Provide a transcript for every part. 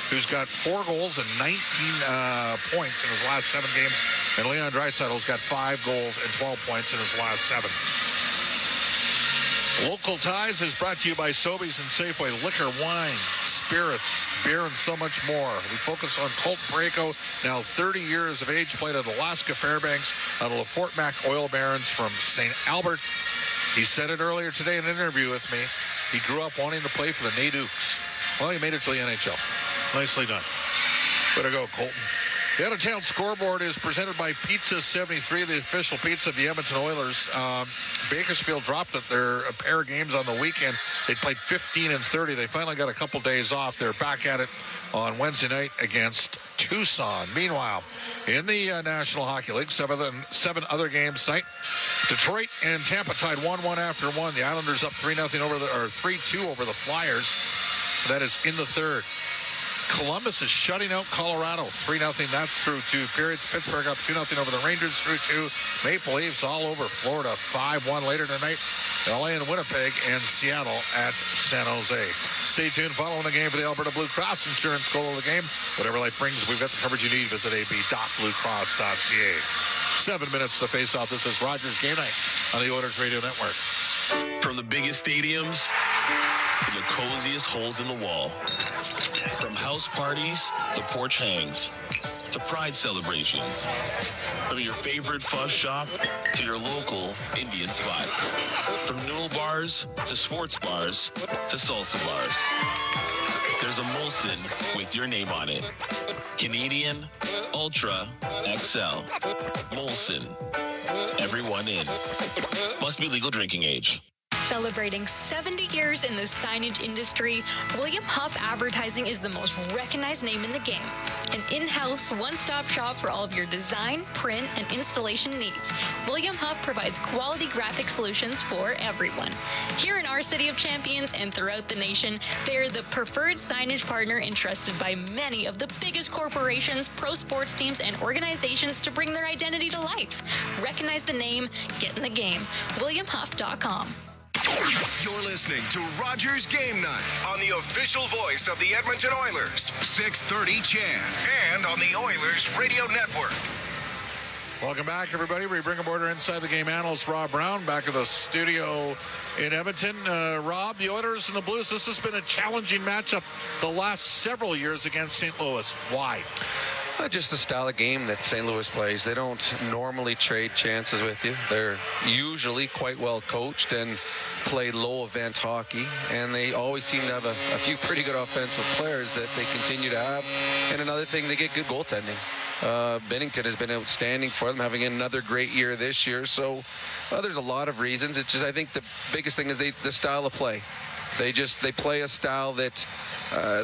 who's got 4 goals and 19 points in his last 7 games. And Leon Draisaitl's got 5 goals and 12 points in his last 7. Local Ties is brought to you by Sobeys and Safeway. Liquor, wine, spirits, beer, and so much more. We focus on Colt Braco, now 30 years of age, played at Alaska Fairbanks, out of the Fort Mac Oil Barons from St. Albert. He said it earlier today in an interview with me. He grew up wanting to play for the Naydukes. Well, he made it to the NHL. Nicely done. Way to go, Colton. The out-of-town scoreboard is presented by Pizza 73, the official pizza of the Edmonton Oilers. Bakersfield dropped their pair of games on the weekend. They played 15 and 30. They finally got a couple days off. They're back at it on Wednesday night against Tucson. Meanwhile, in the National Hockey League, 7 other games tonight. Detroit and Tampa tied 1-1 after 1. The Islanders up 3-2 over the Flyers. That is in the third. Columbus is shutting out Colorado 3-0. That's through 2 periods. Pittsburgh up 2-0 over the Rangers through 2. Maple Leafs all over Florida 5-1 later tonight. LA and Winnipeg and Seattle at San Jose. Stay tuned following the game for the Alberta Blue Cross Insurance goal of the game. Whatever life brings, we've got the coverage you need. Visit ab.bluecross.ca. 7 minutes to face off. This is Rogers Game Night on the Oilers Radio Network. From the biggest stadiums to the coziest holes in the wall. From house parties to porch hangs to pride celebrations. From your favorite fuzz shop to your local Indian spot. From noodle bars to sports bars to salsa bars. There's a Molson with your name on it. Canadian Ultra XL. Molson. Everyone in. Must be legal drinking age. Celebrating 70 years in the signage industry, William Huff Advertising is the most recognized name in the game. An in-house, one-stop shop for all of your design, print, and installation needs. William Huff provides quality graphic solutions for everyone. Here in our City of Champions and throughout the nation, they are the preferred signage partner entrusted by many of the biggest corporations, pro sports teams, and organizations to bring their identity to life. Recognize the name, get in the game. WilliamHuff.com. You're listening to Rogers Game Night on the official voice of the Edmonton Oilers, 630 CHAN, and on the Oilers Radio Network. Welcome back, everybody. We bring aboard our Inside the Game analyst, Rob Brown, back at the studio in Edmonton. Rob, the Oilers and the Blues, this has been a challenging matchup the last several years against St. Louis. Why? Just the style of game that St. Louis plays. They don't normally trade chances with you. They're usually quite well coached and play low event hockey, and they always seem to have a few pretty good offensive players that they continue to have. And another thing, they get good goaltending. Bennington has been outstanding for them, having another great year this year. So there's a lot of reasons. It's just, I think the biggest thing is the style of play. They play a style that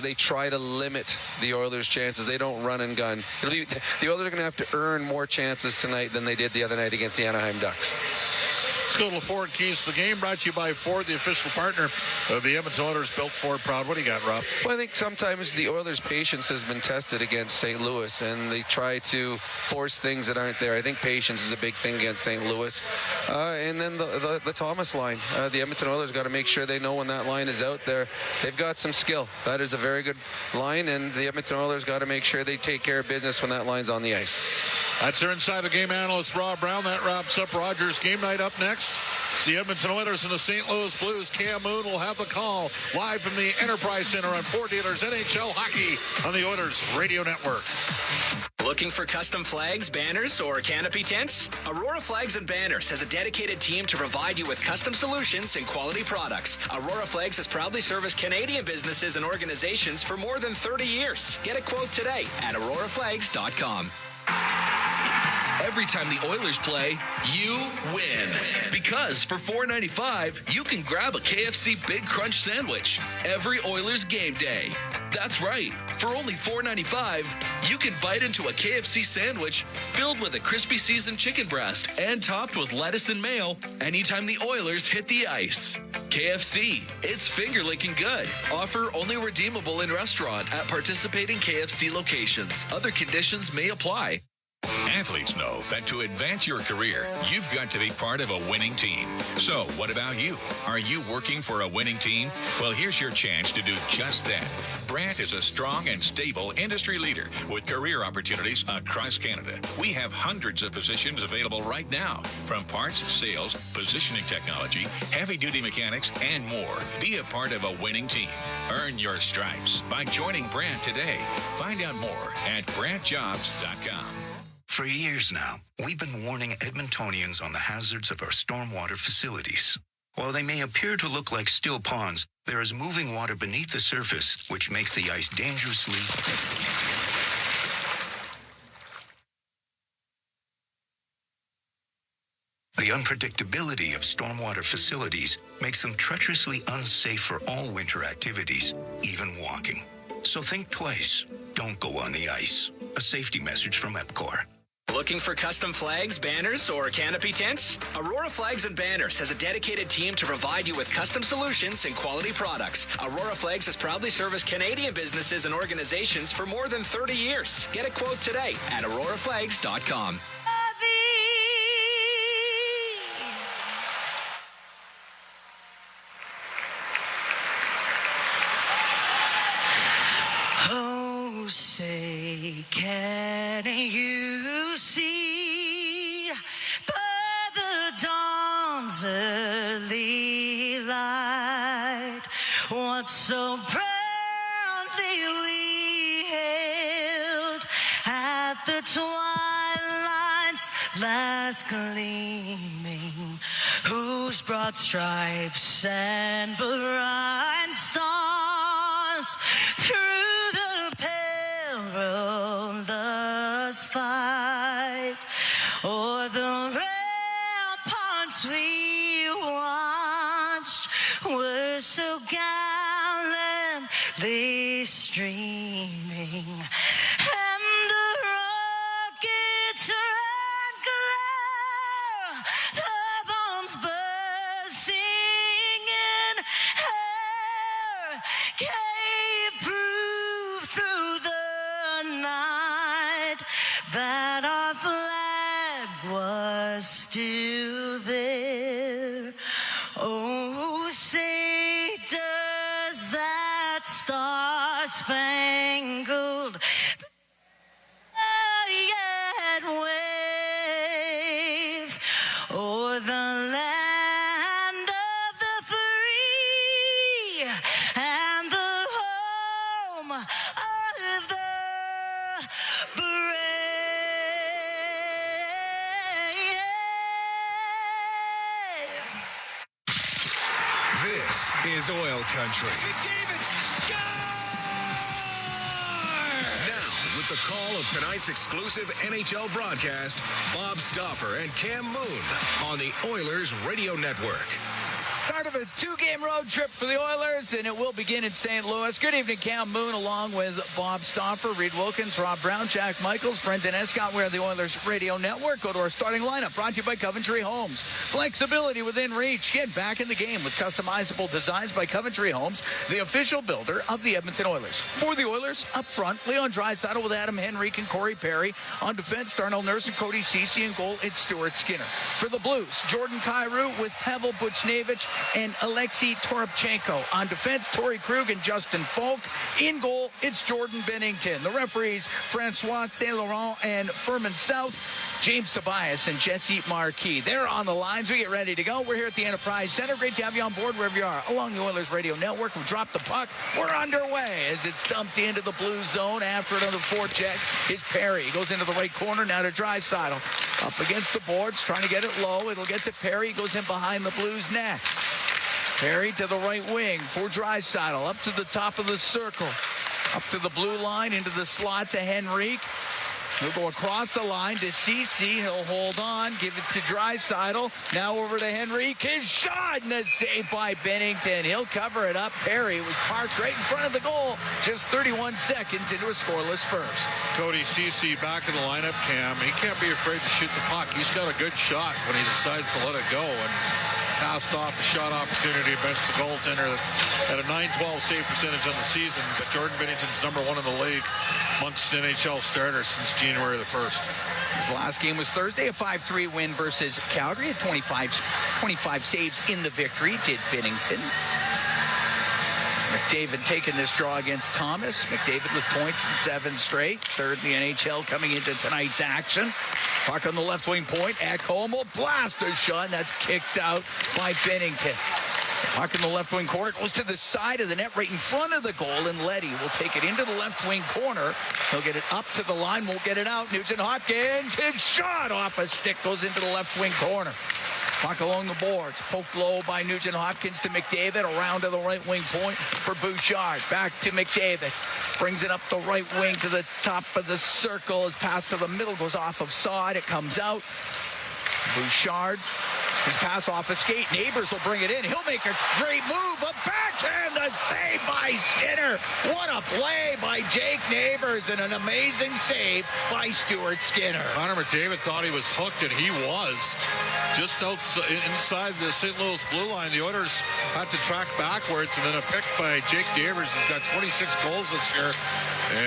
they try to limit the Oilers' chances. They don't run and gun. The Oilers are going to have to earn more chances tonight than they did the other night against the Anaheim Ducks. Let's go to the Ford Keys to the Game, brought to you by Ford, the official partner of the Edmonton Oilers. Built Ford proud. What do you got, Rob? Well, I think sometimes the Oilers' patience has been tested against St. Louis, and they try to force things that aren't there. I think patience is a big thing against St. Louis. And then the Thomas line. The Edmonton Oilers got to make sure they know when that line is out there. They've got some skill. That is a very good line, and the Edmonton Oilers got to make sure they take care of business when that line's on the ice. That's our Inside the Game analyst, Rob Brown. That wraps up Rogers Game Night. Up next, it's the Edmonton Oilers and the St. Louis Blues. Cam Moon will have the call live from the Enterprise Center on Ford Dealers NHL Hockey on the Oilers Radio Network. Looking for custom flags, banners, or canopy tents? Aurora Flags and Banners has a dedicated team to provide you with custom solutions and quality products. Aurora Flags has proudly serviced Canadian businesses and organizations for more than 30 years. Get a quote today at auroraflags.com. Every time the Oilers play, you win. Because for $4.95, you can grab a KFC Big Crunch sandwich every Oilers game day. That's right. For only $4.95, you can bite into a KFC sandwich filled with a crispy seasoned chicken breast and topped with lettuce and mayo anytime the Oilers hit the ice. KFC, it's finger-licking good. Offer only redeemable in restaurant at participating KFC locations. Other conditions may apply. Athletes know that to advance your career, you've got to be part of a winning team. So, what about you? Are you working for a winning team? Well, here's your chance to do just that. Brandt is a strong and stable industry leader with career opportunities across Canada. We have hundreds of positions available right now, from parts, sales, positioning technology, heavy-duty mechanics, and more. Be a part of a winning team. Earn your stripes by joining Brandt today. Find out more at BrandtJobs.com. For years now, we've been warning Edmontonians on the hazards of our stormwater facilities. While they may appear to look like still ponds, there is moving water beneath the surface, which makes the ice dangerously... The unpredictability of stormwater facilities makes them treacherously unsafe for all winter activities, even walking. So think twice. Don't go on the ice. A safety message from EPCOR. Looking for custom flags, banners, or canopy tents? Aurora Flags and Banners has a dedicated team to provide you with custom solutions and quality products. Aurora Flags has proudly serviced Canadian businesses and organizations for more than 30 years. Get a quote today at auroraflags.com. Oh, say, can you see by the dawn's early light what so proudly we hailed at the twilight's last gleaming, whose broad stripes and bright stars through the perilous fight o'er the ramparts we watched were so gallantly streaming, and the rockets red glare, the bombs bursting in air, gave proof through the night that our flag was still there. Oh, say does that star-spangled yet wave o'er the land of the free and the home of the brave. This is Oil Country. Now, with the call of tonight's exclusive NHL broadcast, Bob Stauffer and Cam Moon on the Oilers Radio Network. Start of a two-game road trip for the Oilers, and it will begin in St. Louis. Good evening, Cam Moon, along with Bob Stauffer, Reed Wilkins, Rob Brown, Jack Michaels, Brendan Escott. We're the Oilers Radio Network. Go to our starting lineup, brought to you by Coventry Homes. Flexibility within reach. Get back in the game with customizable designs by Coventry Homes, the official builder of the Edmonton Oilers. For the Oilers, up front, Leon Draisaitl with Adam Henrique and Corey Perry. On defense, Darnell Nurse and Cody Ceci. In goal, it's Stuart Skinner. For the Blues, Jordan Kyrou with Pavel Buchnevich and Alexei Toropchenko. On defense, Torrey Krug and Justin Falk. In goal, it's Jordan Bennington. The referees, Francois Saint Laurent and Furman South, James Tobias and Jesse Marquis. They're on the lines. We get ready to go. We're here at the Enterprise Center. Great to have you on board wherever you are. Along the Oilers Radio Network, we've dropped the puck. We're underway as it's dumped into the blue zone. After another forecheck is Perry. He goes into the right corner. Now to Draisaitl. Up against the boards, trying to get it low. It'll get to Perry. He goes in behind the Blues net. Perry to the right wing for Draisaitl. Up to the top of the circle. Up to the blue line, into the slot to Henrique. He'll go across the line to Ceci. He'll hold on, give it to Draisaitl. Now over to Henrique. His shot, and a save by Bennington. He'll cover it up. Perry was parked right in front of the goal. Just 31 seconds into a scoreless first. Cody Ceci back in the lineup, Cam. He can't be afraid to shoot the puck. He's got a good shot when he decides to let it go. And passed off a shot opportunity against the goaltender that's at a .912 save percentage on the season, but Jordan Binnington's number one in the league amongst NHL starters since January the 1st. His last game was Thursday, a 5-3 win versus Calgary. At 25 saves in the victory, did Binnington. McDavid taking this draw against Thomas. McDavid with points in 7 straight. Third in the NHL coming into tonight's action. Puck on the left wing point. Ekholm will blast a shot, and that's kicked out by Binnington. Puck in the left wing corner goes to the side of the net right in front of the goal, and Leddy will take it into the left wing corner. He'll get it up to the line, won't get it out. Nugent Hopkins, his shot off a stick goes into the left wing corner. Puck along the boards, poked low by Nugent Hopkins to McDavid, around to the right wing point for Bouchard. Back to McDavid, brings it up the right wing to the top of the circle. His pass to the middle goes off of side, it comes out. Bouchard, his pass off a skate. Neighbors will bring it in. He'll make a great move. A backhand, a save by Skinner. What a play by Jake Neighbors, and an amazing save by Stuart Skinner. Connor McDavid thought he was hooked, and he was. Just outside, inside the St. Louis blue line, the Oilers had to track backwards, and then a pick by Jake Neighbors. He's got 26 goals this year,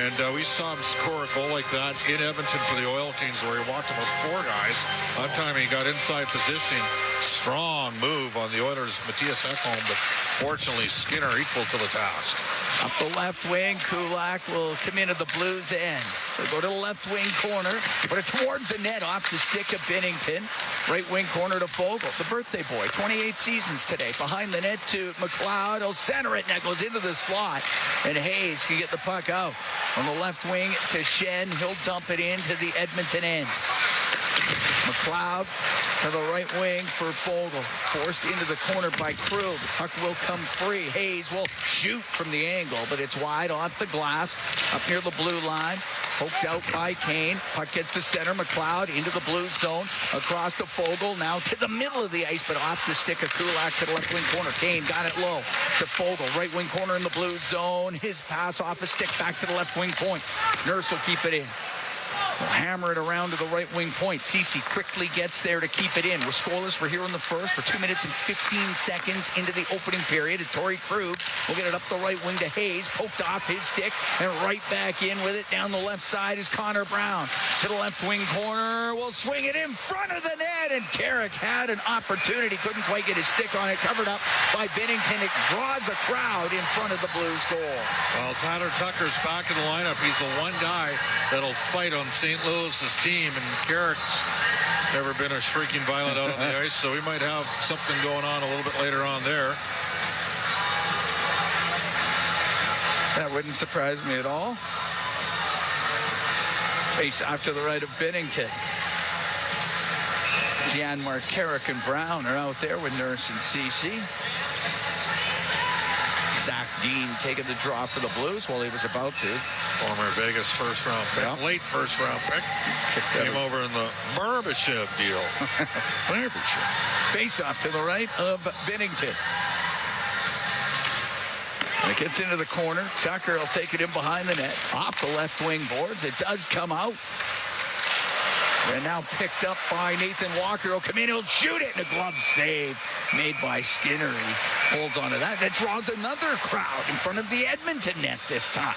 and we saw him score a goal like that in Edmonton for the Oil Kings, where he walked about 4 guys. That time he got inside positioning. Strong move on the Oilers' Matthias Ekholm, but fortunately Skinner equal to the task. Up the left wing, Kulak will come into the Blues' end. They'll go to the left wing corner, put it towards the net off the stick of Binnington. Right wing corner to Fogle, the birthday boy, 28 seasons today. Behind the net to McLeod. He'll center it, and that goes into the slot. And Hayes can get the puck out. On the left wing to Shen. He'll dump it into the Edmonton end. McLeod to the right wing for Fogle. Forced into the corner by Krug. Puck will come free. Hayes will shoot from the angle, but it's wide off the glass. Up near the blue line. Poked out by Kane. Puck gets to center. McLeod into the blue zone. Across to Fogle. Now to the middle of the ice, but off the stick of Kulak to the left wing corner. Kane got it low to Fogle. Right wing corner in the blue zone. His pass off a stick back to the left wing point. Nurse will keep it in. They'll hammer it around to the right wing point. Ceci quickly gets there to keep it in. We're scoreless. We're here in the first. We're 2 minutes and 15 seconds into the opening period as Torrey Krug will get it up the right wing to Hayes. Poked off his stick and right back in with it. Down the left side is Connor Brown. To the left wing corner. Will swing it in front of the net. And Carrick had an opportunity. Couldn't quite get his stick on it. Covered up by Binnington. It draws a crowd in front of the Blues goal. Well, Tyler Tucker's back in the lineup. He's the one guy that'll fight on St. Louis's team, and Carrick's never been a shrieking violent out on the ice, so we might have something going on a little bit later on there. That wouldn't surprise me at all. Face off to the right of Binnington. Janmark, Carrick, and Brown are out there with Nurse and Ceci. Zach Dean taking the draw for the Blues while he was about to. Former Vegas first-round pick, late first-round pick. Came over in the Barbashev deal. Barbashev. Face off to the right of Binnington. And it gets into the corner. Tucker will take it in behind the net. Off the left wing boards. It does come out. And now picked up by Nathan Walker. He'll come in, he'll shoot it, and a glove save made by Skinner. He holds on to that. That draws another crowd in front of the Edmonton net this time.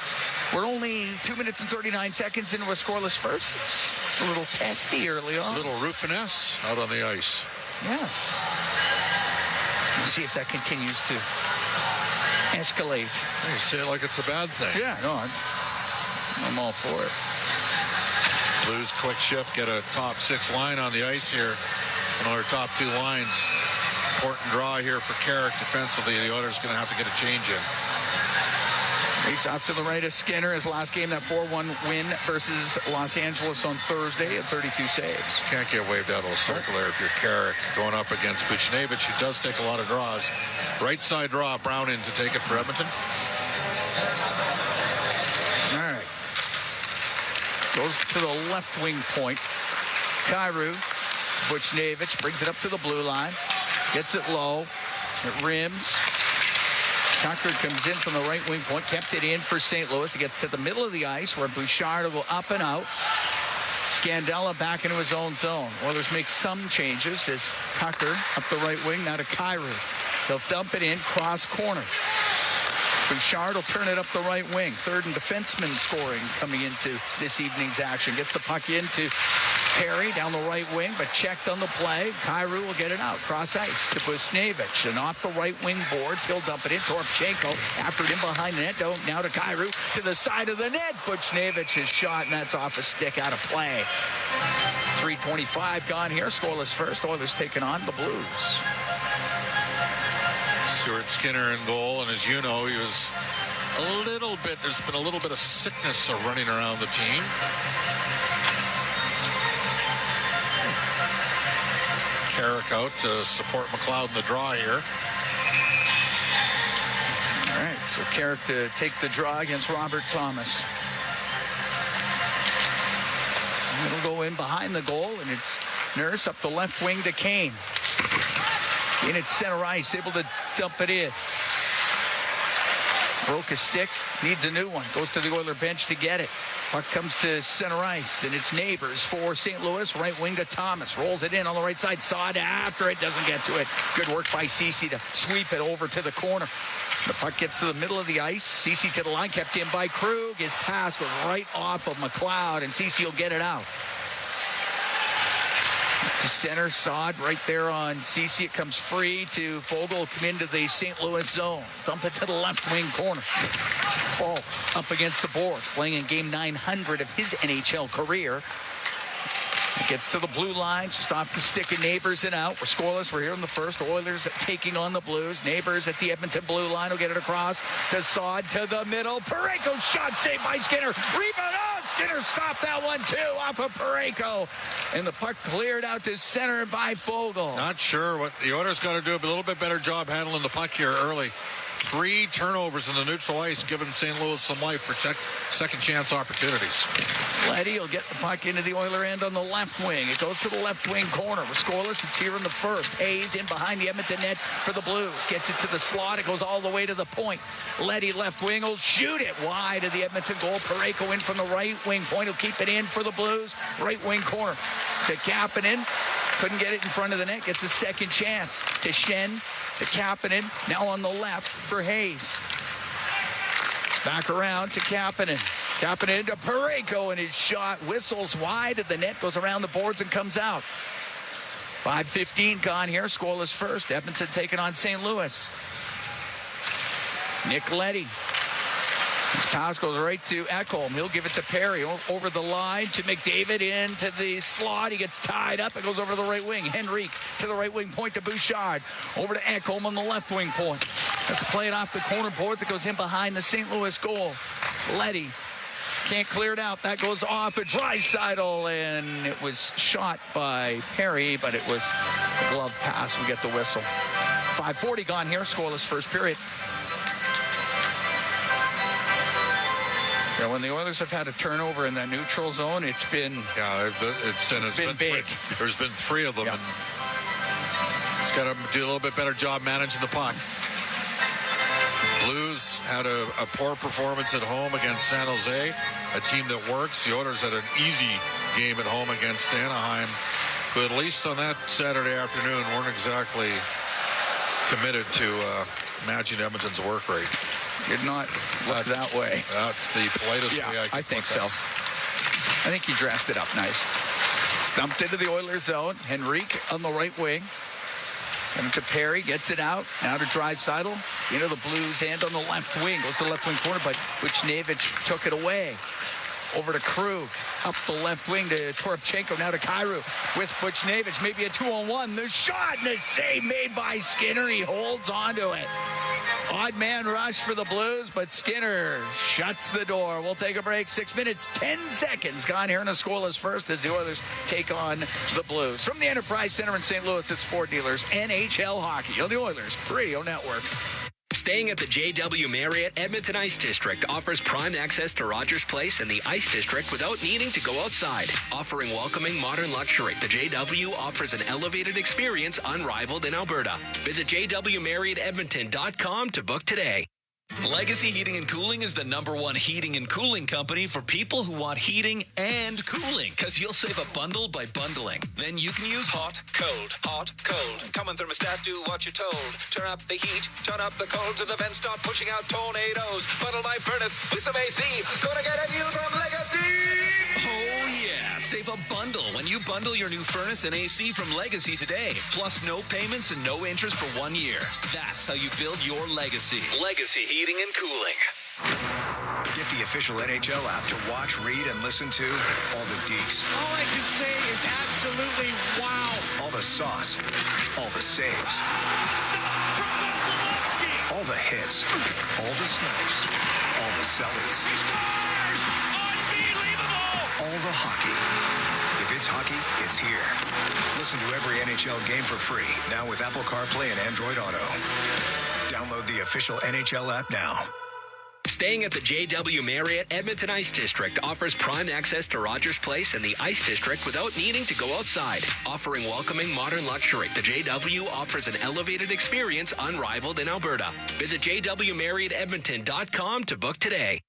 We're only 2 minutes and 39 seconds into a scoreless first. It's a little testy early on. A little Rufiness out on the ice. Yes. We'll see if that continues to escalate. You say it like it's a bad thing. Yeah, no, I'm all for it. Blues quick shift, get a top 6 line on the ice here. One of our top 2 lines. Important draw here for Carrick defensively. The Oilers going to have to get a change in. Face off to the right of Skinner. His last game, that 4-1 win versus Los Angeles on Thursday at 32 saves. Can't get waved out of a circle there if you're Carrick going up against Buchnevich, who does take a lot of draws. Right side draw, Brown in to take it for Edmonton. All right. Goes to the left wing point. Kyrou, Buchnevich brings it up to the blue line. Gets it low. It rims. Tucker comes in from the right wing point. Kept it in for St. Louis. He gets to the middle of the ice where Bouchard will go up and out. Scandella back into his own zone. Oilers make some changes as Tucker up the right wing, now to Kyrou. They'll dump it in, cross corner. Bouchard will turn it up the right wing. Third and defenseman scoring coming into this evening's action. Gets the puck into Perry down the right wing, but checked on the play. Kyrou will get it out. Cross ice to Bushnevich. And off the right wing boards, he'll dump it in. Torpchenko after it in behind the net. Now to Kyrou to the side of the net. Bushnevich is shot, and that's off a stick out of play. 3:25 gone here. Scoreless first. Oilers taking on the Blues. Stuart Skinner in goal, and as you know, he was there's been a little bit of sickness running around the team. Carrick out to support McLeod in the draw here. All right, so Carrick to take the draw against Robert Thomas. It'll go in behind the goal, and it's Nurse up the left wing to Kane. In at center ice, able to dump it in. Broke a stick, needs a new one. Goes to the Oiler bench to get it. Puck comes to center ice, and it's Neighbors for St. Louis. Right wing to Thomas. Rolls it in on the right side. Saad after it, doesn't get to it. Good work by Ceci to sweep it over to the corner. The puck gets to the middle of the ice. Ceci to the line, kept in by Krug. His pass goes right off of McLeod, and Ceci will get it out. To center, Saad right there on Ceci. It comes free to Fogle. Come into the St. Louis zone. Dump it to the left wing corner. Fall up against the boards. Playing in game 900 of his NHL career. It gets to the blue line, just off the stick of Neighbors and out. We're scoreless. We're here in the first. Oilers taking on the Blues. Neighbors at the Edmonton blue line will get it across to Saad to the middle. Parayko shot saved by Skinner. Rebound. Oh, Skinner stopped that one too off of Parayko. And the puck cleared out to center by Fogle. Not sure what the Oilers got to do, a little bit better job handling the puck here early. 3 turnovers in the neutral ice, giving St. Louis some life for second chance opportunities. Leddy will get the puck into the Oiler end on the left wing. It goes to the left wing corner. We're scoreless. It's here in the first. Hayes in behind the Edmonton net for the Blues. Gets it to the slot. It goes all the way to the point. Leddy left wing will shoot it wide of the Edmonton goal. Parayko in from the right wing point. He'll keep it in for the Blues. Right wing corner to Kapanen. Couldn't get it in front of the net. Gets a second chance to Shen. To Kapanen, now on the left for Hayes. Back around to Kapanen. Kapanen to Parayko, and his shot whistles wide of the net, goes around the boards and comes out. 5:15 gone here, scoreless first. Edmonton taking on St. Louis. Nick Leddy. His pass goes right to Ekholm. He'll give it to Perry over the line to McDavid into the slot. He gets tied up. It goes over to the right wing. Henrique to the right wing point to Bouchard. Over to Ekholm on the left wing point. Has to play it off the corner boards. It goes in behind the St. Louis goal. Leddy can't clear it out. That goes off a Draisaitl, and it was shot by Perry, but it was a glove pass. We get the whistle. 5:40 gone here. Scoreless first period. Yeah, when the Oilers have had a turnover in that neutral zone, it's been it's been big. There's been 3 of them, and it's got to do a little bit better job managing the puck. Blues had a poor performance at home against San Jose, a team that works. The Oilers had an easy game at home against Anaheim, who at least on that Saturday afternoon weren't exactly committed to matching Edmonton's work rate. Did not look that way. That's the politest way I think so. I think he dressed it up nice. Stumped into the Oilers zone. Henrique on the right wing. And to Perry, gets it out. Now to Draisaitl. Into the Blues end on the left wing. Goes to the left wing corner, but Bushnevich took it away. Over to Krug. Up the left wing to Torpchenko. Now to Kyrou with Bushnevich. Maybe a 2-on-1. The shot and the save made by Skinner. He holds onto it. Odd man rush for the Blues, but Skinner shuts the door. We'll take a break. 6 minutes, 10 seconds gone here in a scoreless first as the Oilers take on the Blues. From the Enterprise Center in St. Louis, it's Ford Dealers NHL Hockey on the Oilers Radio Network. Staying at the JW Marriott Edmonton Ice District offers prime access to Rogers Place and the Ice District without needing to go outside. Offering welcoming modern luxury, the JW offers an elevated experience unrivaled in Alberta. Visit jwmarriottedmonton.com to book today. Legacy Heating and Cooling is the #1 heating and cooling company for people who want heating and cooling, because you'll save a bundle by bundling. Then you can use hot, cold, hot, cold. Come on, thermostat, do what you're told. Turn up the heat, turn up the cold, to the vents start pushing out tornadoes. Bundle my furnace with some AC. Gonna get a deal from Legacy. Oh yeah, save a bundle when you bundle your new furnace and AC from Legacy today. Plus no payments and no interest for 1 year. That's how you build your legacy. Legacy Heating and Cooling. Get the official NHL app to watch, read, and listen to all the deeks. All I can say is absolutely wow. All the sauce. All the saves. All the hits. All the snipes. All the sellies. He scores! Unbelievable! All the hockey. If it's hockey, it's here. Listen to every NHL game for free, now with Apple CarPlay and Android Auto. Download the official NHL app now. Staying at the JW Marriott Edmonton Ice District offers prime access to Rogers Place and the Ice District without needing to go outside. Offering welcoming modern luxury, the JW offers an elevated experience unrivaled in Alberta. Visit jwmarriottedmonton.com to book today.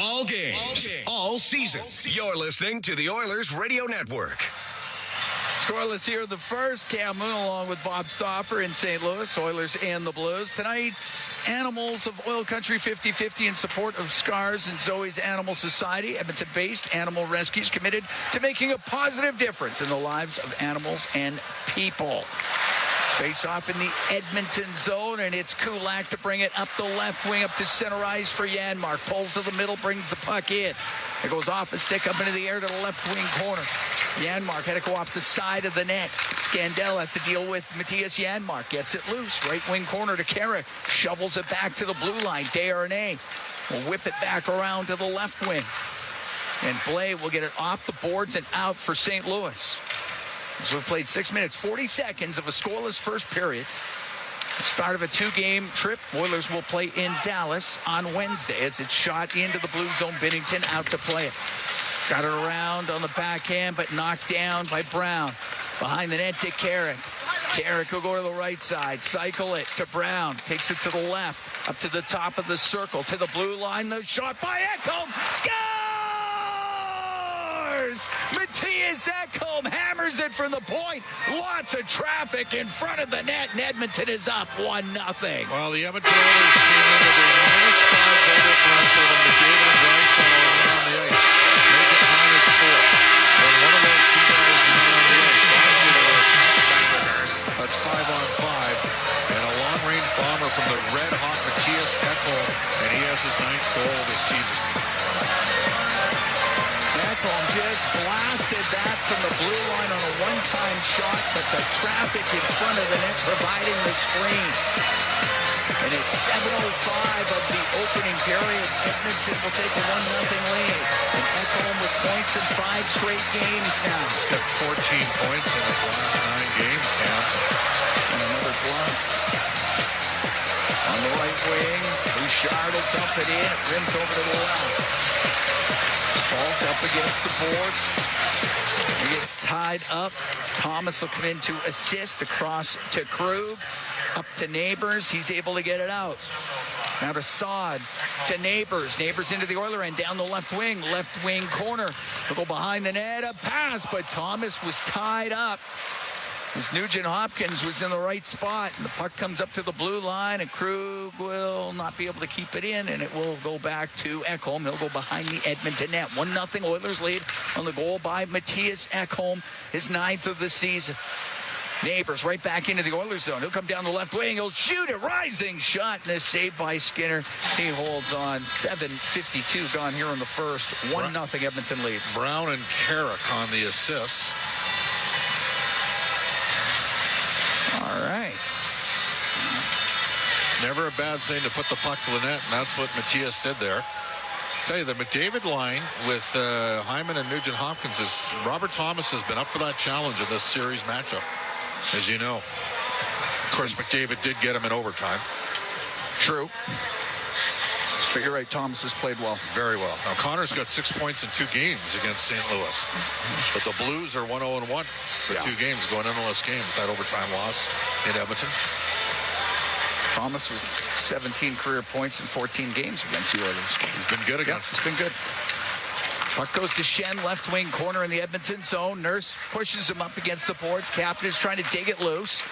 All games, all season. You're listening to the Oilers Radio Network. Scoreless here in the first. Cam Moon along with Bob Stauffer in St. Louis. Oilers and the Blues. Tonight's Animals of Oil Country 50-50 in support of Scars and Zoe's Animal Society. Edmonton-based animal rescues committed to making a positive difference in the lives of animals and people. Face off in the Edmonton zone, and it's Kulak to bring it up the left wing, up to center ice for Janmark. Pulls to the middle, brings the puck in. It goes off a stick up into the air to the left wing corner. Janmark had to go off the side of the net. Scandell has to deal with Matthias Janmark. Gets it loose. Right wing corner to Carrick. Shovels it back to the blue line. Desharnais will whip it back around to the left wing. And Blais will get it off the boards and out for St. Louis. So we've played 6 minutes, 40 seconds of a scoreless first period. The start of a 2-game trip. Oilers will play in Dallas on Wednesday as it's shot into the blue zone. Binnington out to play it. Got it around on the backhand, but knocked down by Brown. Behind the net to Carrick. Carrick will go to the right side. Cycle it to Brown. Takes it to the left. Up to the top of the circle. To the blue line. The shot by Ekholm. Scores! Matthias Ekholm hammers it from the point. Lots of traffic in front of the net, and Edmonton is up 1-0. Well, the Edmonton Oilers came in with a -5 goal differential when McDavid and Draisaitl were on the ice. Make it -4. When one of those two guys is not on the ice, last year they were that's 5-on-5. And a long-range bomber from the red-hot Matthias Ekholm, and he has his 9th goal of the season. Ekholm just blasted that from the blue line on a one-time shot, but the traffic in front of the net providing the screen. And it's 7:05 of the opening period. Edmonton will take a 1-0 lead. And Ekholm with points in 5 straight games now. He's got 14 points in his last 9 games, Cam. And another plus. On the right wing, Bouchard will dump it in. It rims over to the left. Falk up against the boards. He gets tied up. Thomas will come in to assist across to Krug. Up to Neighbors. He's able to get it out. Now to Saad. To Neighbors. Neighbors into the Oiler end. Down the left wing. Left wing corner. He'll go behind the net. A pass, but Thomas was tied up. As Nugent Hopkins was in the right spot. And the puck comes up to the blue line, and Krug will not be able to keep it in, and it will go back to Ekholm. He'll go behind the Edmonton net. 1-0 Oilers lead on the goal by Matthias Ekholm, his 9th of the season. Neighbors right back into the Oilers zone. He'll come down the left wing. He'll shoot a rising shot, and a save by Skinner. He holds on. 7:52 gone here in the first. 1-0 Edmonton leads. Brown and Carrick on the assists. All right. Never a bad thing to put the puck to the net, and that's what Matthias did there. Tell you, the McDavid line with Hyman and Nugent Hopkins is Robert Thomas has been up for that challenge in this series matchup, as you know. Of course, McDavid did get him in overtime. True. But you're right, Thomas has played well. Very well. Now, Connor's got 6 points in 2 games against St. Louis. But the Blues are 1-0-1 for 2 games going into this game with that overtime loss in Edmonton. Thomas with 17 career points in 14 games against the Oilers. He's been good against It's been good. Puck goes to Shen, left wing corner in the Edmonton zone. Nurse pushes him up against the boards. Captain is trying to dig it loose.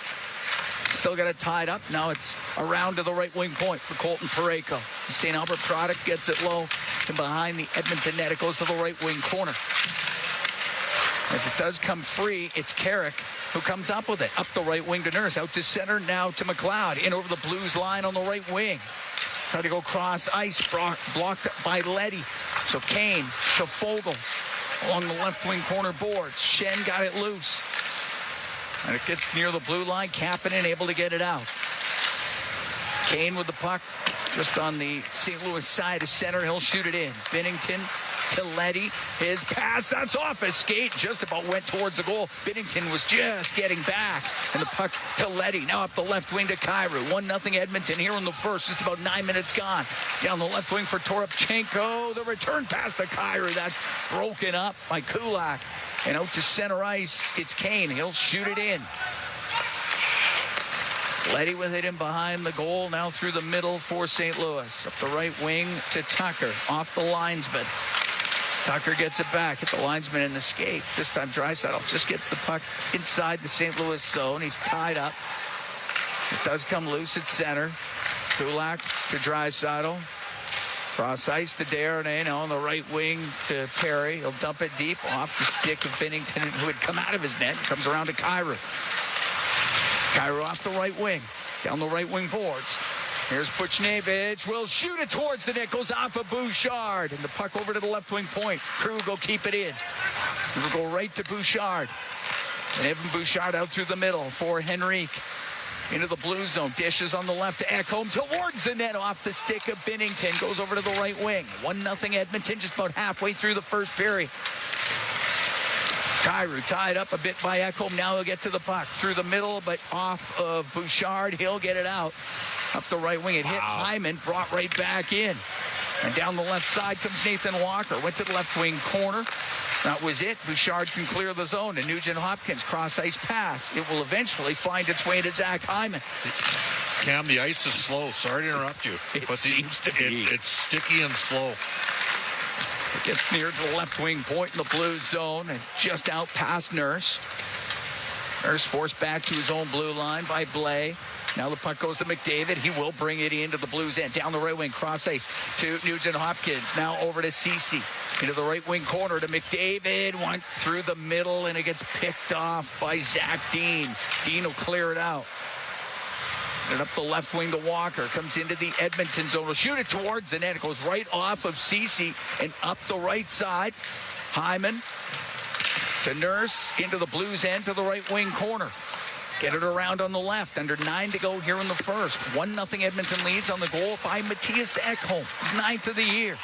Still got it tied up. Now it's around to the right wing point for Colton Parayko. The St. Albert product gets it low. And behind the Edmonton net, it goes to the right wing corner. As it does come free, it's Carrick who comes up with it. Up the right wing to Nurse. Out to center, now to McLeod. In over the Blues line on the right wing. Try to go cross ice, blocked by Leddy. So Kane to Fogle along the left wing corner boards. Shen got it loose. And it gets near the blue line. Kapanen able to get it out. Kane with the puck just on the St. Louis side of center. He'll shoot it in. Binnington to Leddy. His pass, that's off his skate. Just about went towards the goal. Binnington was just getting back. And the puck to Leddy. Now up the left wing to Kyrou. 1-0 Edmonton here in the first. Just about 9 minutes gone. Down the left wing for Toropchenko. The return pass to Kyrou. That's broken up by Kulak. And out to center ice, it's Kane. He'll shoot it in. Leddy with it in behind the goal. Now through the middle for St. Louis. Up the right wing to Tucker. Off the linesman. Tucker gets it back. Hit the linesman in the skate. This time Draisaitl just gets the puck inside the St. Louis zone. He's tied up. It does come loose at center. Kulak to Draisaitl. Cross ice to Darnay. Now on the right wing to Perry. He'll dump it deep off the stick of Binnington, who had come out of his net. Comes around to Kyrou. Kyrou off the right wing. Down the right wing boards. Here's Buchnevich. Will shoot it towards the net. Goes off of Bouchard. And the puck over to the left wing point. Crew will go keep it in. We'll go right to Bouchard. And Evan Bouchard out through the middle for Henrique. Into the blue zone. Dishes on the left to Ekholm towards the net off the stick of Binnington. Goes over to the right wing. 1-0 Edmonton just about halfway through the first period. Kyrou tied up a bit by Ekholm. Now he'll get to the puck through the middle, but off of Bouchard. He'll get it out. Up the right wing. It hit Hyman. Brought right back in. And down the left side comes Nathan Walker. Went to the left wing corner. That was it. Bouchard can clear the zone. And Nugent-Hopkins cross-ice pass. It will eventually find its way to Zach Hyman. Cam, the ice is slow. Sorry to interrupt you. It seems to be. It's sticky and slow. It gets near to the left wing point in the blue zone and just out past Nurse. Nurse forced back to his own blue line by Blais. Now the puck goes to McDavid. He will bring it into the Blues end. Down the right wing, cross ice to Nugent-Hopkins. Now over to Ceci. Into the right wing corner to McDavid. Went through the middle, and it gets picked off by Zach Dean. Dean will clear it out. And up the left wing to Walker. Comes into the Edmonton zone. Will shoot it towards the net. It goes right off of Ceci and up the right side. Hyman to Nurse. Into the Blues end to the right wing corner. Get it around on the left. Under 9 to go here in the first. 1-0 Edmonton leads on the goal by Matthias Ekholm. His 9th of the year.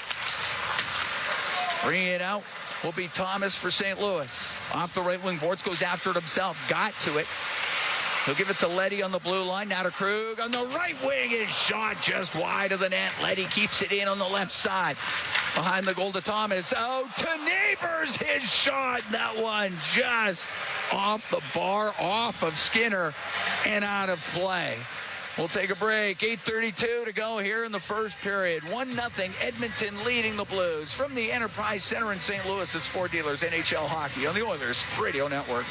Bringing it out will be Thomas for St. Louis. Off the right wing boards, goes after it himself. Got to it. He'll give it to Leddy on the blue line. Now to Krug on the right wing. His shot just wide of the net. Leddy keeps it in on the left side. Behind the goal to Thomas. Out to Neighbors. His shot. That one just off the bar, off of Skinner, and out of play. We'll take a break. 8:32 to go here in the first period. 1-0 Edmonton leading the Blues from the Enterprise Center in St. Louis. It's Ford Dealers NHL Hockey on the Oilers Radio Network.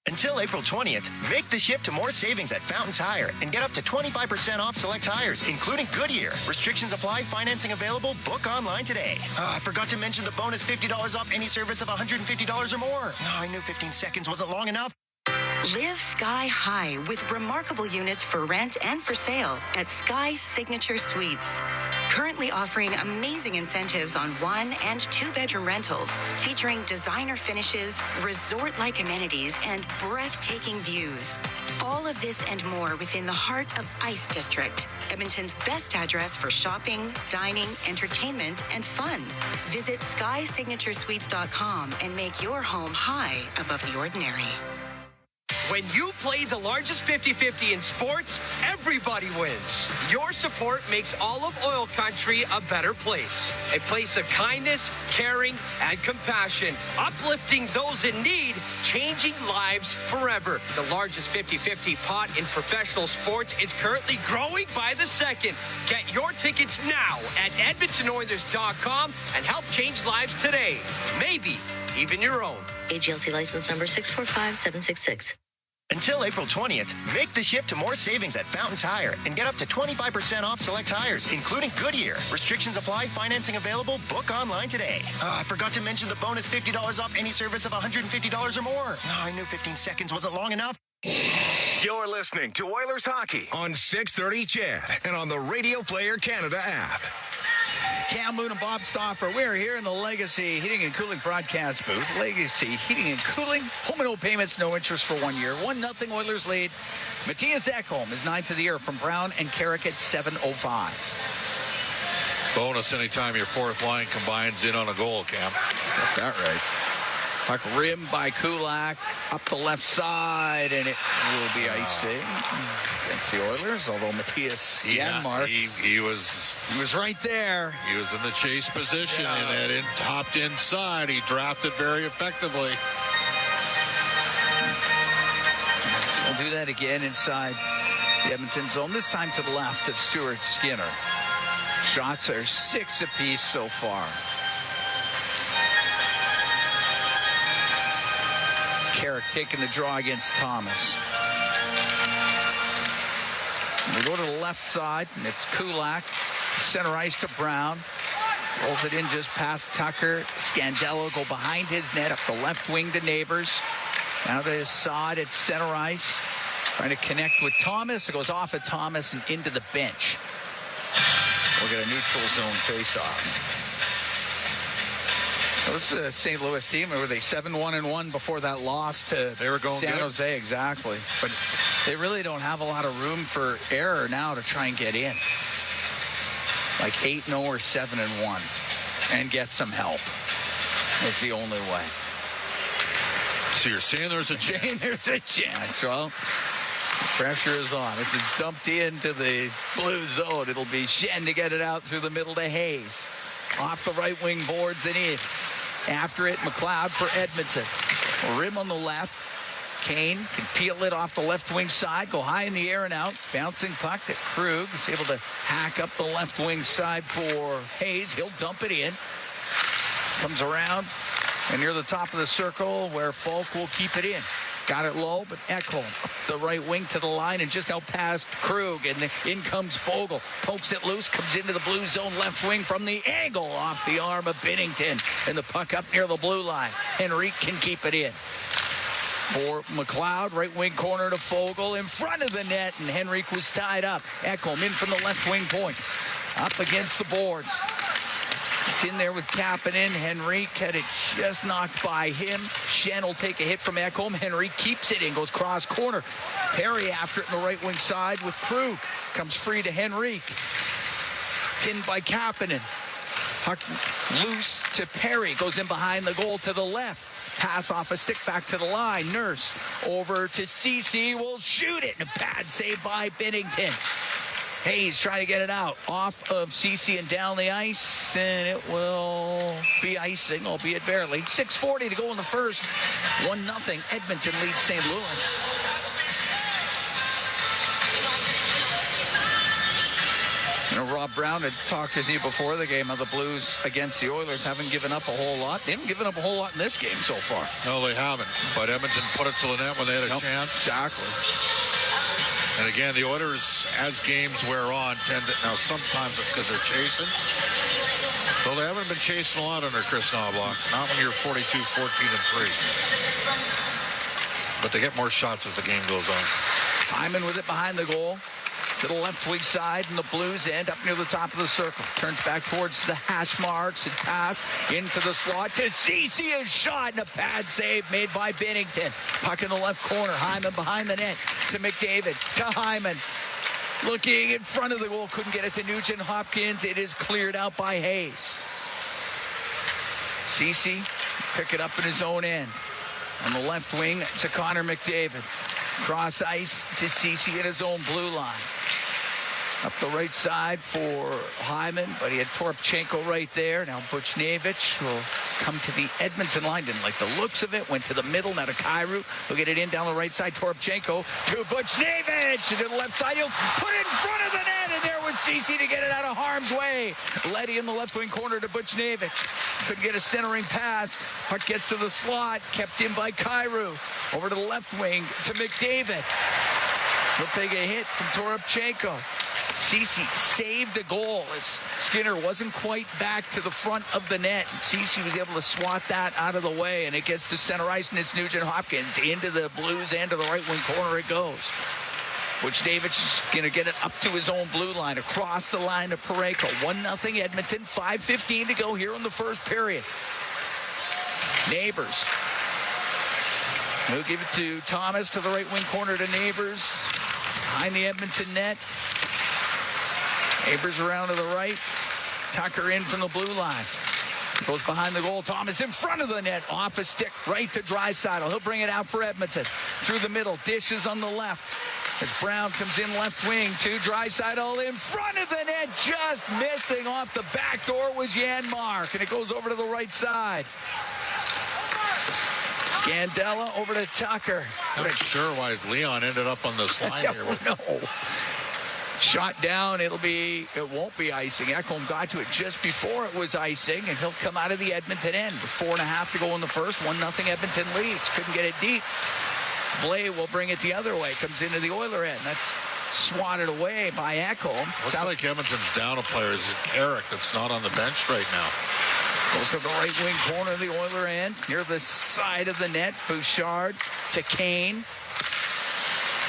Until April 20th, make the shift to more savings at Fountain Tire and get up to 25% off select tires, including Goodyear. Restrictions apply. Financing available. Book online today. I forgot to mention the bonus $50 off any service of $150 or more. I knew 15 seconds wasn't long enough. Live sky high with remarkable units for rent and for sale at Sky Signature Suites. Currently offering amazing incentives on 1- and 2-bedroom rentals featuring designer finishes, resort-like amenities, and breathtaking views. All of this and more within the heart of Ice District, Edmonton's best address for shopping, dining, entertainment, and fun. Visit SkySignatureSuites.com and make your home high above the ordinary. When you play the largest 50-50 in sports, everybody wins. Your support makes all of oil country a better place. A place of kindness, caring, and compassion. Uplifting those in need, changing lives forever. The largest 50-50 pot in professional sports is currently growing by the second. Get your tickets now at EdmontonOilers.com and help change lives today. Maybe even your own. AGLC license number 645766. Until April 20th, make the shift to more savings at Fountain Tire and get up to 25% off select tires, including Goodyear. Restrictions apply. Financing available. Book online today. I forgot to mention the bonus $50 off any service of $150 or more. I knew 15 seconds wasn't long enough. You're listening to Oilers Hockey on 630 CHED and on the Radio Player Canada app. Cam Moon and Bob Stauffer. We're here in the Legacy Heating and Cooling broadcast booth. Legacy Heating and Cooling. Home and no payments, no interest for 1 year. 1-0 Oilers lead. Matthias Ekholm is 9th of the year from Brown and Carrick at 7:05. Bonus anytime your fourth line combines in on a goal, Cam. Got that right. Puck rimmed by Kulak up the left side, and it will be icing against the Oilers. Although Matthias Janmark, he was right there. He was in the chase position and it topped inside. He drafted very effectively. So we'll do that again inside the Edmonton zone. This time to the left of Stuart Skinner. Shots are 6 apiece so far. Carrick taking the draw against Thomas. We go to the left side, and it's Kulak. Center ice to Brown. Rolls it in just past Tucker. Scandello go behind his net, up the left wing to Neighbors. Now to his side at center ice. Trying to connect with Thomas. It goes off of Thomas and into the bench. We'll get a neutral zone face-off. Well, this is a St. Louis team. Were they 7-1-1 before that loss to San Jose? Exactly. But they really don't have a lot of room for error now to try and get in. Like 8-0 or 7-1 and get some help. It's the only way. So you're saying there's a chance? There's a chance. Well, pressure is on. As it's dumped into the blue zone, it'll be Shen to get it out through the middle to Hayes. Off the right wing boards and in. After it, McLeod for Edmonton. Rim on the left. Kane can peel it off the left wing side, go high in the air and out. Bouncing puck to Krug. He's able to hack up the left wing side for Hayes. He'll dump it in. Comes around and near the top of the circle where Falk will keep it in. Got it low, but Ekholm up the right wing to the line and just out past Krug. And in comes Fogle. Pokes it loose, comes into the blue zone left wing from the angle off the arm of Binnington. And the puck up near the blue line. Henrique can keep it in. For McLeod, right wing corner to Fogle in front of the net. And Henrique was tied up. Ekholm in from the left wing point. Up against the boards. It's in there with Kapanen. Henrique had it just knocked by him. Shen will take a hit from Ekholm. Henrique keeps it in, goes cross corner. Perry after it in the right wing side with Krug. Comes free to Henrique. Pinned by Kapanen. Puck loose to Perry. Goes in behind the goal to the left. Pass off a stick back to the line. Nurse over to Ceci. Will shoot it. And a bad save by Binnington. Hayes trying to get it out off of Ceci and down the ice, and it will be icing, albeit barely. 6:40 to go in the first. 1-0. Edmonton leads St. Louis. You know, Rob Brown had talked to you before the game how the Blues against the Oilers haven't given up a whole lot. They haven't given up a whole lot in this game so far. No, they haven't. But Edmonton put it to the net when they had a chance. Exactly. And again, the Oilers, as games wear on, tend to... Now, sometimes it's because they're chasing. Though they haven't been chasing a lot under Chris Knobloch. Not when you're 42-14-3. But they get more shots as the game goes on. Hyman with it behind the goal. To the left wing side, and the Blues end up near the top of the circle. Turns back towards the hash marks. His pass into the slot to Ceci. A shot and a bad save made by Binnington. Puck in the left corner. Hyman behind the net to McDavid. To Hyman. Looking in front of the goal. Couldn't get it to Nugent Hopkins. It is cleared out by Hayes. Ceci pick it up in his own end. On the left wing to Connor McDavid. Cross ice to Ceci at his own blue line. Up the right side for Hyman, but he had Toropchenko right there. Now Buchnevich will come to the Edmonton line. Didn't like the looks of it. Went to the middle. Now to Kyrou. He'll get it in down the right side. Toropchenko to Buchnevich. To the left side. He'll put it in front of the net. And there was Ceci to get it out of harm's way. Letty in the left wing corner to Buchnevich. Couldn't get a centering pass. Puck gets to the slot. Kept in by Kyrou. Over to the left wing to McDavid. He'll take a hit from Toropchenko. Ceci saved a goal as Skinner wasn't quite back to the front of the net. And Ceci was able to swat that out of the way, and it gets to center ice, and it's Nugent-Hopkins. Into the Blues and to the right wing corner it goes. Buchnevich is going to get it up to his own blue line, across the line to Parayko. 1-0 Edmonton, 5:15 to go here in the first period. Neighbors. He'll give it to Thomas to the right wing corner to Neighbors. Behind the Edmonton net. Neighbors around to the right. Tucker in from the blue line. Goes behind the goal. Thomas in front of the net. Off a stick right to Draisaitl. He'll bring it out for Edmonton. Through the middle. Dishes on the left. As Brown comes in left wing to Draisaitl in front of the net. Just missing off the back door was Janmark. And it goes over to the right side. Scandella over to Tucker. I'm not sure why Leon ended up on this line here. No. Shot down, it won't be icing. Ekholm got to it just before it was icing, and he'll come out of the Edmonton end with 4.5 to go in the first. 1-0 Edmonton leads. Couldn't get it deep. Blais will bring it the other way. Comes into the Oiler end. That's swatted away by Ekholm. Looks like Edmonton's down a player. Is it Carrick that's not on the bench right now? Goes to the right wing corner of the Oiler end. Near the side of the net. Bouchard to Kane.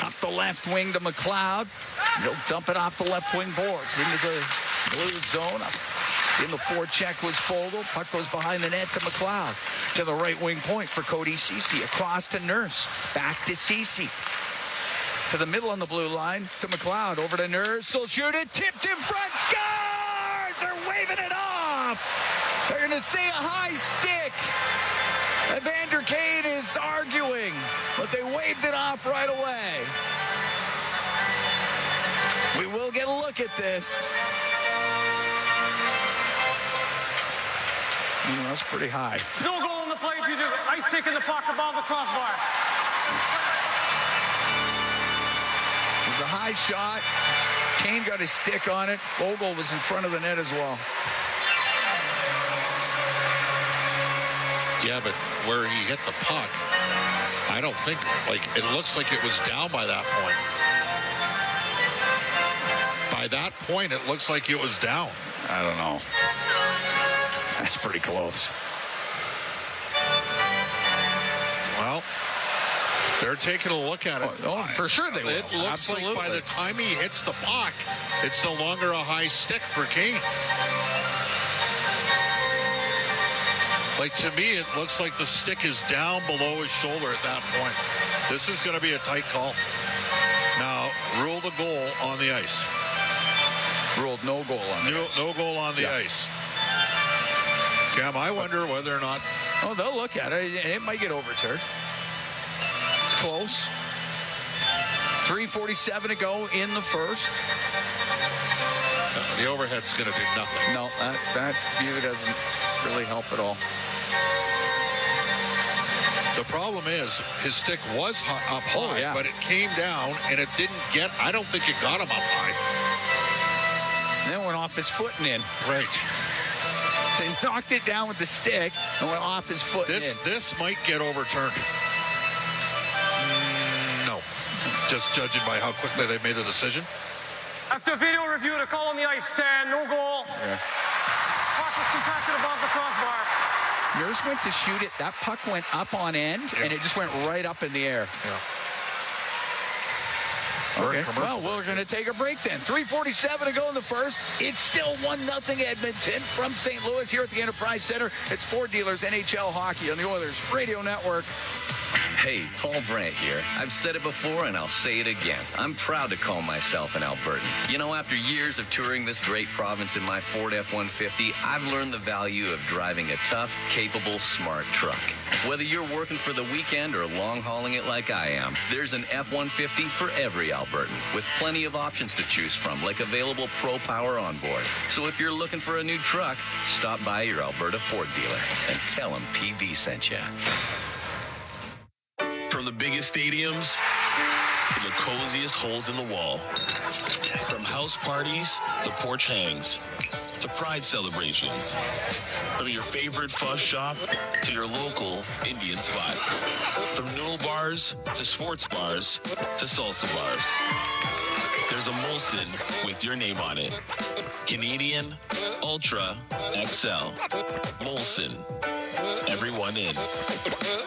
Up the left wing to McLeod. He'll dump it off the left wing boards into the blue zone. Up in the forecheck was Fogle. Puck goes behind the net to McLeod. To the right wing point for Cody Ceci. Across to Nurse. Back to Ceci. To the middle on the blue line to McLeod. Over to Nurse. He'll shoot it. Tipped in front. Scores! They're waving it off. They're going to say a high stick. Evander Kane is arguing, but they waved it off right away. We will get a look at this. That's pretty high. No goal on the play due to ice taking the puck above the crossbar. It was a high shot. Kane got his stick on it. Fogle was in front of the net as well. Yeah, but where he hit the puck, I don't think, it looks like it was down by that point. By that point, it looks like it was down. I don't know. That's pretty close. Well, they're taking a look at it. Oh, for sure they will. It looks like by the time he hits the puck, it's no longer a high stick for Kane. To me, it looks like the stick is down below his shoulder at that point. This is going to be a tight call. Now, rule the goal on the ice. Ruled no goal on the ice. No goal on the ice. Cam, I wonder whether or not... Oh, they'll look at it, and it might get overturned. It's close. 3:47 to go in the first. The overhead's going to do nothing. No, that view doesn't really help at all. The problem is his stick was up high, but it came down, and it didn't get... I don't think it got him up high. And then went off his foot and in. Right. So he knocked it down with the stick and went off his foot and in. This might get overturned. No. Just judging by how quickly they made the decision. After video review, the call on the ice stand, no goal. Yeah. Puck was compacted above the crossbar. Nurse went to shoot it. That puck went up on end, and it just went right up in the air. Yeah. Okay. Well, we're going to take a break then. 3:47 to go in the first. It's still 1-0 Edmonton from St. Louis here at the Enterprise Center. It's Ford Dealers NHL Hockey on the Oilers Radio Network. Hey, Paul Brandt here. I've said it before and I'll say it again. I'm proud to call myself an Albertan. You know, after years of touring this great province in my Ford F-150, I've learned the value of driving a tough, capable, smart truck. Whether you're working for the weekend or long-hauling it like I am, there's an F-150 for every Albertan, with plenty of options to choose from, like available Pro Power on board. So if you're looking for a new truck, stop by your Alberta Ford dealer and tell them PB sent you. From the biggest stadiums to the coziest holes in the wall. From house parties to porch hangs to pride celebrations. From your favorite fuzz shop to your local Indian spot. From noodle bars to sports bars to salsa bars. There's a Molson with your name on it. Canadian Ultra XL. Molson. Everyone in.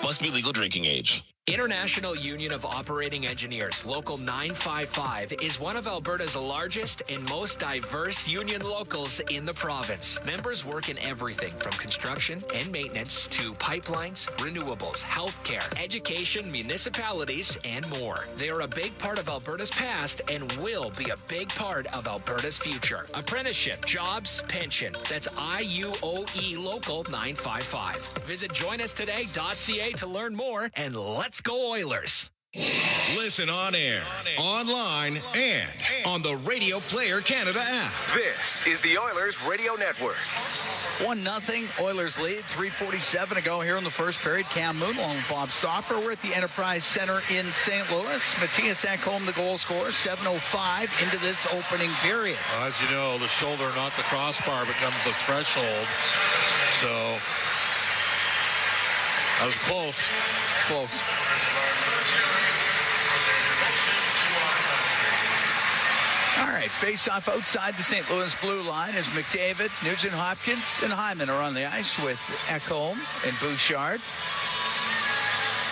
Must be legal drinking age. International Union of Operating Engineers, Local 955, is one of Alberta's largest and most diverse union locals in the province. Members work in everything from construction and maintenance to pipelines, renewables, healthcare, education, municipalities, and more. They are a big part of Alberta's past and will be a big part of Alberta's future. Apprenticeship, jobs, pension. That's IUOE Local 955. Visit joinustoday.ca to learn more, and let's go Oilers. Listen on air, online, and on the Radio Player Canada app. This is the Oilers Radio Network. 1-0, Oilers lead. 3:47 to go here in the first period. Cam Moon along with Bob Stauffer. We're at the Enterprise Center in St. Louis. Matthias Ekholm, the goal scorer, 7:05 into this opening period. Well, as you know, the shoulder, not the crossbar, becomes the threshold. So that was close. Close. All right, face-off outside the St. Louis blue line as McDavid, Nugent-Hopkins, and Hyman are on the ice with Ekholm and Bouchard.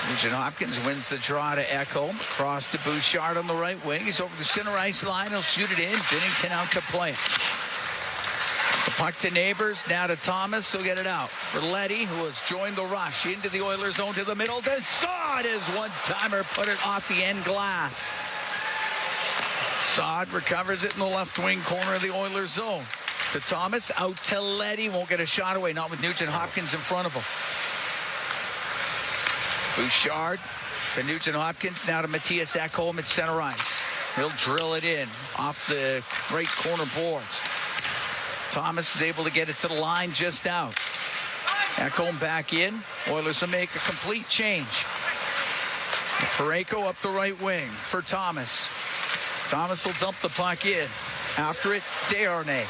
Nugent-Hopkins wins the draw to Ekholm. Across to Bouchard on the right wing. He's over the center ice line. He'll shoot it in. Binnington out to play it. The puck to Neighbors, now to Thomas, who'll get it out. For Leddy, who has joined the rush into the Oilers zone to the middle. Saad is one-timer, put it off the end glass. Saad recovers it in the left wing corner of the Oilers zone. To Thomas, out to Leddy, won't get a shot away, not with Nugent-Hopkins in front of him. Bouchard to Nugent-Hopkins, now to Matthias Ekholm at center ice. He'll drill it in off the right corner boards. Thomas is able to get it to the line just out. Ekholm back in. Oilers will make a complete change. Parayko up the right wing for Thomas. Thomas will dump the puck in. After it, Desharnais.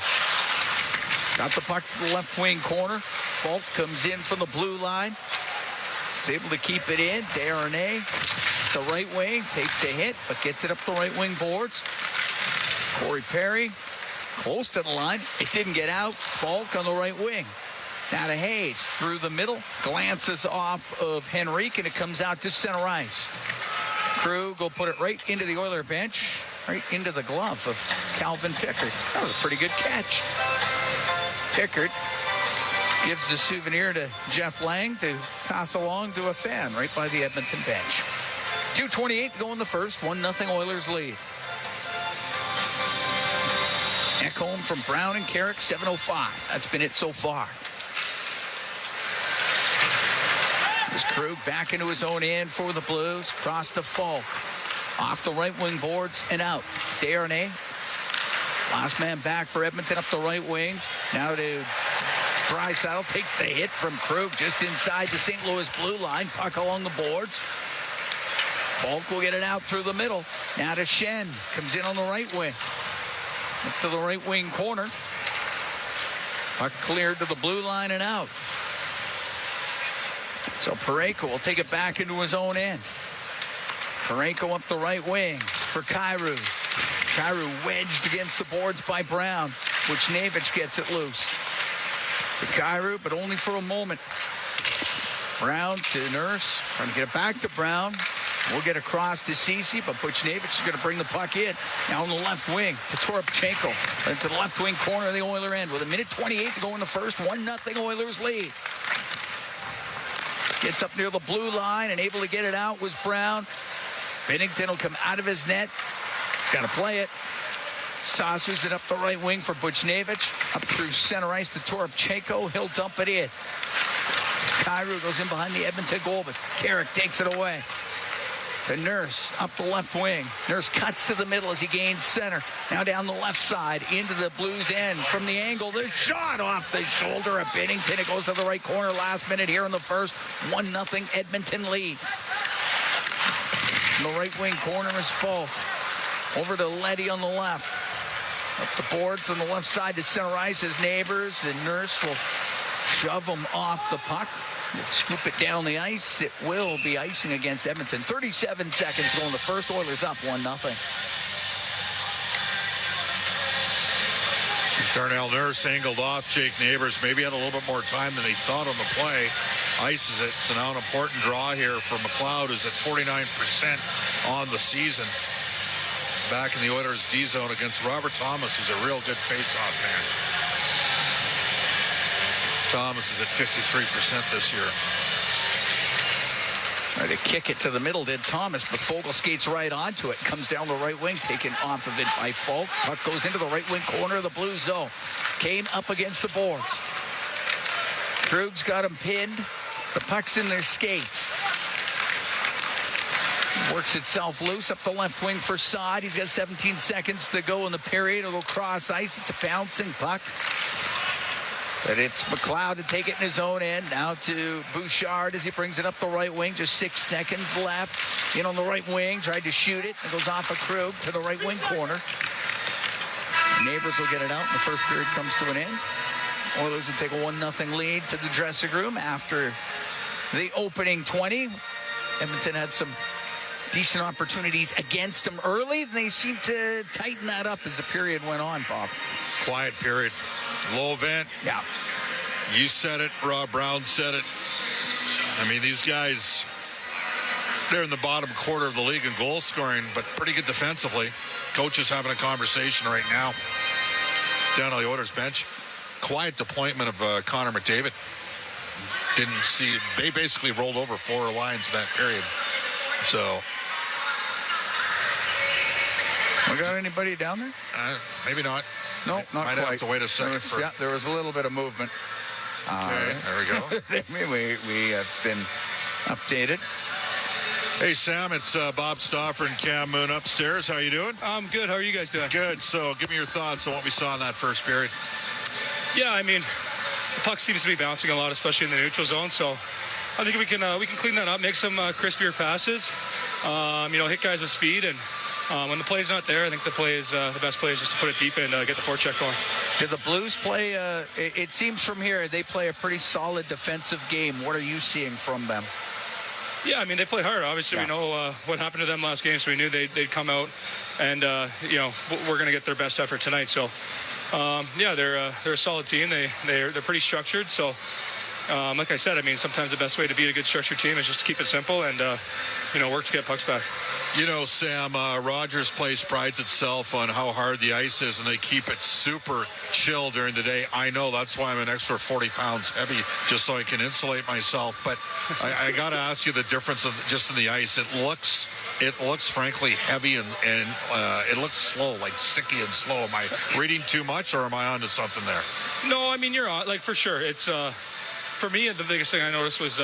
Got the puck to the left wing corner. Falk comes in from the blue line. He's able to keep it in. Desharnais, the right wing, takes a hit, but gets it up the right wing boards. Corey Perry, close to the line. It didn't get out. Falk on the right wing. Now to Hayes through the middle. Glances off of Henrique, and it comes out to center ice. Krug will put it right into the Oiler bench, right into the glove of Calvin Pickard. That was a pretty good catch. Pickard gives the souvenir to Jeff Lang to pass along to a fan right by the Edmonton bench. 2:28 to go in the first. 1-0 Oilers lead. Ekholm from Brown and Carrick, 7:05. That's been it so far. This Krug back into his own end for the Blues. Cross to Falk. Off the right wing boards and out. Desharnais. Last man back for Edmonton up the right wing. Now to Draisaitl. Takes the hit from Krug just inside the St. Louis blue line. Puck along the boards. Falk will get it out through the middle. Now to Shen. Comes in on the right wing. It's to the right wing corner. Puck cleared to the blue line and out. So Parayko will take it back into his own end. Parayko up the right wing for Kyrou. Kyrou wedged against the boards by Brown, which Navich gets it loose. To Kyrou, but only for a moment. Brown to Nurse, trying to get it back to Brown. We'll get across to Ceci, but Buchnevich is going to bring the puck in. Now on the left wing to Toropchenko. Into the left wing corner of the Oiler end with 1:28 to go in the first. 1-0 Oilers lead. Gets up near the blue line and able to get it out was Brown. Bennington will come out of his net. He's got to play it. Saucers it up the right wing for Buchnevich. Up through center ice to Toropchenko. He'll dump it in. Kyrou goes in behind the Edmonton goal, but Carrick takes it away. The Nurse up the left wing. Nurse cuts to the middle as he gains center. Now down the left side into the Blues end. From the angle, the shot off the shoulder of Bennington. It goes to the right corner last minute here in the first. 1-0 Edmonton leads. The right wing corner is full. Over to Leddy on the left. Up the boards on the left side to center ice. His neighbors and Nurse will shove him off the puck. We'll scoop it down the ice. It will be icing against Edmonton. 37 seconds going. The first. Oilers up 1-0. Darnell Nurse angled off Jake Neighbors. Maybe had a little bit more time than he thought on the play. Ices it. So now an important draw here for McLeod, who's at 49% on the season. Back in the Oilers D zone against Robert Thomas, who's a real good face-off man. Thomas is at 53% this year. Tried to kick it to the middle, did Thomas, but Fogle skates right onto it. Comes down the right wing, taken off of it by Folk. Puck goes into the right wing corner of the blue zone. Kane up against the boards. Krug's got him pinned. The puck's in their skates. Works itself loose up the left wing for Saad. He's got 17 seconds to go in the period. It'll cross ice. It's a bouncing puck. But it's McLeod to take it in his own end. Now to Bouchard as he brings it up the right wing. Just 6 seconds left. In on the right wing. Tried to shoot it. It goes off of Krug to the right wing corner. Neighbors will get it out. And the first period comes to an end. Oilers will take a 1-0 lead to the dressing room after the opening 20. Edmonton had some decent opportunities against them early. They seemed to tighten that up as the period went on, Bob. Quiet period. Low event. Yeah. You said it. Rob Brown said it. I mean, these guys, they're in the bottom quarter of the league in goal scoring, but pretty good defensively. Coach is having a conversation right now down on the Oilers bench. Quiet deployment of Connor McDavid. Didn't see, they basically rolled over 4 lines that period. So. We got anybody down there? Maybe not. No, not Might quite. have to wait a second for. Yeah, there was a little bit of movement. Okay, there we go. we have been updated. Hey, Sam, it's Bob Stauffer and Cam Moon upstairs. How you doing? I'm good. How are you guys doing? Good. So give me your thoughts on what we saw in that first period. Yeah, I mean, the puck seems to be bouncing a lot, especially in the neutral zone. So I think we can clean that up, make some crispier passes, hit guys with speed. And when the play's not there, I think the best play is just to put it deep and get the forecheck going. Did the Blues play, it seems from here, they play a pretty solid defensive game. What are you seeing from them? Yeah, I mean, they play hard. Obviously, we know what happened to them last game, so we knew they'd come out and, we're going to get their best effort tonight. So, they're a solid team. They're pretty structured. So, like I said, I mean, sometimes the best way to beat a good structured team is just to keep it simple and, work to get pucks back. You know, Sam, Rogers Place prides itself on how hard the ice is, and they keep it super chill during the day. I know that's why I'm an extra 40 pounds heavy, just so I can insulate myself. But I got to ask you the difference just in the ice. It looks frankly heavy and it looks slow, like sticky and slow. Am I reading too much, or am I onto something there? No, I mean, you're on. Like, for sure. It's for me, the biggest thing I noticed was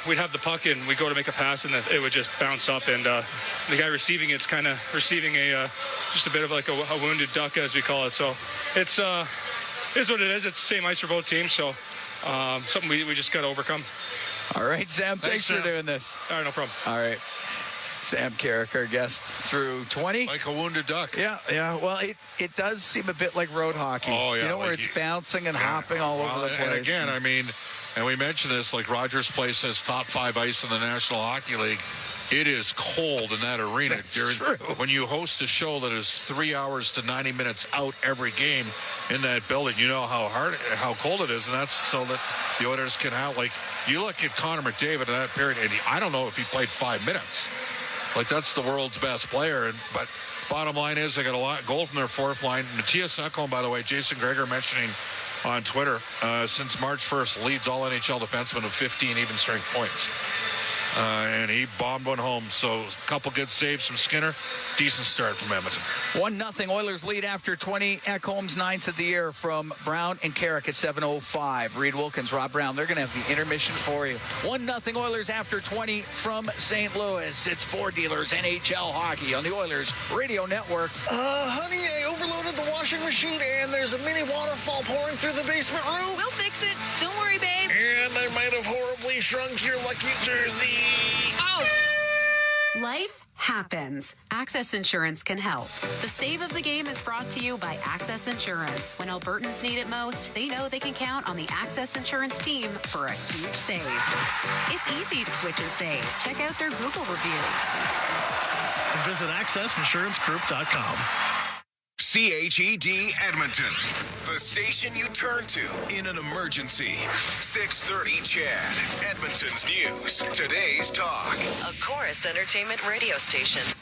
we'd have the puck and we'd go to make a pass and it would just bounce up, and the guy receiving it's kind of receiving just a bit of like a wounded duck, as we call it. So it's is what it is. It's the same ice for both teams, so something we just got to overcome. All right, Sam, thanks for doing this. All right, no problem. All right. Sam Carrick, our guest through 20. Like a wounded duck. Yeah. Well, it does seem a bit like road hockey. Oh, yeah. Where it's bouncing and hopping all over the place. And again, I mean, and we mentioned this, like Rogers Place has top 5 ice in the National Hockey League. It is cold in that arena. That's true. When you host a show that is 3 hours to 90 minutes out every game in that building, you know how cold it is, and that's so that the Oilers can have, like, you look at Connor McDavid in that period, and I don't know if he played 5 minutes. Like, that's the world's best player. But bottom line is they got a lot goal from their fourth line. Matthias Ekholm, by the way, Jason Gregor mentioning on Twitter. Since March 1st, leads all NHL defensemen with 15 even strength points. And he bombed one home. So a couple good saves from Skinner. Decent start from Edmonton. 1-0 Oilers lead after 20. Ekholm's 9th of the year from Brown and Carrick at 7:05. Reed Wilkins, Rob Brown, they're going to have the intermission for you. 1-0 Oilers after 20 from St. Louis. It's Four Dealers NHL Hockey on the Oilers Radio Network. Honey, I overloaded the washing machine and there's a mini waterfall pouring through the basement room. We'll fix it. Don't worry, babe. And I might have horribly shrunk your lucky jersey. Ouch! Life happens. Access Insurance can help. The save of the game is brought to you by Access Insurance. When Albertans need it most, they know they can count on the Access Insurance team for a huge save. It's easy to switch and save. Check out their Google reviews. And visit accessinsurancegroup.com. CHED Edmonton, the station you turn to in an emergency. 630 CHED, Edmonton's news, today's talk. A Chorus Entertainment radio station.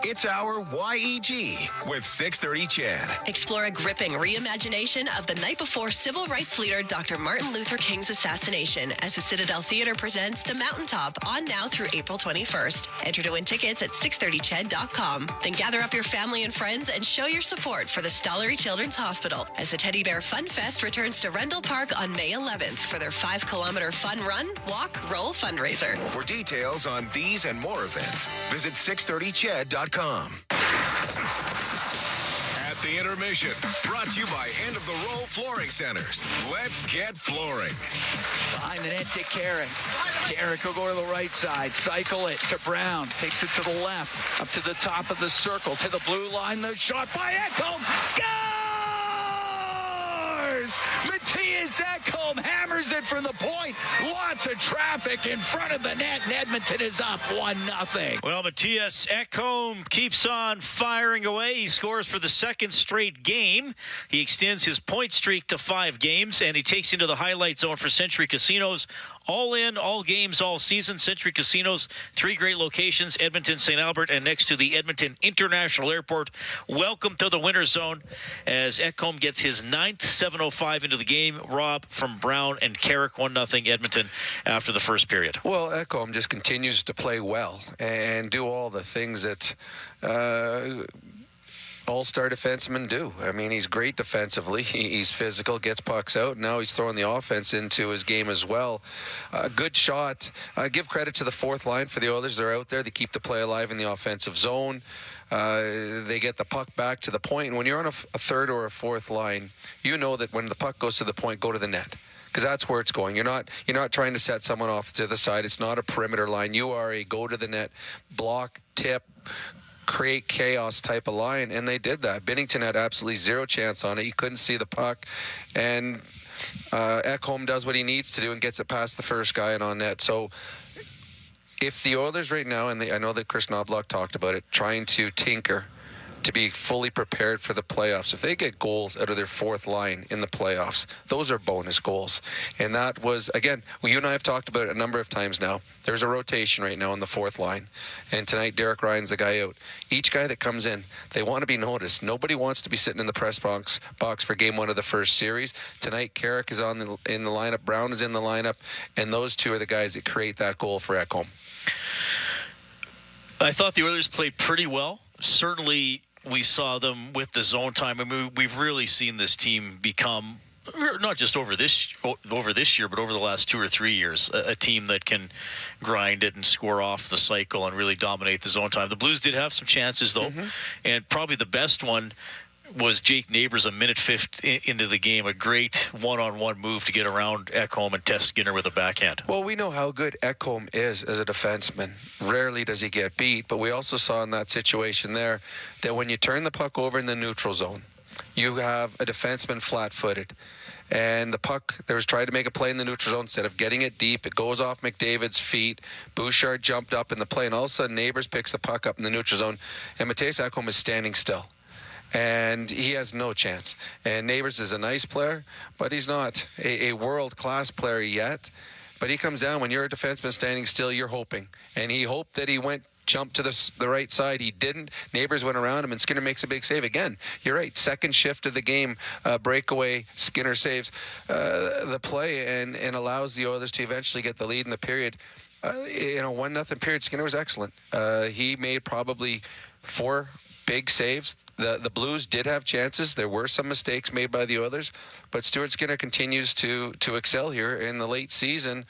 It's our YEG with 630 CHED. Explore a gripping reimagination of the night before civil rights leader Dr. Martin Luther King's assassination as the Citadel Theatre presents The Mountaintop on now through April 21st. Enter to win tickets at 630ched.com. Then gather up your family and friends and show your support for the Stollery Children's Hospital as the Teddy Bear Fun Fest returns to Rendell Park on May 11th for their 5-kilometer fun run, walk, roll fundraiser. For details on these and more events, visit 630ched.com. At the intermission, brought to you by End of the Row Flooring Centers. Let's get flooring. Behind the net to Carrick. Carrick will go to the right side, cycle it to Brown, takes it to the left, up to the top of the circle, to the blue line, the shot by Ekholm, scores! Matthias Ekholm hammers it from the point, lots of traffic in front of the net, and Edmonton is up 1-0. Well, Matthias Ekholm keeps on firing away. He scores for the second straight game. He extends his point streak to 5 games, and he takes into the highlight zone for Century Casinos. All in, all games, all season. Century Casinos, 3 great locations, Edmonton, St. Albert, and next to the Edmonton International Airport. Welcome to the winter zone as Ekholm gets his 9th 7:05 into the game. Rob, from Brown and Carrick, 1-0 Edmonton after the first period. Well, Ekholm just continues to play well and do all the things that all-star defensemen do. I mean, he's great defensively. He's physical, gets pucks out. Now he's throwing the offense into his game as well. Good shot. Give credit to the fourth line for the Oilers. They're out there. They keep the play alive in the offensive zone. They get the puck back to the point. And when you're on a third or a fourth line, you know that when the puck goes to the point, go to the net. Because that's where it's going. You're not trying to set someone off to the side. It's not a perimeter line. You are a go to the net, block, tip, create chaos type of line, and they did that. Binnington had absolutely zero chance on it. He couldn't see the puck, and Ekholm does what he needs to do and gets it past the first guy and on net. So if the Oilers right now, and I know that Chris Knobloch talked about it, trying to tinker to be fully prepared for the playoffs. If they get goals out of their fourth line in the playoffs, those are bonus goals. And that was, again, you and I have talked about it a number of times now. There's a rotation right now on the fourth line. And tonight, Derek Ryan's the guy out. Each guy that comes in, they want to be noticed. Nobody wants to be sitting in the press box for game 1 of the first series. Tonight, Carrick is in the lineup. Brown is in the lineup. And those two are the guys that create that goal for Ekholm. I thought the Oilers played pretty well. Certainly, we saw them with the zone time. I mean, we've really seen this team become, not just over this year, but over the last 2 or 3 years, a team that can grind it and score off the cycle and really dominate the zone time. The Blues did have some chances, though, and probably the best one was Jake Neighbors, a minute 50 into the game, a great one-on-one move to get around Ekholm and test Skinner with a backhand. Well, we know how good Ekholm is as a defenseman. Rarely does he get beat, but we also saw in that situation there that when you turn the puck over in the neutral zone, you have a defenseman flat-footed. And the puck, there was trying to make a play in the neutral zone. Instead of getting it deep, it goes off McDavid's feet. Bouchard jumped up in the play, and all of a sudden Neighbors picks the puck up in the neutral zone, and Matthias Ekholm is standing still. And he has no chance. And Neighbors is a nice player, but he's not a world-class player yet. But he comes down, when you're a defenseman standing still, you're hoping. And he hoped that he went jump to the right side. He didn't. Neighbors went around him, and Skinner makes a big save. Again, you're right. Second shift of the game, breakaway. Skinner saves the play and allows the Oilers to eventually get the lead in the period. In a 1-0 period, Skinner was excellent. He made probably 4 big saves. The Blues did have chances. There were some mistakes made by the Oilers, but Stuart Skinner continues to excel here in the late season,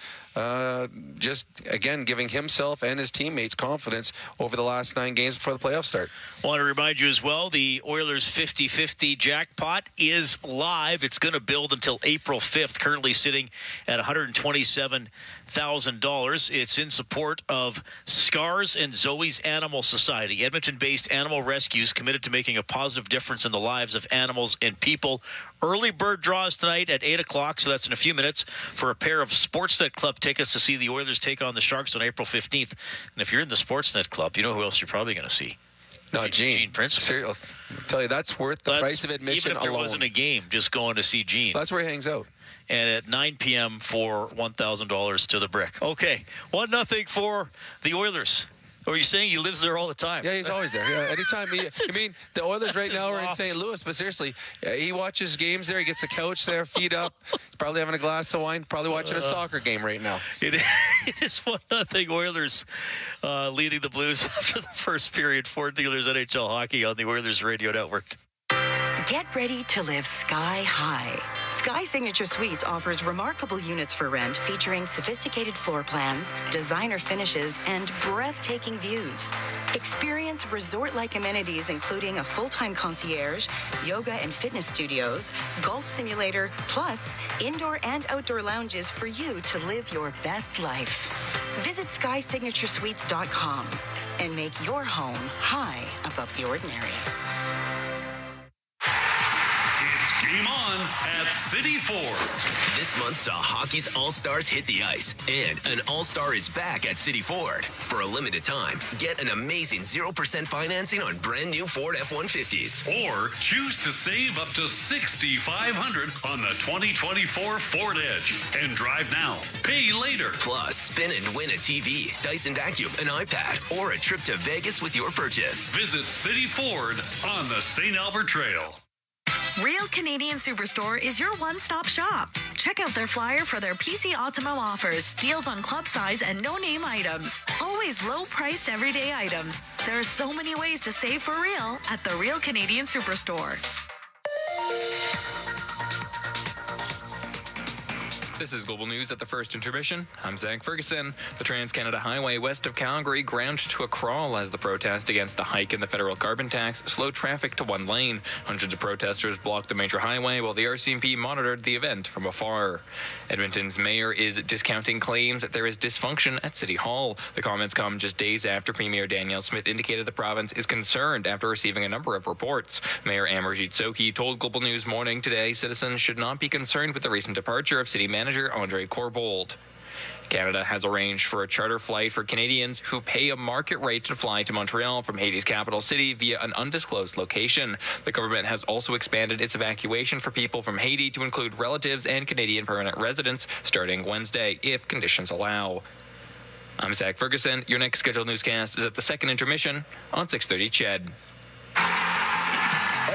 just, again, giving himself and his teammates confidence over the last 9 games before the playoffs start. I want to remind you as well, the Oilers 50-50 jackpot is live. It's going to build until April 5th, currently sitting at $127,000. It's in support of Scars and Zoe's Animal Society, Edmonton-based animal rescues committed to making a positive difference in the lives of animals and people. Early bird draws tonight at 8 o'clock, so that's in a few minutes, for a pair of Sportsnet Club tickets to see the Oilers take on the Sharks on April 15th. And if you're in the Sportsnet Club, you know who else you're probably going to see? No, Gene Principe. Seriously, I'll tell you, that's worth the price of admission even if there alone. wasn't a game, just going to see Gene. That's where he hangs out. And at 9 p.m. for $1,000 to the brick. Okay, 1-0 for the Oilers. Or are you saying he lives there all the time? Yeah, he's always there. Yeah, anytime. The Oilers right now are in St. Louis, but seriously, he watches games there. He gets a couch there, feet up. He's probably having a glass of wine, probably watching a soccer game right now. It is 1-0 Oilers leading the Blues after the first period for Oilers NHL Hockey on the Oilers Radio Network. Get ready to live sky high. Sky Signature Suites offers remarkable units for rent featuring sophisticated floor plans, designer finishes, and breathtaking views. Experience resort-like amenities including a full-time concierge, yoga and fitness studios, golf simulator, plus indoor and outdoor lounges for you to live your best life. Visit SkySignatureSuites.com and make your home high above the ordinary. It's game on at City Ford. This month saw hockey's All-Stars hit the ice, and an All-Star is back at City Ford. For a limited time, get an amazing 0% financing on brand new Ford F-150s. Or choose to save up to $6,500 on the 2024 Ford Edge. And drive now, pay later. Plus, spin and win a TV, Dyson vacuum, an iPad, or a trip to Vegas with your purchase. Visit City Ford on the St. Albert Trail. Real Canadian Superstore is your one-stop shop. Check out their flyer for their PC Optimo offers, deals on club size and no-name items. Always low-priced everyday items. There are so many ways to save for real at the Real Canadian Superstore. This is Global News at the first intermission. I'm Zach Ferguson. The Trans-Canada Highway west of Calgary ground to a crawl as the protest against the hike in the federal carbon tax slowed traffic to one lane. Hundreds of protesters blocked the major highway while the RCMP monitored the event from afar. Edmonton's mayor is discounting claims that there is dysfunction at City Hall. The comments come just days after Premier Danielle Smith indicated the province is concerned after receiving a number of reports. Mayor Amarjeet Sohi told Global News Morning today citizens should not be concerned with the recent departure of city manager Andre Corbould. Canada has arranged for a charter flight for Canadians who pay a market rate to fly to Montreal from Haiti's capital city via an undisclosed location. The government has also expanded its evacuation for people from Haiti to include relatives and Canadian permanent residents starting Wednesday, if conditions allow. I'm Zach Ferguson. Your next scheduled newscast is at the second intermission on 6:30 CHED.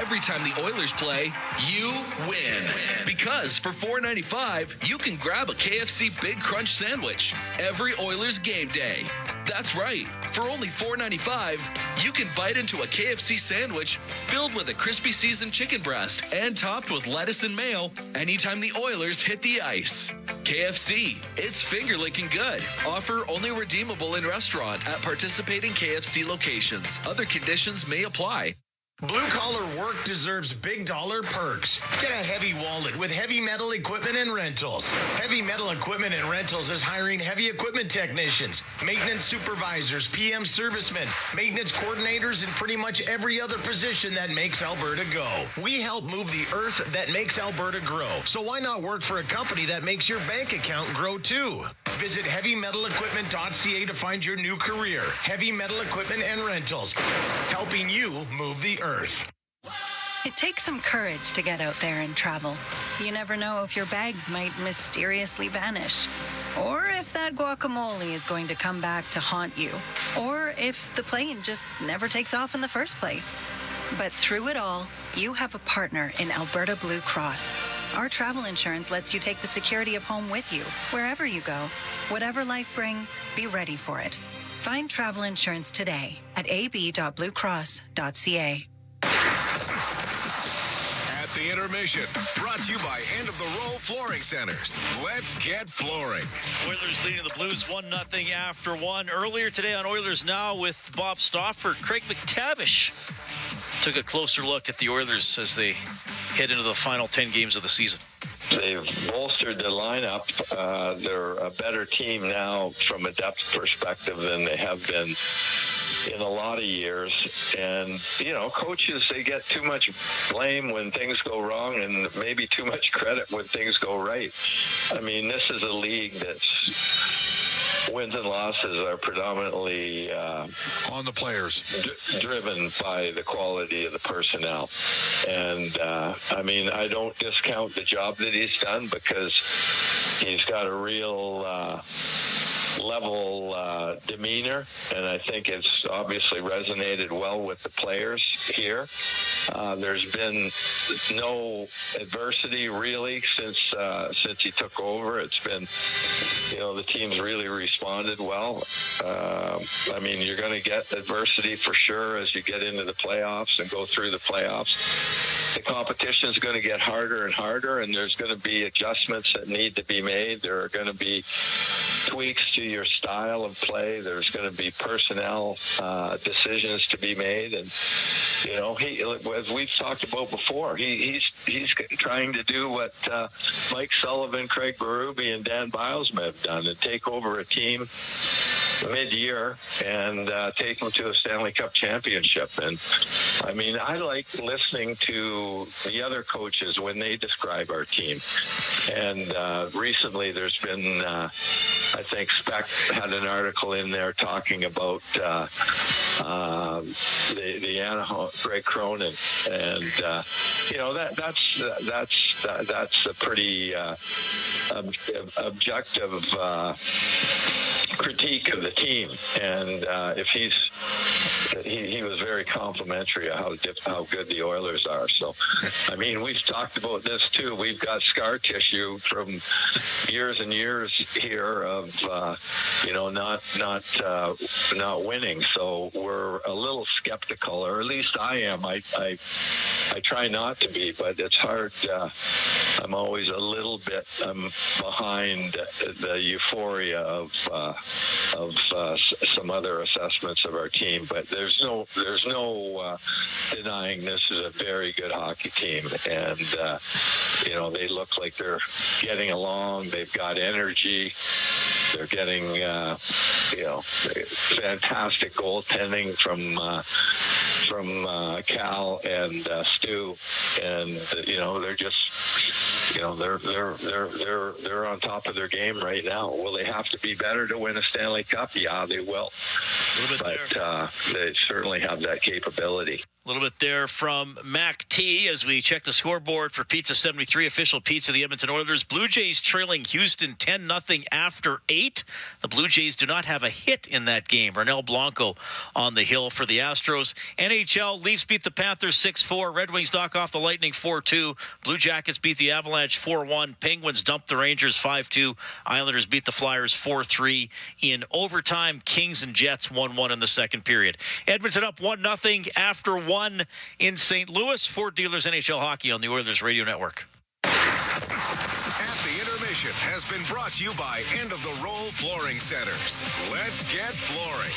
Every time the Oilers play, you win. Because for $4.95, you can grab a KFC Big Crunch sandwich every Oilers game day. That's right. For only $4.95, you can bite into a KFC sandwich filled with a crispy seasoned chicken breast and topped with lettuce and mayo anytime the Oilers hit the ice. KFC, it's finger-licking good. Offer only redeemable in restaurant at participating KFC locations. Other conditions may apply. Blue-collar work deserves big dollar perks. Get a heavy wallet with Heavy Metal Equipment and Rentals. Heavy Metal Equipment and Rentals is hiring heavy equipment technicians, maintenance supervisors, PM servicemen, maintenance coordinators, and pretty much every other position that makes Alberta go. We help move the earth that makes Alberta grow. So why not work for a company that makes your bank account grow too? Visit heavymetalequipment.ca to find your new career. Heavy Metal Equipment and Rentals, helping you move the earth. It takes some courage to get out there and travel. You never know if your bags might mysteriously vanish. or if that guacamole is going to come back to haunt you, or if the plane just never takes off in the first place. But through it all, you have a partner in Alberta Blue Cross. Our travel insurance lets you take the security of home with you, wherever you go. Whatever life brings, be ready for it. Find travel insurance today at ab.bluecross.ca. The Intermission, brought to you by End of the Row Flooring Centers. Let's get flooring. Oilers leading the Blues 1-0 after one. Earlier today on Oilers Now with Bob Stauffer, Craig McTavish took a closer look at the Oilers as they head into the final 10 games of the season. They've bolstered the lineup. They're a better team now from a depth perspective than they have been in a lot of years. And, you know, coaches, they get too much blame when things go wrong and maybe too much credit when things go right. I mean, this is a league that's wins and losses are predominantly on the players, driven by the quality of the personnel. And I mean, I don't discount the job that he's done because he's got a real level demeanor, and I think it's obviously resonated well with the players here. There's been no adversity really since he took over. It's been, you know, the team's really responded well. I mean, you're going to get adversity for sure as you get into the playoffs and go through the playoffs. The competition is going to get harder and harder, and there's going to be adjustments that need to be made. There are going to be tweaks to your style of play. There's going to be personnel decisions to be made, and you know, as we've talked about before, he's trying to do what Mike Sullivan, Craig Berube, and Dan Bilesman have done, and take over a team mid-year and take them to a Stanley Cup championship. And I mean, I like listening to the other coaches when they describe our team. And recently there's been, I think Speck had an article in there talking about the Anaheim, Greg Cronin, and you know, that's a pretty objective critique of the team. And if he was very complimentary of how good the Oilers are. So, I mean, we've talked about this too. We've got scar tissue from years and years here of you know, not winning. So we're a little skeptical, or at least I am. I try not to be, but it's hard. I'm always a little bit behind the euphoria of some other assessments of our team, but there's no denying this is a very good hockey team, and you know, they look like they're getting along. They've got energy. They're getting you know, fantastic goaltending from Cal and Stu, and you know, they're just, you know, they're on top of their game right now. Will they have to be better to win a Stanley Cup? Yeah, they will. But they certainly have that capability. A little bit there from Mac T as we check the scoreboard for Pizza 73, official pizza of the Edmonton Oilers. Blue Jays trailing Houston 10-0 after 8. The Blue Jays do not have a hit in that game. Ronel Blanco on the hill for the Astros. NHL, Leafs beat the Panthers 6-4. Red Wings knock off the Lightning 4-2. Blue Jackets beat the Avalanche 4-1. Penguins dumped the Rangers 5-2. Islanders beat the Flyers 4-3 in overtime. Kings and Jets 1-1 in the second period. Edmonton up 1-0 after 1 in St. Louis. Ford Dealers NHL Hockey on the Oilers Radio Network. At the Intermission has been brought to you by End of the Roll Flooring Centers. Let's get flooring.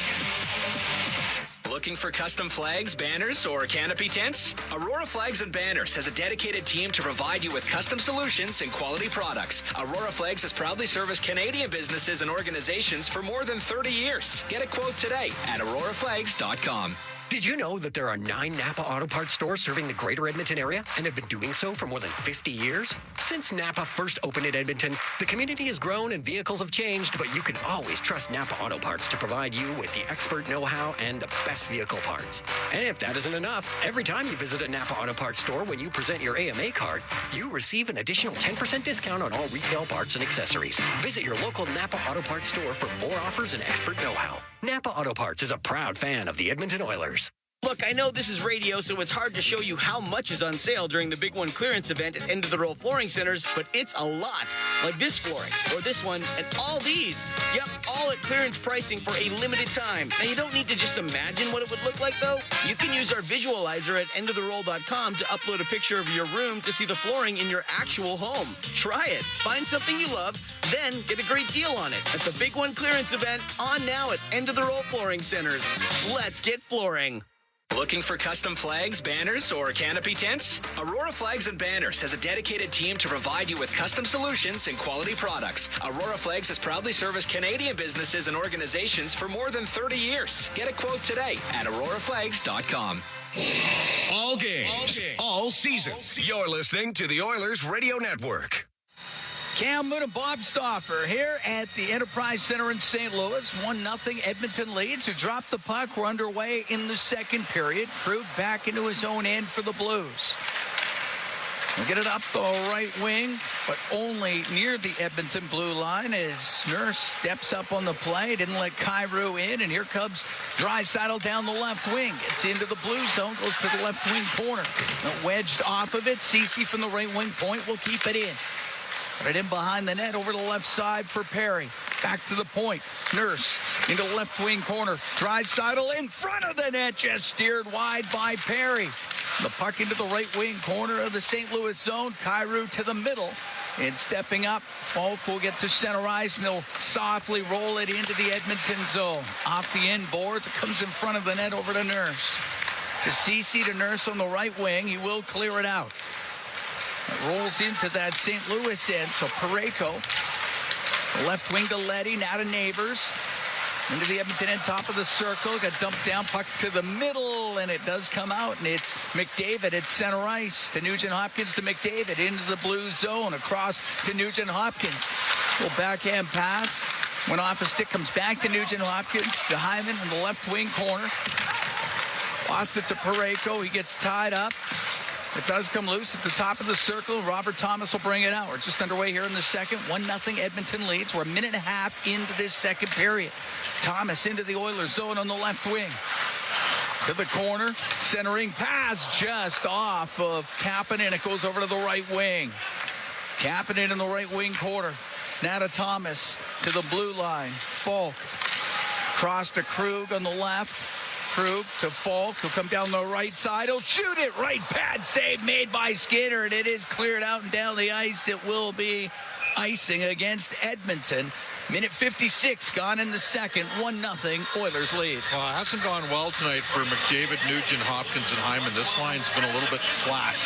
Looking for custom flags, banners, or canopy tents? Aurora Flags and Banners has a dedicated team to provide you with custom solutions and quality products. Aurora Flags has proudly serviced Canadian businesses and organizations for more than 30 years. Get a quote today at auroraflags.com. Did you know that there are 9 Napa Auto Parts stores serving the greater Edmonton area and have been doing so for more than 50 years? Since Napa first opened in Edmonton, the community has grown and vehicles have changed, but you can always trust Napa Auto Parts to provide you with the expert know-how and the best vehicle parts. And if that isn't enough, every time you visit a Napa Auto Parts store when you present your AMA card, you receive an additional 10% discount on all retail parts and accessories. Visit your local Napa Auto Parts store for more offers and expert know-how. Napa Auto Parts is a proud fan of the Edmonton Oilers. Look, I know this is radio, so it's hard to show you how much is on sale during the Big One clearance event at End of the Roll Flooring Centers, but it's a lot. Like this flooring, or this one, and all these. Yep, all at clearance pricing for a limited time. Now, you don't need to just imagine what it would look like, though. You can use our visualizer at endoftheroll.com to upload a picture of your room to see the flooring in your actual home. Try it. Find something you love, then get a great deal on it at the Big One clearance event on now at End of the Roll Flooring Centers. Let's get flooring. Looking for custom flags, banners, or canopy tents? Aurora Flags and Banners has a dedicated team to provide you with custom solutions and quality products. Aurora Flags has proudly serviced Canadian businesses and organizations for more than 30 years. Get a quote today at auroraflags.com. All games, all seasons. You're listening to the Oilers Radio Network. Cam Moon and Bob Stauffer here at the Enterprise Center in St. Louis. 1-0 Edmonton leads. Who dropped the puck. We're underway in the second period. Krug back into his own end for the Blues. We'll get it up the right wing, but only near the Edmonton blue line as Nurse steps up on the play. Didn't let Kyrou in, and here comes Draisaitl down the left wing. Gets into the blue zone, goes to the left wing corner. Wedged off of it. Ceci from the right wing point will keep it in. Put it in behind the net over the left side for Perry. Back to the point. Nurse into the left wing corner. Draisaitl in front of the net. Just steered wide by Perry. The puck into the right wing corner of the St. Louis zone. Kyrou to the middle. And stepping up, Falk will get to center ice, and he'll softly roll it into the Edmonton zone. Off the end boards. It comes in front of the net over to Nurse. To Ceci to Nurse on the right wing. He will clear it out. It rolls into that St. Louis end, so Parayko, left wing to Leddy, now to Neighbors. Into the Edmonton end, top of the circle, got dumped down, puck to the middle, and it does come out, and it's McDavid at center ice to Nugent-Hopkins to McDavid, into the blue zone, across to Nugent-Hopkins. Little backhand pass, went off a stick, comes back to Nugent-Hopkins, to Hyman in the left wing corner. Lost it to Parayko, he gets tied up. It does come loose at the top of the circle. Robert Thomas will bring it out. We're just underway here in the second. 1-0 Edmonton leads. We're a minute and a half into this second period. Thomas into the Oilers zone on the left wing. To the corner. Centering pass just off of Kapanen. It goes over to the right wing. Kapanen in the right wing corner. Now to Thomas. To the blue line. Falk. Cross to Krug on the left. Krug to Falk, who'll come down the right side. He'll shoot it right. Bad save made by Skinner, and it is cleared out and down the ice. It will be icing against Edmonton. Minute 56 gone in the second. 1-0 Oilers lead. Well, it hasn't gone well tonight for McDavid, Nugent, Hopkins, and Hyman. This line's been a little bit flat.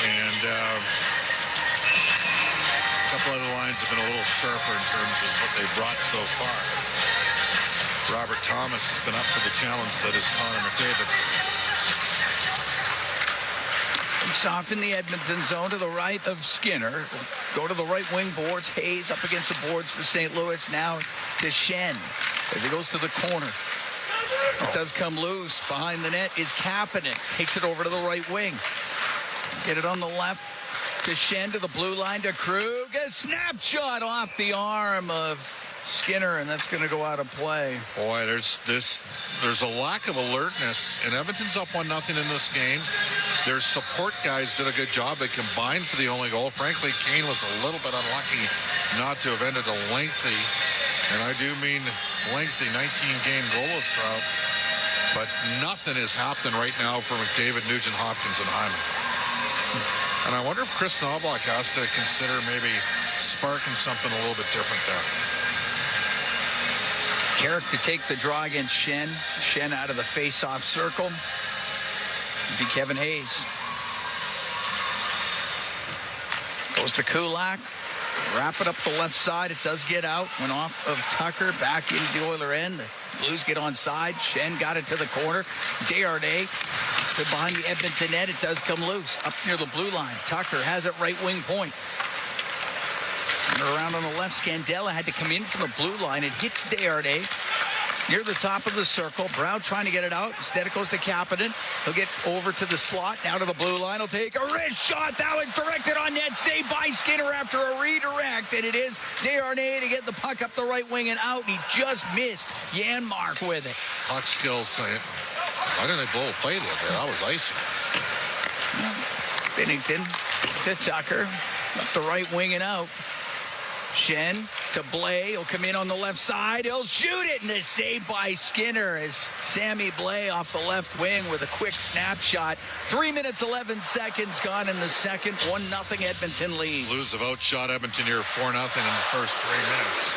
And a couple other lines have been a little sharper in terms of what they've brought so far. Robert Thomas has been up for the challenge that is Connor McDavid. He's off in the Edmonton zone to the right of Skinner. Go to the right wing boards. Hayes up against the boards for St. Louis. Now to Shen as he goes to the corner. It does come loose. Behind the net is Kapanen. Takes it over to the right wing. Get it on the left to Shen to the blue line to Krug. A snapshot off the arm of Skinner, and that's going to go out of play. Boy, there's a lack of alertness, and Edmonton's up 1-0 in this game. Their support guys did a good job. They combined for the only goal. Frankly, Kane was a little bit unlucky not to have ended a lengthy, and I do mean lengthy, 19-game goalless drought. But nothing is happening right now for McDavid, Nugent, Hopkins, and Hyman. And I wonder if Chris Knoblauch has to consider maybe sparking something a little bit different there. Carrick to take the draw against Shen. Shen out of the face-off circle. It'd be Kevin Hayes. Goes to Kulak. Wrap it up the left side. It does get out. Went off of Tucker. Back into the Oiler end. Blues get onside. Shen got it to the corner. Desharnais to behind the Edmonton net. It does come loose up near the blue line. Tucker has it right wing point. And around on the left, Scandella had to come in from the blue line. It hits Desharnais. It's near the top of the circle. Brown trying to get it out. Instead it goes to Kapanen. He'll get over to the slot. Now to the blue line. He'll take a wrist shot. That was directed on net. Saved by Skinner after a redirect. And it is Desharnais to get the puck up the right wing and out. He just missed Janmark with it. Puck skills. Why didn't they blow a play there? That was icy. Binnington to Tucker. Up the right wing and out. Shen to Blais. He'll come in on the left side. He'll shoot it, and the save by Skinner as Sammy Blais off the left wing with a quick snapshot. 3 minutes, 11 seconds gone in the second. 1-0 Edmonton leads. Blues have outshot Edmonton here 4-0 in the first 3 minutes.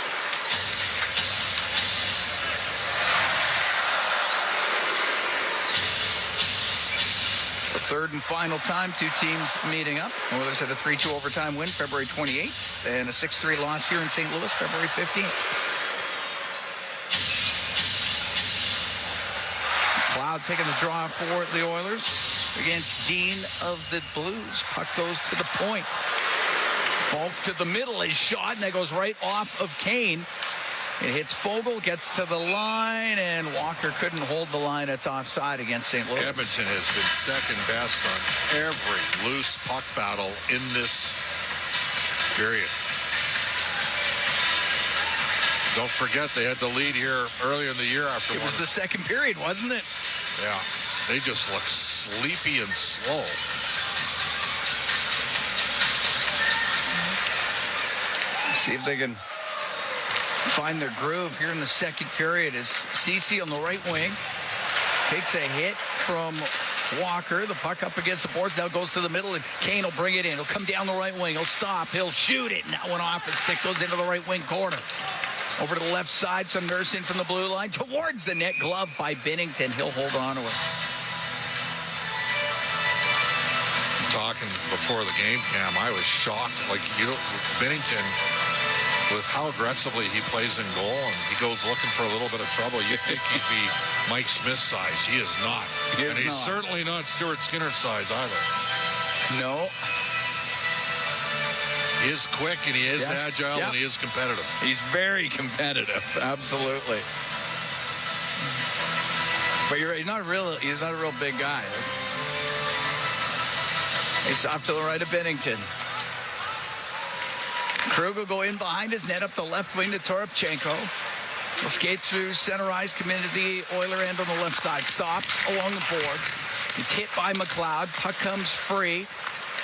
Third and final time, two teams meeting up. Oilers had a 3-2 overtime win February 28th and a 6-3 loss here in St. Louis February 15th. Cloud taking the draw for the Oilers against Dean of the Blues. Puck goes to the point. Falk to the middle is shot, and that goes right off of Kane. It hits Fogle, gets to the line, and Walker couldn't hold the line. It's offside against St. Louis. Edmonton has been second best on every loose puck battle in this period. Don't forget, they had the lead here earlier in the year after it was the second period, wasn't it? Yeah. They just look sleepy and slow. See if they can find their groove here in the second period as Ceci on the right wing takes a hit from Walker. The puck up against the boards. Now goes to the middle, and Kane will bring it in. He'll come down the right wing. He'll stop. He'll shoot it. And that one off his stick goes into the right wing corner. Over to the left side, some nursing from the blue line towards the net. Glove by Binnington. He'll hold on to it. Talking before the game, Cam, I was shocked. Binnington, with how aggressively he plays in goal, and he goes looking for a little bit of trouble. You think he'd be Mike Smith size. He is not. He's certainly not Stuart Skinner size either. No. He is quick, and he is agile, and he is competitive. He's very competitive, absolutely. But you're right, he's not a real big guy. He's off to the right of Binnington. Krug will go in behind his net up the left wing to Toropchenko. Will skate through center ice, come into the Oiler end on the left side. Stops along the boards. It's hit by McLeod. Puck comes free.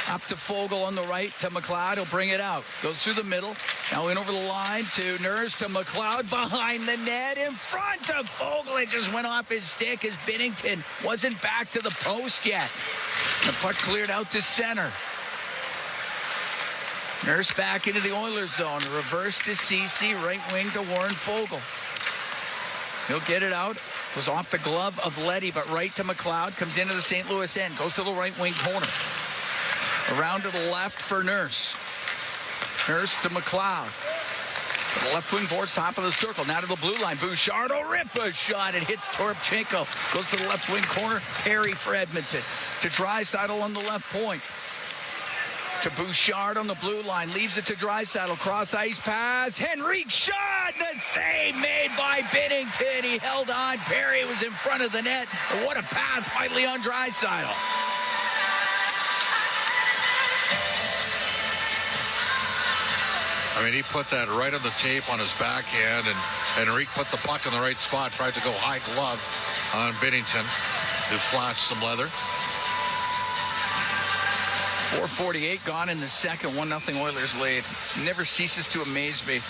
Up to Fogle on the right to McLeod. He'll bring it out. Goes through the middle. Now in over the line to Nurse to McLeod behind the net. In front of Fogle. It just went off his stick as Binnington wasn't back to the post yet. The puck cleared out to center. Nurse back into the Oilers zone. Reverse to Ceci. Right wing to Warren Fogle. He'll get it out. Goes off the glove of Leddy, but right to McLeod. Comes into the St. Louis end. Goes to the right wing corner. Around to the left for Nurse. Nurse to McLeod. The left wing boards, top of the circle. Now to the blue line. Bouchard will rip a shot. It hits Toropchenko. Goes to the left wing corner. Perry for Edmonton. To Draisaitl on the left point. To Bouchard on the blue line. Leaves it to Draisaitl. Cross ice pass. Henrique shot. The save made by Binnington. He held on. Perry was in front of the net. And what a pass by Leon Draisaitl. I mean, he put that right on the tape on his backhand, and Henrique put the puck in the right spot, tried to go high glove on Binnington, who flashed some leather. 4:48 gone in the second. 1-0 Oilers lead. Never ceases to amaze me.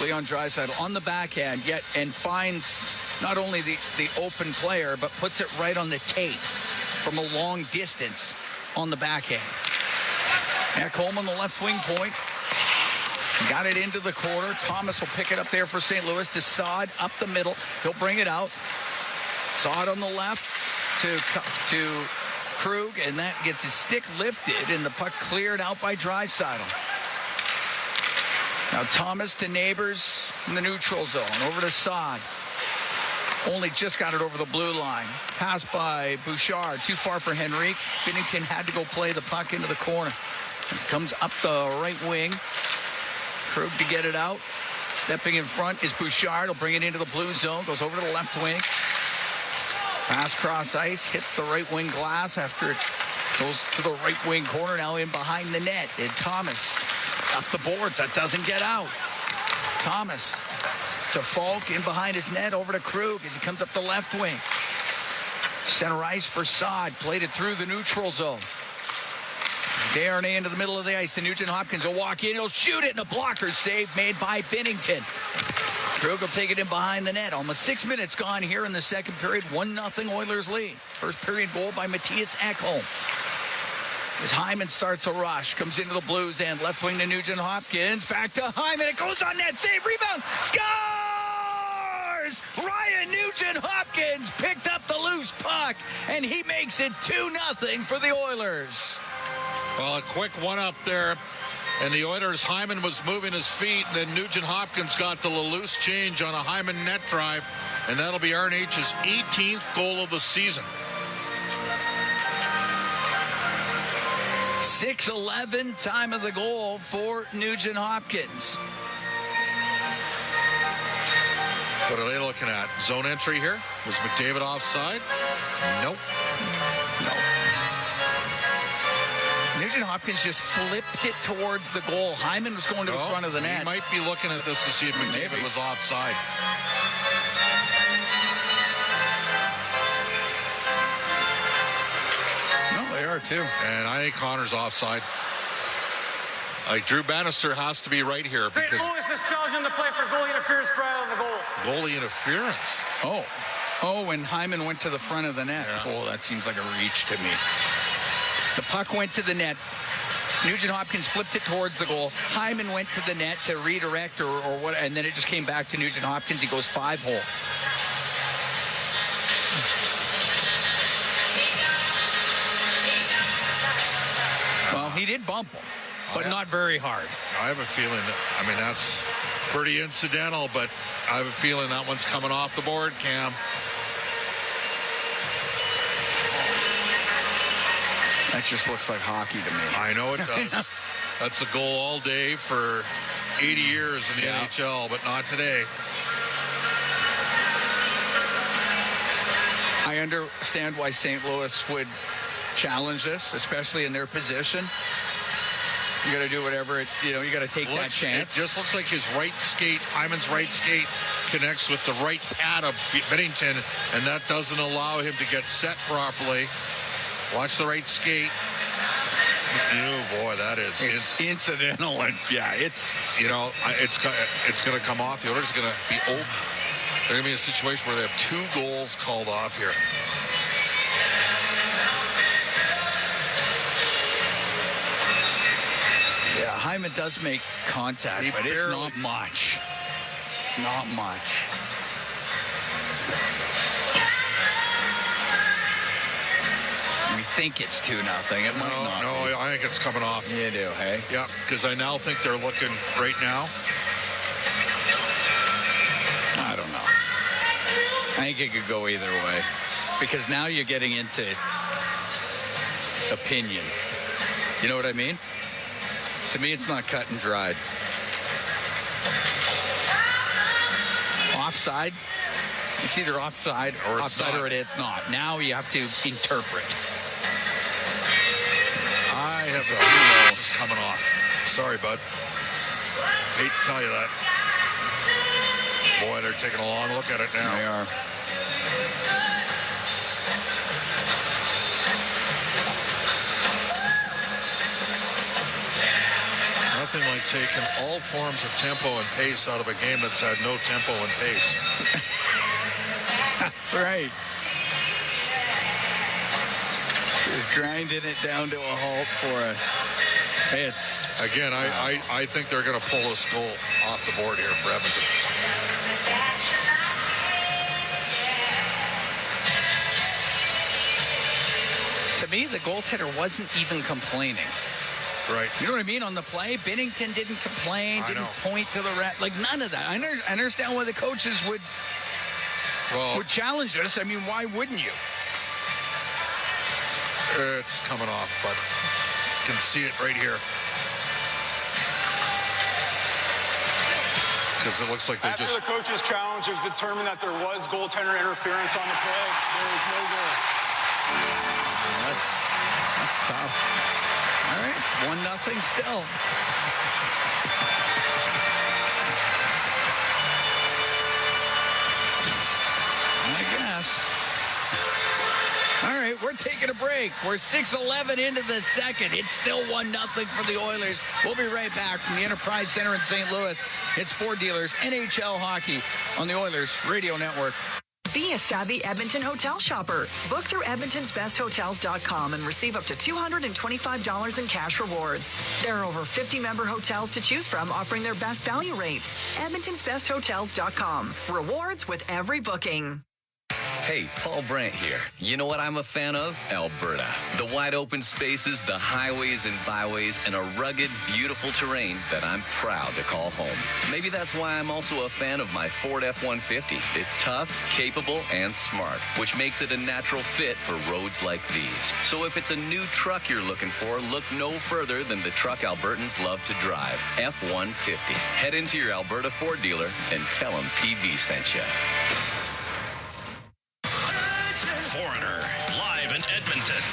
Leon Draisaitl on the backhand, yet and finds not only the open player, but puts it right on the tape from a long distance on the backhand. Ekholm on the left wing point. Got it into the corner. Thomas will pick it up there for St. Louis. To Saad up the middle. He'll bring it out. Saad on the left to Krug, and that gets his stick lifted, and the puck cleared out by Draisaitl. Now Thomas to Neighbors in the neutral zone. Over to Saad. only just got it over the blue line. Pass by Bouchard, too far for Henrique. Binnington had to go play the puck into the corner. Comes up the right wing. Krug to get it out. Stepping in front is Bouchard. He'll bring it into the blue zone. Goes over to the left wing. Pass cross ice. Hits the right wing glass after it goes to the right wing corner. Now in behind the net. And Thomas up the boards. That doesn't get out. Thomas to Falk in behind his net. Over to Krug as he comes up the left wing. Center ice for Saad. Played it through the neutral zone. Darnay into the middle of the ice to Nugent-Hopkins. He'll walk in. He'll shoot it. And a blocker save made by Binnington. Krug will take it in behind the net. Almost 6 minutes gone here in the second period. 1-0 Oilers lead. First period goal by Matthias Ekholm. As Hyman starts a rush. Comes into the Blues end. Left wing to Nugent-Hopkins. Back to Hyman. It goes on net. Save. Rebound. Scores! Ryan Nugent-Hopkins picked up the loose puck. And he makes it 2-0 for the Oilers. Well, a quick one up there, and the Oilers, Hyman was moving his feet, and then Nugent-Hopkins got the loose change on a Hyman net drive, and that'll be RNH's 18th goal of the season. 6:11 time of the goal for Nugent-Hopkins. What are they looking at? Zone entry here? Was McDavid offside? Nope. Nugent-Hopkins just flipped it towards the goal. Hyman was going to the front of the net. He might be looking at this to see if McDavid was offside. No, they are too. And I think Connor's offside. Like Drew Bannister has to be right here because St. Louis is challenging the play for goalie interference right on the goal. Goalie interference. Oh, when Hyman went to the front of the net. Yeah. Oh, that seems like a reach to me. The puck went to the net. Nugent-Hopkins flipped it towards the goal. Hyman went to the net to redirect or what, and then it just came back to Nugent-Hopkins. He goes 5-hole. Well, he did bump him, but not very hard. I have a feeling that, that's pretty incidental, but I have a feeling that one's coming off the board, Cam. That just looks like hockey to me. I know it does. That's a goal all day for 80 years in the NHL, but not today. I understand why St. Louis would challenge this, especially in their position. You got to do whatever you got to take that chance. It just looks like his right skate, Hyman's right skate, connects with the right pad of Binnington, and that doesn't allow him to get set properly. Watch the right skate. Oh boy, that is incidental, and it's it's going to come off. The Oilers are going to be open. They're going to be in a situation where they have 2 goals called off here. Yeah, Hyman does make contact, but it's not much. It's not much. Think it's 2-0. It might not. No, I think it's coming off. You do, hey? Yeah, because I now think they're looking right now. I don't know. I think it could go either way. Because now you're getting into opinion. You know what I mean? To me, it's not cut and dried. Offside? It's either offside or it's not. Now you have to interpret. I have a feeling this is coming off. Sorry, bud. Hate to tell you that. Boy, they're taking a long look at it now. They are. Nothing like taking all forms of tempo and pace out of a game that's had no tempo and pace. That's right. Just grinding it down to a halt for us. It's again. I think they're going to pull this goal off the board here for Edmonton. To me, the goaltender wasn't even complaining. Right. You know what I mean? On the play, Binnington didn't complain, didn't point to the rat. Like, none of that. I understand why the coaches would would challenge us. I mean, why wouldn't you? It's coming off, but you can see it right here. Because it looks like they After just... the coach's challenge, it was determined that there was goaltender interference on the play. There was no goal. That's tough. All right, 1-0 still. I guess. All right, we're taking a break. We're 6:11 into the second. It's still 1-0 for the Oilers. We'll be right back from the Enterprise Center in St. Louis. It's Ford Dealers, NHL Hockey on the Oilers Radio Network. Be a savvy Edmonton hotel shopper. Book through edmontonsbesthotels.com and receive up to $225 in cash rewards. There are over 50 member hotels to choose from offering their best value rates. edmontonsbesthotels.com. Rewards with every booking. Hey, Paul Brandt here. You know what I'm a fan of? Alberta. The wide open spaces, the highways and byways, and a rugged, beautiful terrain that I'm proud to call home. Maybe that's why I'm also a fan of my Ford F-150. It's tough, capable, and smart, which makes it a natural fit for roads like these. So if it's a new truck you're looking for, look no further than the truck Albertans love to drive, F-150. Head into your Alberta Ford dealer and tell them PB sent you. Foreigner, live in Edmonton.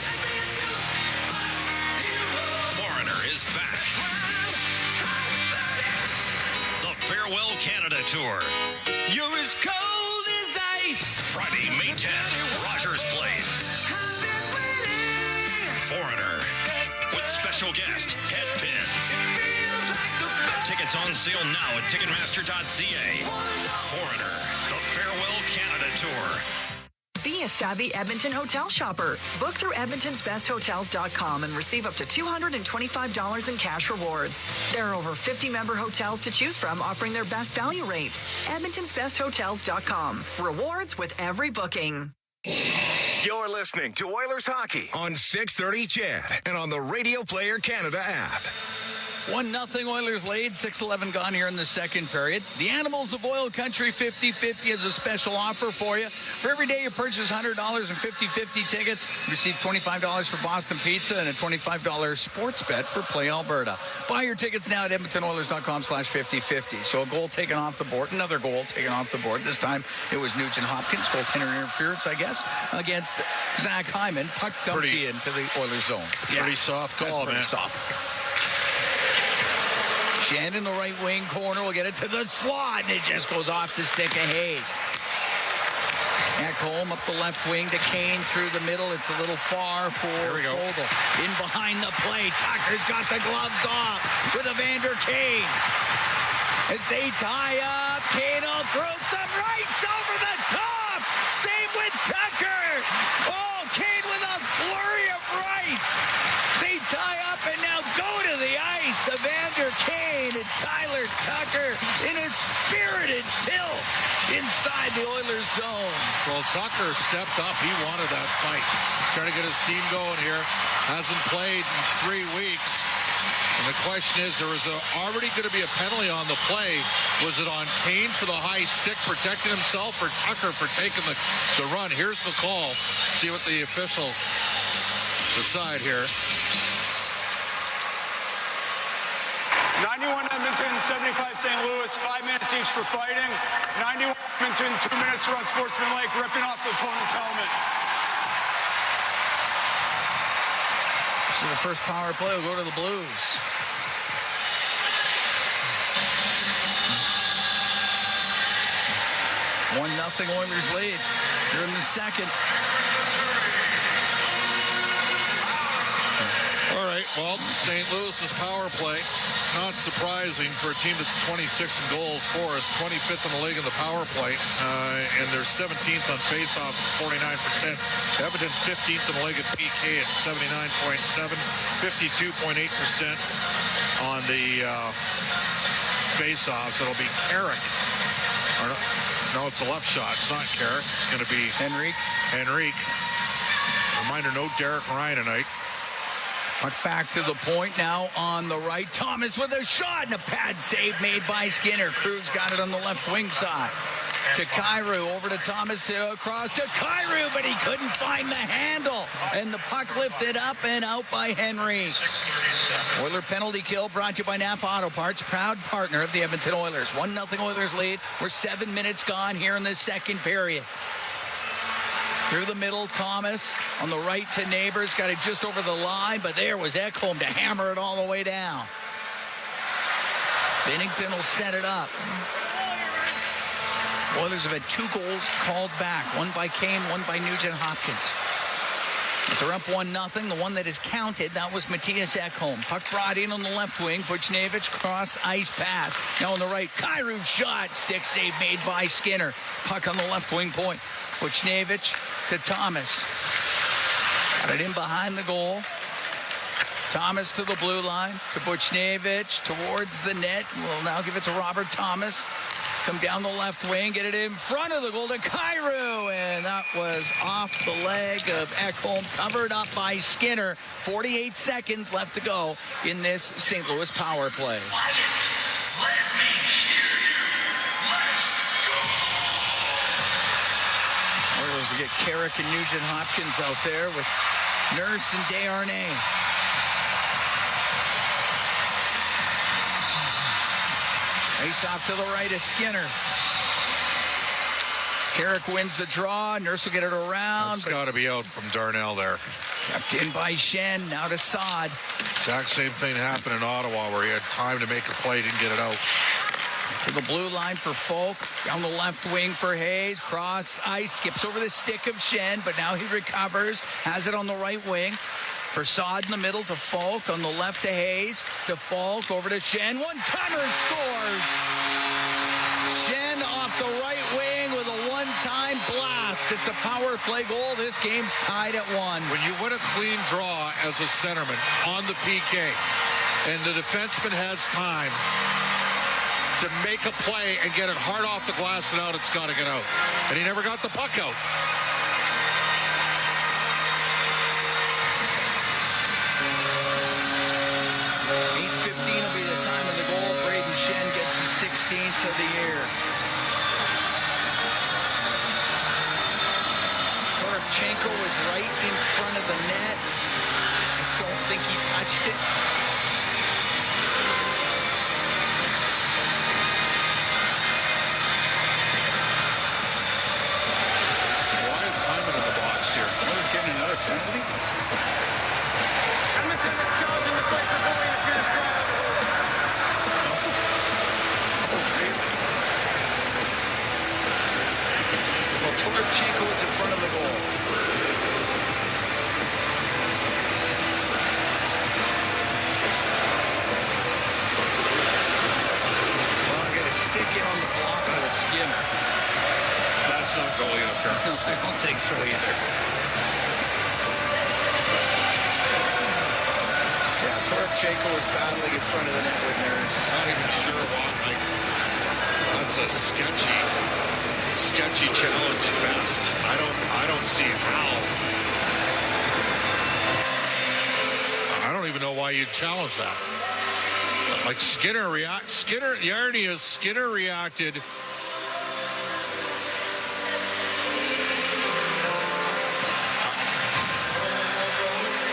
Foreigner is back. The Farewell Canada Tour. You're as cold as ice. Friday, May 10th, Rogers Place. Foreigner, with special guest, Headpins. Tickets on sale now at Ticketmaster.ca. Foreigner, the Farewell Canada Tour. Be a savvy Edmonton hotel shopper. Book through edmontonsbesthotels.com and receive up to $225 in cash rewards. There are over 50 member hotels to choose from offering their best value rates. edmontonsbesthotels.com. Rewards with every booking. You're listening to Oilers Hockey on 630 CHED and on the Radio Player Canada app. 1-0 Oilers lead, 6:11 gone here in the second period. The Animals of Oil Country 50-50 is a special offer for you. For every day you purchase $100 in 50-50 tickets, receive $25 for Boston Pizza and a $25 sports bet for Play Alberta. Buy your tickets now at edmontonoilers.com/50-50. So a goal taken off the board, another goal taken off the board. This time it was Nugent Hopkins, goaltender interference, I guess, against Zach Hyman. Puck dumped into the Oilers zone. Pretty soft call, man. Soft. Shannon, the right wing corner, will get it to the slot, and it just goes off the stick of Hayes. Ekholm up the left wing to Kane through the middle. It's a little far for Vogel. In behind the play, Tucker's got the gloves off with Evander Kane. As they tie up, Kane will throw some rights over the top. Same with Tucker. Oh, Kane with a flurry of rights. They tie up and now go to the ice. Evander Kane and Tyler Tucker in a spirited tilt inside the Oilers zone. Well, Tucker stepped up. He wanted that fight. He's trying to get his team going here. Hasn't played in 3 weeks. And the question is, there was already going to be a penalty on the play. Was it on Kane for the high stick protecting himself or Tucker for taking the run? Here's the call. See what the officials decide here. 91 Edmonton, 75 St. Louis, 5 minutes each for fighting. 91 Edmonton, 2 minutes for unsportsmanlike, ripping off the opponent's helmet. So the first power play will go to the Blues. One nothing Oilers lead. They're in the second. All right, well, St. Louis's power play, not surprising for a team that's 26 in goals for us, 25th in the league in the power play, and they're 17th on faceoffs, 49%. Edmonton's 15th in the league at PK at 79.7, 52.8% on the faceoffs. It'll be Carrick. No, it's a left shot. It's not Carrick. It's going to be Henrique. Reminder, no Derek Ryan tonight. Puck back to the point now on the right. Thomas with a shot and a pad save made by Skinner. Krug's got it on the left wing side. to Kyrou, over to Thomas, across to Kyrou, but he couldn't find the handle. And the puck lifted up and out by Henry. Oiler penalty kill brought to you by Napa Auto Parts, proud partner of the Edmonton Oilers. 1-0 Oilers lead. We're 7 minutes gone here in the second period. Through the middle, Thomas on the right to Neighbors, got it just over the line, but there was Ekholm to hammer it all the way down. Bennington will set it up. Oilers have had 2 goals called back, one by Kane, one by Nugent-Hopkins. But they're up 1-0. The one that is counted, that was Matthias Ekholm. Puck brought in on the left wing. Buchnevich cross ice pass. Now on the right, Kyrou shot. Stick save made by Skinner. Puck on the left wing point. Buchnevich to Thomas. Got it in behind the goal. Thomas to the blue line, to Buchnevich, towards the net. We'll now give it to Robert Thomas. Come down the left wing, get it in front of the goal to Kyrou. And that was off the leg of Ekholm, covered up by Skinner. 48 seconds left to go in this St. Louis power play. Oilers will get Carrick and Nugent-Hopkins out there with Nurse and Desharnais. Face off to the right of Skinner. Carrick wins the draw. Nurse will get it around. It's got to be out from Darnell there. Kept in by Shen. Now to Saad. Exact same thing happened in Ottawa where he had time to make a play, didn't get it out. To the blue line for Folk. Down the left wing for Hayes. Cross ice. Skips over the stick of Shen, but now he recovers. Has it on the right wing. For Saad in the middle to Falk, on the left to Hayes, to Falk, over to Shen. One-timer scores! Shen off the right wing with a one-time blast. It's a power play goal. This game's tied at 1. When you win a clean draw as a centerman on the PK, and the defenseman has time to make a play and get it hard off the glass and out, it's got to get out. And he never got the puck out. 8:15 will be the time of the goal. Braden Shen gets his 16th of the year. Toropchenko was right in front of the net. I don't think he touched it. Why is Hyman in the box here? Well, he's getting another penalty. Edmonton is challenging the play for goalie interference. Well, Toropchenko is in front of the goal. Well, I got to stick in on the block with Skinner. That's not goalie interference. No, I don't think so either. Toropchenko was battling in front of the net with Nurse. Not even sure why. That's a sketchy challenge at best. I don't see how. I don't even know why you'd challenge that. Like Skinner, the irony is Skinner reacted.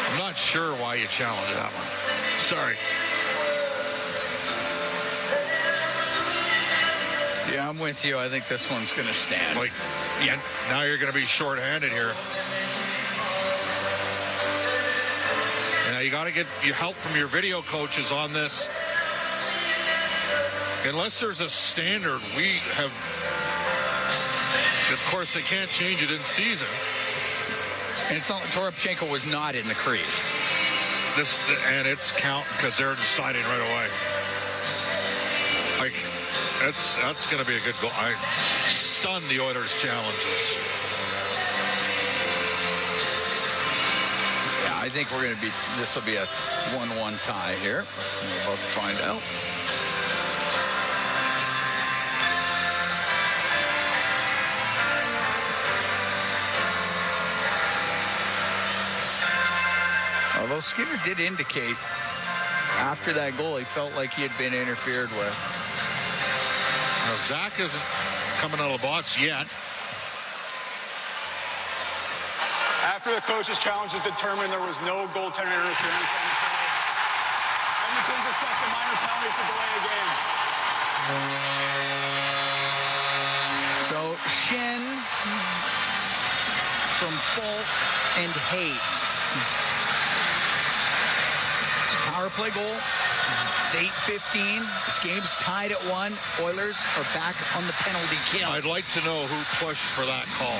I'm not sure why you challenge that one. Sorry. Yeah, I'm with you. I think this one's going to stand. Like, yeah, now you're going to be shorthanded here. Now you got to get your help from your video coaches on this. Unless there's a standard, we have. Of course, they can't change it in season. And it's not like Toropchenko was not in the crease. And it's count because they're deciding right away. Like, that's going to be a good goal. I stun the Oilers' challenges. Yeah, I think this will be a 1-1 tie here. We're about to find out. Although Skinner did indicate after that goal he felt like he had been interfered with. Now, Zach isn't. coming out of the box yet. After the coach's challenge was determined, there was no goaltender interference on the play. Edmonton's assessed a minor penalty for delay of game. So Shen from Falk and Hayes. Power play goal. It's 8:15. This game's tied at 1. Oilers are back on the penalty kill. I'd like to know who pushed for that call.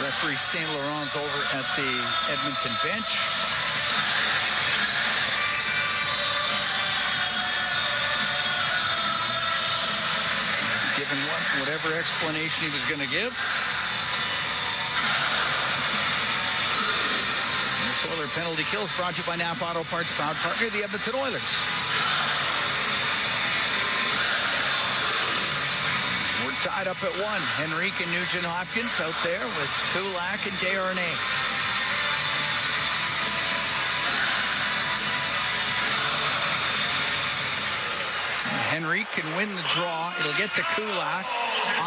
Referee St. Laurent's over at the Edmonton bench. Given whatever explanation he was going to give. This Oiler penalty kill is brought to you by Napa Auto Parts, proud partner of the Edmonton Oilers. We're tied up at 1. Henrique and Nugent Hopkins out there with Kulak and Desharnais. Henrique can win the draw. It'll get to Kulak.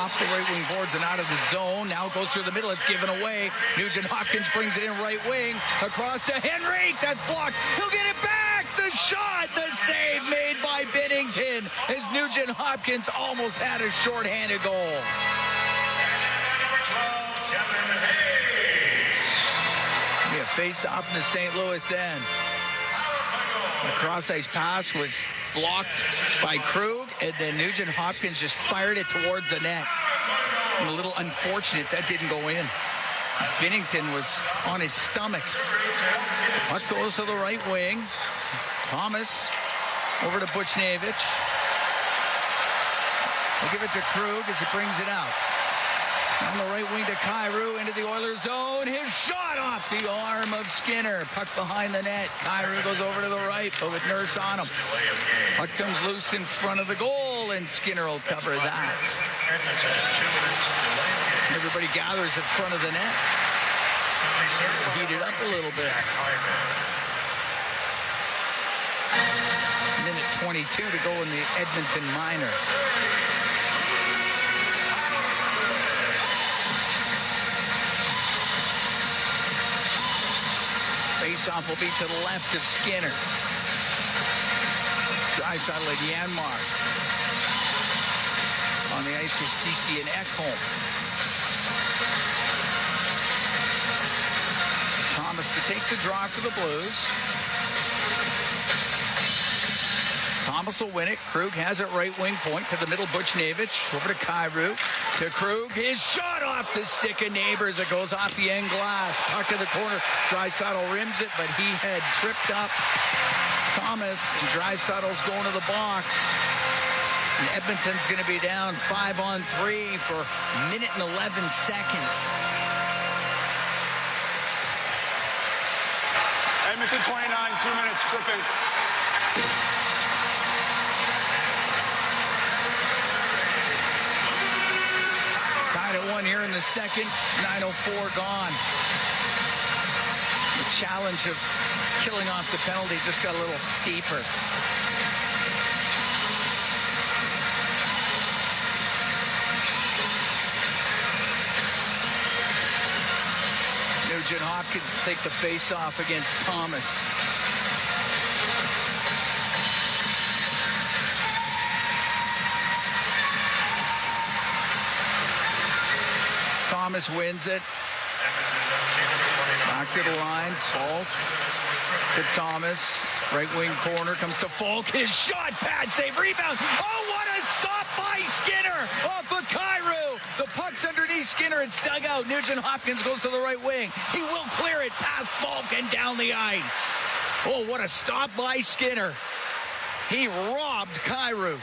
Off the right wing boards and out of the zone. Now it goes through the middle. It's given away. Nugent Hopkins brings it in right wing. Across to Henrique. That's blocked. He'll get it back. The shot. The save made by Binnington as Nugent Hopkins almost had a shorthanded goal. A face-off in the St. Louis end. The cross-ice pass was blocked by Krug, and then Nugent Hopkins just fired it towards the net. And a little unfortunate that didn't go in. Binnington was on his stomach. Puck goes to the right wing. Thomas over to Buchnevich. We'll give it to Krug as he brings it out. On the right wing to Kyrou into the Oilers zone. His shot off the arm of Skinner. Puck behind the net. Kyrou goes over to the right, but with Nurse on him. Puck comes loose in front of the goal, and Skinner will cover that. Everybody gathers in front of the net. Heat it up a little bit. Minute 22 to go in the Edmonton minor. Faceoff will be to the left of Skinner. Draisaitl and Janmark. On the ice with Ceci and Ekholm. Thomas to take the draw for the Blues. Thomas will win it. Krug has it right wing point to the middle. Buchnevich over to Kyrou. To Krug. His shot off the stick of Neighbors. It goes off the end glass. Puck to the corner. Draisaitl rims it, but he had tripped up Thomas. And Draisaitl's going to the box. And Edmonton's going to be down 5-on-3 for a minute and 11 seconds. Edmonton 29, 2 minutes tripping. Tied at 1 here in the second. 9:04 gone. The challenge of killing off the penalty just got a little steeper. Nugent Hopkins will take the face-off against Thomas. Thomas wins it. Back to the line. Falk to Thomas. Right wing corner comes to Falk. His shot. Bad save. Rebound. Oh, what a stop by Skinner off of Kyrou. The puck's underneath Skinner. It's dug out. Nugent Hopkins goes to the right wing. He will clear it past Falk and down the ice. Oh, what a stop by Skinner. He robbed Kyrou.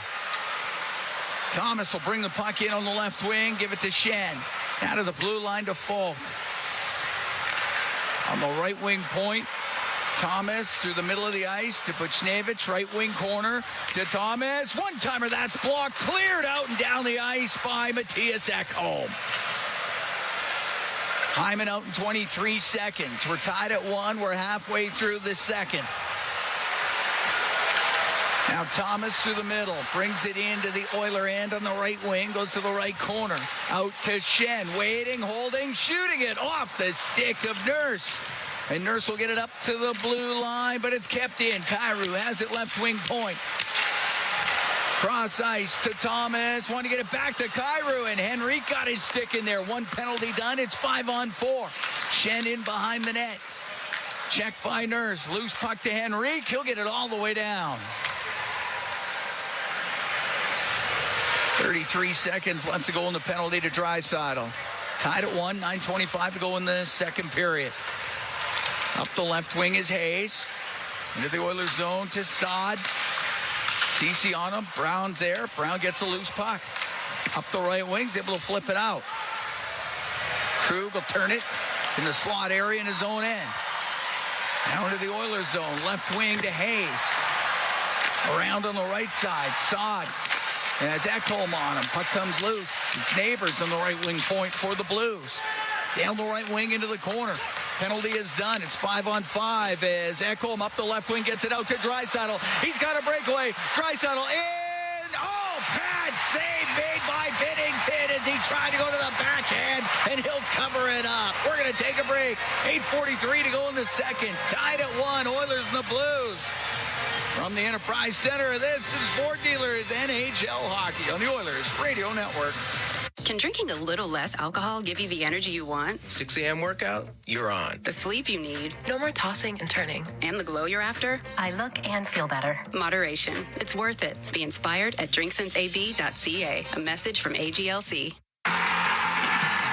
Thomas will bring the puck in on the left wing. Give it to Shen. Out of the blue line to Falk. On the right wing point, Thomas through the middle of the ice to Buchnevich, right wing corner to Thomas. One-timer, that's blocked, cleared out and down the ice by Matthias Ekholm. Hyman out in 23 seconds. We're tied at 1. We're halfway through the second. Now Thomas through the middle, brings it into the Oiler end on the right wing, goes to the right corner. Out to Shen, waiting, holding, shooting it off the stick of Nurse. And Nurse will get it up to the blue line, but it's kept in. Kyrou has it left wing point. Cross ice to Thomas, want to get it back to Kyrou, and Henrique got his stick in there. 1 penalty done, it's 5-on-4. Shen in behind the net. Check by Nurse, loose puck to Henrique, he'll get it all the way down. 33 seconds left to go in the penalty to Draisaitl. Tied at 1, 9:25 to go in the second period. Up the left wing is Hayes. Into the Oilers zone to Saad. CC on him. Brown's there. Brown gets a loose puck. Up the right wing. He's able to flip it out. Krug will turn it in the slot area in his own end. Now into the Oilers zone. Left wing to Hayes. Around on the right side. Saad. And has Ekholm on him. Puck comes loose. It's Neighbors on the right wing point for the Blues. Down the right wing into the corner. Penalty is done. It's 5-on-5 as Ekholm up the left wing gets it out to Draisaitl. He's got a breakaway. Draisaitl in. Oh, bad save made by Binnington as he tried to go to the backhand, and he'll cover it up. We're going to take a break. 8:43 to go in the second. Tied at 1. Oilers and the Blues. From the Enterprise Center, this is Ford Dealers NHL Hockey on the Oilers Radio Network. Can drinking a little less alcohol give you the energy you want? 6 a.m. workout? You're on. The sleep you need? No more tossing and turning. And the glow you're after? I look and feel better. Moderation. It's worth it. Be inspired at drinksenseab.ca. A message from AGLC.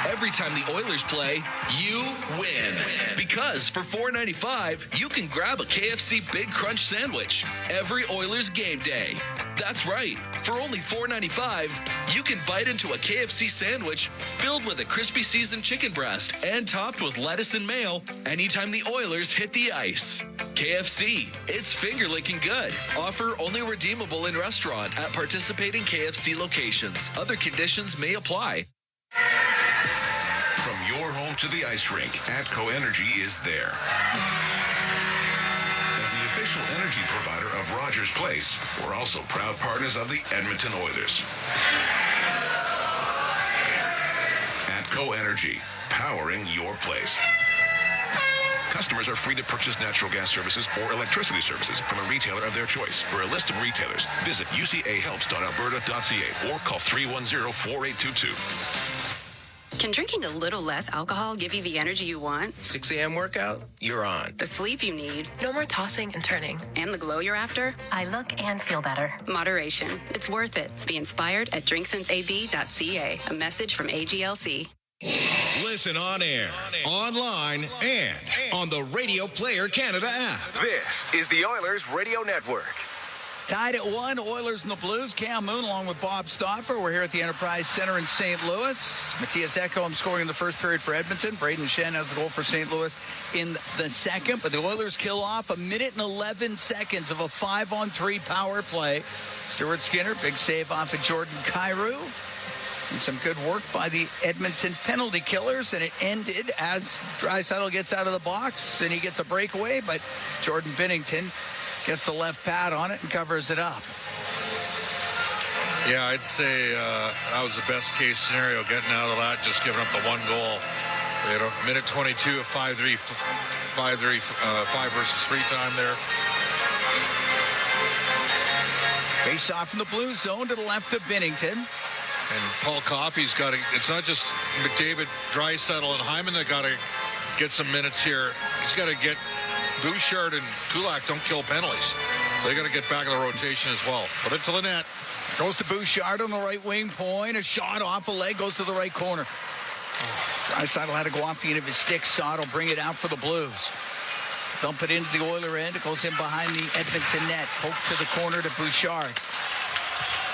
Every time the Oilers play, you win. Because for $4.95, you can grab a KFC Big Crunch sandwich every Oilers game day. That's right. For only $4.95, you can bite into a KFC sandwich filled with a crispy seasoned chicken breast and topped with lettuce and mayo anytime the Oilers hit the ice. KFC, it's finger-licking good. Offer only redeemable in restaurant at participating KFC locations. Other conditions may apply. From your home to the ice rink, ATCO Energy is there. As the official energy provider of Rogers Place, we're also proud partners of the Edmonton Oilers. ATCO Energy, powering your place. Customers are free to purchase natural gas services or electricity services from a retailer of their choice. For a list of retailers, visit ucahelps.alberta.ca or call 310-4822. Can drinking a little less alcohol give you the energy you want? 6 a.m. workout? You're on. The sleep you need? No more tossing and turning. And the glow you're after? I look and feel better. Moderation. It's worth it. Be inspired at drinksenseab.ca. A message from AGLC. Listen on air, online, and on the Radio Player Canada app. This is the Oilers Radio Network. Tied at 1, Oilers and the Blues. Cam Moon along with Bob Stauffer. We're here at the Enterprise Center in St. Louis. Matthias Ekholm scoring in the first period for Edmonton. Braden Shen has the goal for St. Louis in the second. But the Oilers kill off 1 minute and 11 seconds of a 5-on-3 power play. Stuart Skinner, big save off of Jordan Kyrou. And some good work by the Edmonton penalty killers. And it ended as Draisaitl gets out of the box and he gets a breakaway. But Jordan Binnington gets a left pad on it and covers it up. Yeah, I'd say that was the best case scenario, getting out of that, just giving up the one goal. We had a minute 22 of 5 versus 3 time there. Face off from the blue zone to the left of Binnington. And Paul Coffey's got to, it's not just McDavid, Draisaitl, and Hyman that got to get some minutes here. He's got to get Bouchard and Kulak don't kill penalties. So they got to get back in the rotation as well. Put it to the net. Goes to Bouchard on the right wing point. A shot off a leg, goes to the right corner. Draisaitl had to go off the end of his stick. Saad will bring it out for the Blues. Dump it into the Oiler end. It goes in behind the Edmonton net. Poke to the corner to Bouchard.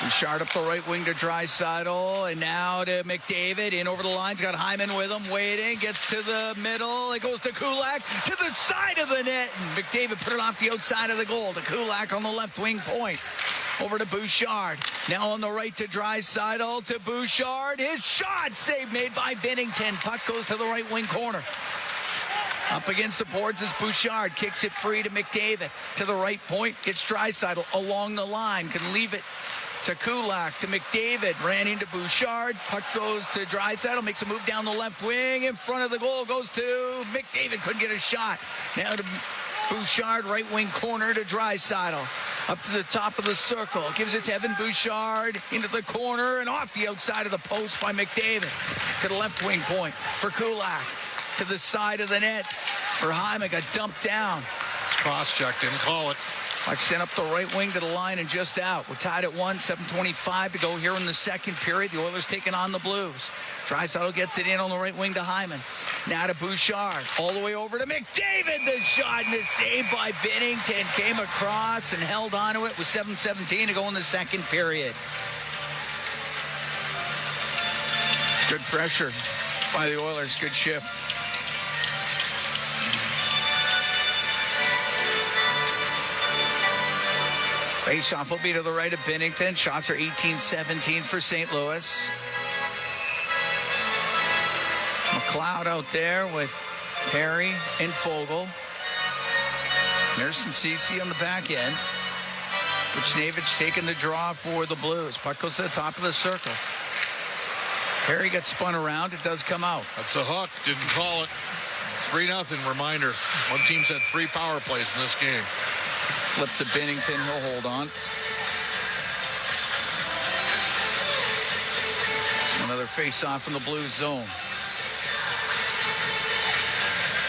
Bouchard up the right wing to Draisaitl, and now to McDavid. In over the lines, got Hyman with him, waiting, gets to the middle. It goes to Kulak, to the side of the net. And McDavid put it off the outside of the goal to Kulak on the left wing point. over to Bouchard. Now on the right to Draisaitl to Bouchard. His shot, save made by Binnington. Puck goes to the right wing corner. Up against the boards is Bouchard. Kicks it free to McDavid. To the right point, gets Draisaitl along the line. Can leave it to Kulak, to McDavid. Ran into Bouchard. Puck goes to Draisaitl. Makes a move down the left wing. In front of the goal goes to McDavid. Couldn't get a shot. Now to Bouchard, right wing corner to Draisaitl. Up to the top of the circle. Gives it to Evan Bouchard. Into the corner and off the outside of the post by McDavid. To the left wing point for Kulak. To the side of the net for Hyman. Got dumped down. It's cross-checked. Didn't call it. Puck sent up the right wing to the line and just out. We're tied at 1, 7:25 to go here in the second period. The Oilers taking on the Blues. Draisaitl gets it in on the right wing to Hyman. Now to Bouchard. All the way over to McDavid. The shot and the save by Binnington. Came across and held onto it with 7:17 to go in the second period. Good pressure by the Oilers. Good shift. Faceoff will be to the right of Binnington. Shots are 18-17 for St. Louis. McLeod out there with Perry and Fogle. Nurse and Ceci on the back end. Buchnevich taking the draw for the Blues. Puck goes to the top of the circle. Perry gets spun around. It does come out. That's a hook. Didn't call it. 3-0. Reminder. One team's had 3 power plays in this game. Flip to Binnington. He'll hold on. Another face-off in the Blues zone.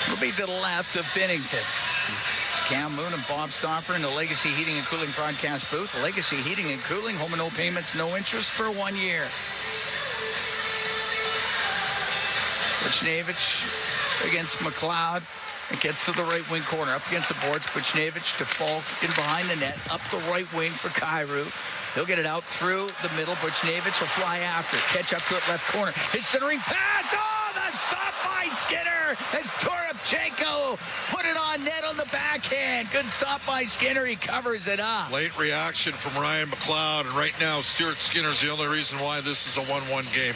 It'll be to the left of Binnington. It's Cam Moon and Bob Stauffer in the Legacy Heating and Cooling broadcast booth. Legacy Heating and Cooling. Home and no payments, no interest for 1 year. Buchnevich against McLeod. It gets to the right wing corner. Up against the boards. Buchnevich to Falk in behind the net. Up the right wing for Kyrou. He'll get it out through the middle. Buchnevich will fly after it. Catch up to it left corner. His centering pass. Oh, the stop by Skinner as Toropchenko put it on net on the backhand. Good stop by Skinner. He covers it up. Late reaction from Ryan McLeod. And right now, Stuart Skinner's the only reason why this is a 1-1 game.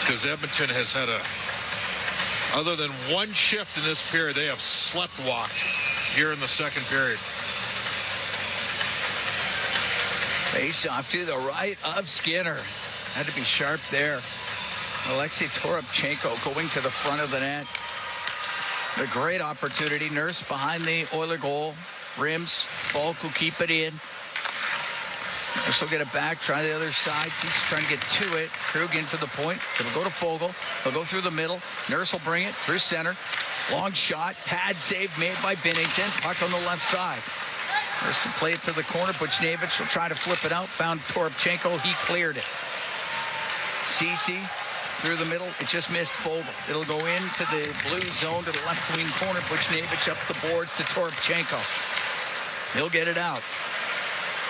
Because Edmonton has had other than one shift in this period, they have slept-walked here in the second period. Face-off to the right of Skinner. Had to be sharp there. Alexei Toropchenko going to the front of the net. A great opportunity. Nurse behind the Oiler goal. Rims. Falk will keep it in. Nurse will get it back. Try the other side. He's trying to get to it. Krug in for the point. It'll go to Fogle. He'll go through the middle. Nurse will bring it through center. Long shot. Pad save made by Binnington. Puck on the left side. Nurse will play it to the corner. Buchnevich will try to flip it out. Found Toropchenko. He cleared it. Ceci through the middle. It just missed Fogle. It'll go into the blue zone to the left wing corner. Buchnevich up the boards to Toropchenko. He'll get it out.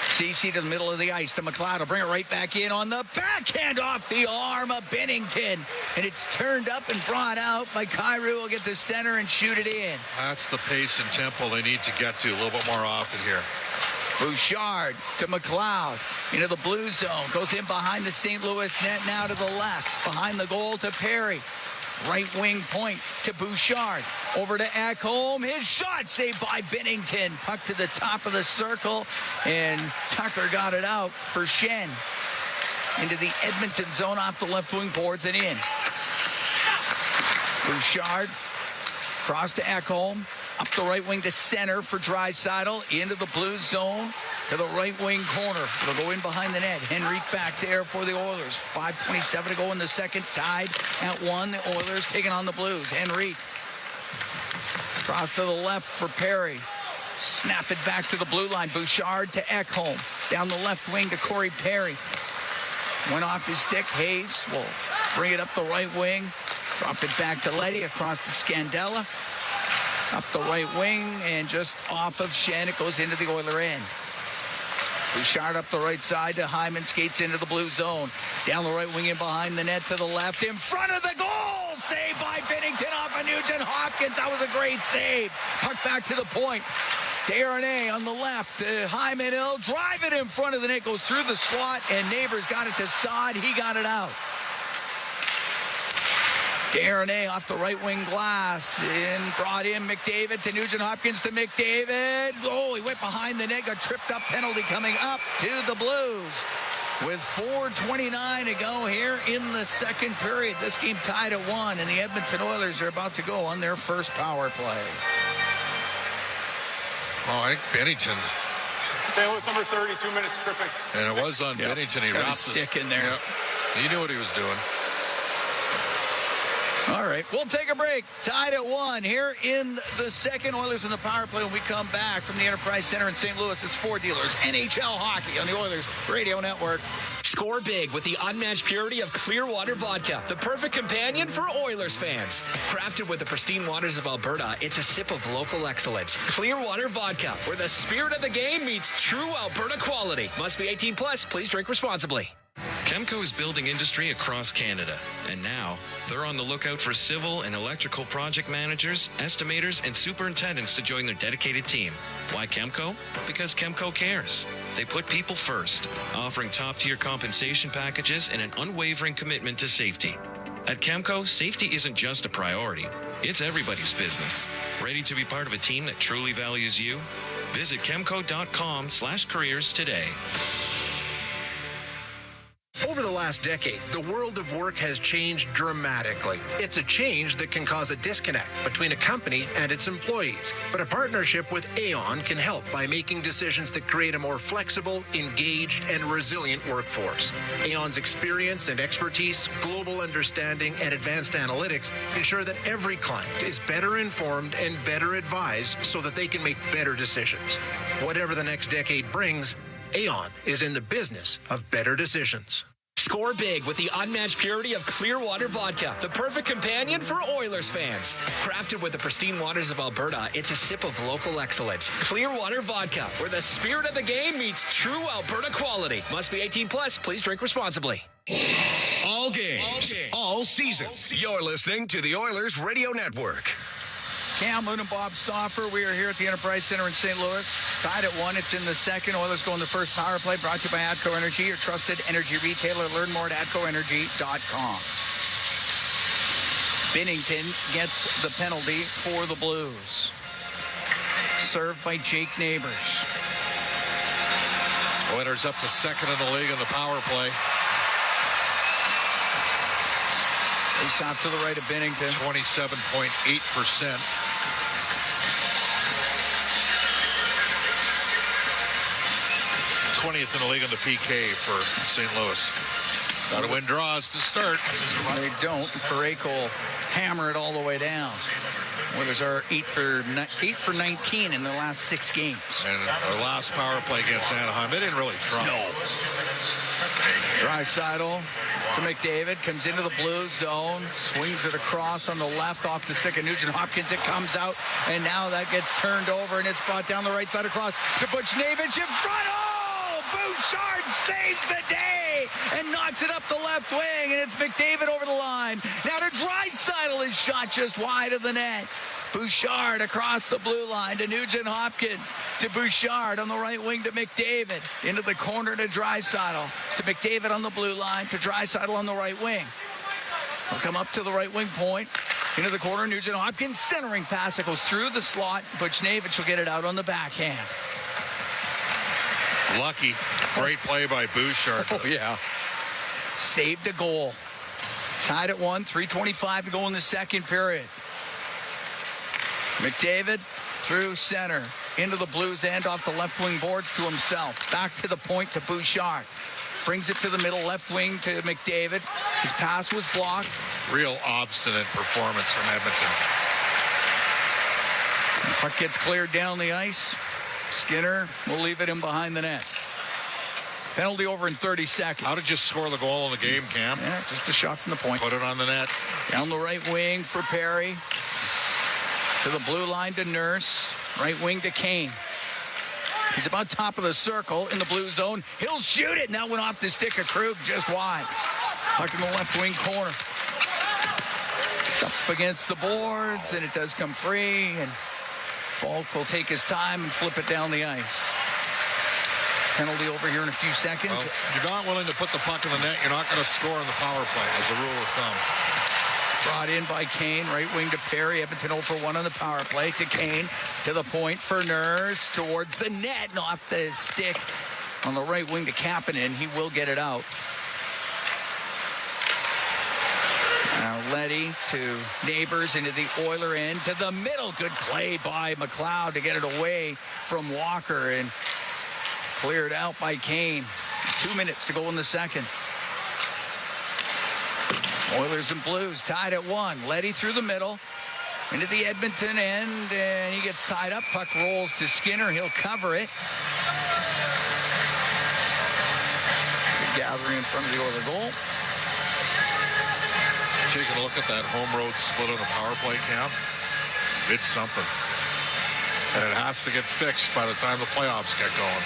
Ceci to the middle of the ice to McLeod. Will bring it right back in on the backhand off the arm of Binnington. And it's turned up and brought out by Kyrou. Will get the center and shoot it in. That's the pace and tempo they need to get to a little bit more often here. Bouchard to McLeod into the blue zone. Goes in behind the St. Louis net now to the left. Behind the goal to Perry. Right wing point to Bouchard. Over to Ekholm. His shot saved by Binnington. Puck to the top of the circle. And Tucker got it out for Shen. Into the Edmonton zone off the left wing boards and in. Bouchard. Cross to Ekholm. Up the right wing to center for Draisaitl. Into the blue zone. To the right wing corner. It'll go in behind the net. Henrique back there for the Oilers. 5:27 to go in the second. Tied at 1. The Oilers taking on the Blues. Henrique. Cross to the left for Perry. Snap it back to the blue line. Bouchard to Ekholm. Down the left wing to Corey Perry. Went off his stick. Hayes will bring it up the right wing. Drop it back to Leddy across to Scandella. Up the right wing and just off of Shen. It goes into the Oiler end. Bouchard up the right side to Hyman. Skates into the blue zone. Down the right wing and behind the net to the left. In front of the goal. Saved by Binnington off of Nugent Hopkins. That was a great save. Puck back to the point. Darren on the left. Hyman Hill, drive it in front of the net, goes through the slot, and Neighbors got it to Saad. He got it out. Darren off the right wing glass. Brought in McDavid to Nugent Hopkins to McDavid. Oh, he went behind the net, got tripped up, penalty coming up to the Blues. With 4:29 to go here in the second period. This game tied at 1, and the Edmonton Oilers are about to go on their first power play. Oh, I think Bennington. St. Louis number 30, 2 minutes tripping. And it was on Bennington. He got wrapped a stick in there. Yep. He knew what he was doing. All right, we'll take a break. Tied at 1 here in the second. Oilers in the power play when we come back from the Enterprise Center in St. Louis. It's Four Dealers, NHL Hockey on the Oilers Radio Network. Score big with the unmatched purity of Clearwater Vodka, the perfect companion for Oilers fans. Crafted with the pristine waters of Alberta, it's a sip of local excellence. Clearwater Vodka, where the spirit of the game meets true Alberta quality. Must be 18 plus. Please drink responsibly. Chemco is building industry across Canada, and now they're on the lookout for civil and electrical project managers, estimators, and superintendents to join their dedicated team. Why Chemco? Because Chemco cares. They put people first, offering top-tier compensation packages and an unwavering commitment to safety. At Chemco, safety isn't just a priority, it's everybody's business. Ready to be part of a team that truly values you? Visit chemco.com/careers today. Over the last decade, the world of work has changed dramatically. It's a change that can cause a disconnect between a company and its employees. But a partnership with Aon can help by making decisions that create a more flexible, engaged, and resilient workforce. Aon's experience and expertise, global understanding, and advanced analytics ensure that every client is better informed and better advised so that they can make better decisions. Whatever the next decade brings, Aon is in the business of better decisions. Score big with the unmatched purity of Clearwater Vodka, the perfect companion for Oilers fans. Crafted with the pristine waters of Alberta, it's a sip of local excellence. Clearwater Vodka, where the spirit of the game meets true Alberta quality. Must be 18 plus. Please drink responsibly. All games, all season. You're listening to the Oilers Radio Network. Cam Moon and Bob Stauffer. We are here at the Enterprise Center in St. Louis. Tied at 1. It's in the second. Oilers go in the first power play. Brought to you by ATCO Energy, your trusted energy retailer. Learn more at atcoenergy.com. Bennington gets the penalty for the Blues. Served by Jake Neighbors. Oilers up to second in the league in the power play. Face off to the right of Bennington. 27.8%. 20th in the league on the PK for St. Louis. Got to win draws to start. They don't. Parayko will hammer it all the way down. Oilers are 8 for 19 in their last 6 games. And our last power play against Anaheim, they didn't really try. No. Draisaitl to McDavid, comes into the blue zone, swings it across on the left off the stick of Nugent Hopkins. It comes out, and now that gets turned over, and it's brought down the right side across to Buchnevich in front. Oh! Bouchard saves the day and knocks it up the left wing, and it's McDavid over the line. Now to Draisaitl, his shot just wide of the net. Bouchard across the blue line to Nugent Hopkins, to Bouchard on the right wing to McDavid, into the corner to Draisaitl, to McDavid on the blue line, to Draisaitl on the right wing. He'll come up to the right wing point, into the corner, Nugent Hopkins, centering pass that goes through the slot. Buchnevich will get it out on the backhand. Lucky. Great play by Bouchard. Oh, yeah. Saved a goal. Tied at 1, 3:25 to go in the second period. McDavid through center, into the Blues end, off the left wing boards to himself. Back to the point to Bouchard. Brings it to the middle, left wing to McDavid. His pass was blocked. Real obstinate performance from Edmonton. The puck gets cleared down the ice. Skinner will leave it in behind the net. Penalty over in 30 seconds. How did you score the goal in the game, Cam? Yeah, just a shot from the point. Put it on the net. Down the right wing for Perry. To the blue line to Nurse. Right wing to Kane. He's about top of the circle in the blue zone. He'll shoot it. And that went off the stick of Krug just wide. Puck in the left wing corner. It's up against the boards, and it does come free. And Falk will take his time and flip it down the ice. Penalty over here in a few seconds. Well, if you're not willing to put the puck in the net, you're not going to score on the power play, as a rule of thumb. It's brought in by Kane, right wing to Perry. Edmonton 0 for 1 on the power play. To Kane, to the point for Nurse, towards the net, and off the stick on the right wing to Kapanen. He will get it out. Now Leddy to Neighbors into the Oiler end, to the middle. Good play by McLeod to get it away from Walker, and cleared out by Kane. 2 minutes to go in the second. Oilers and Blues tied at 1. Leddy through the middle into the Edmonton end, and he gets tied up. Puck rolls to Skinner. He'll cover it. Good gathering in front of the Oiler goal. Taking a look at that home road split on a power play, Cam. It's something. And it has to get fixed by the time the playoffs get going.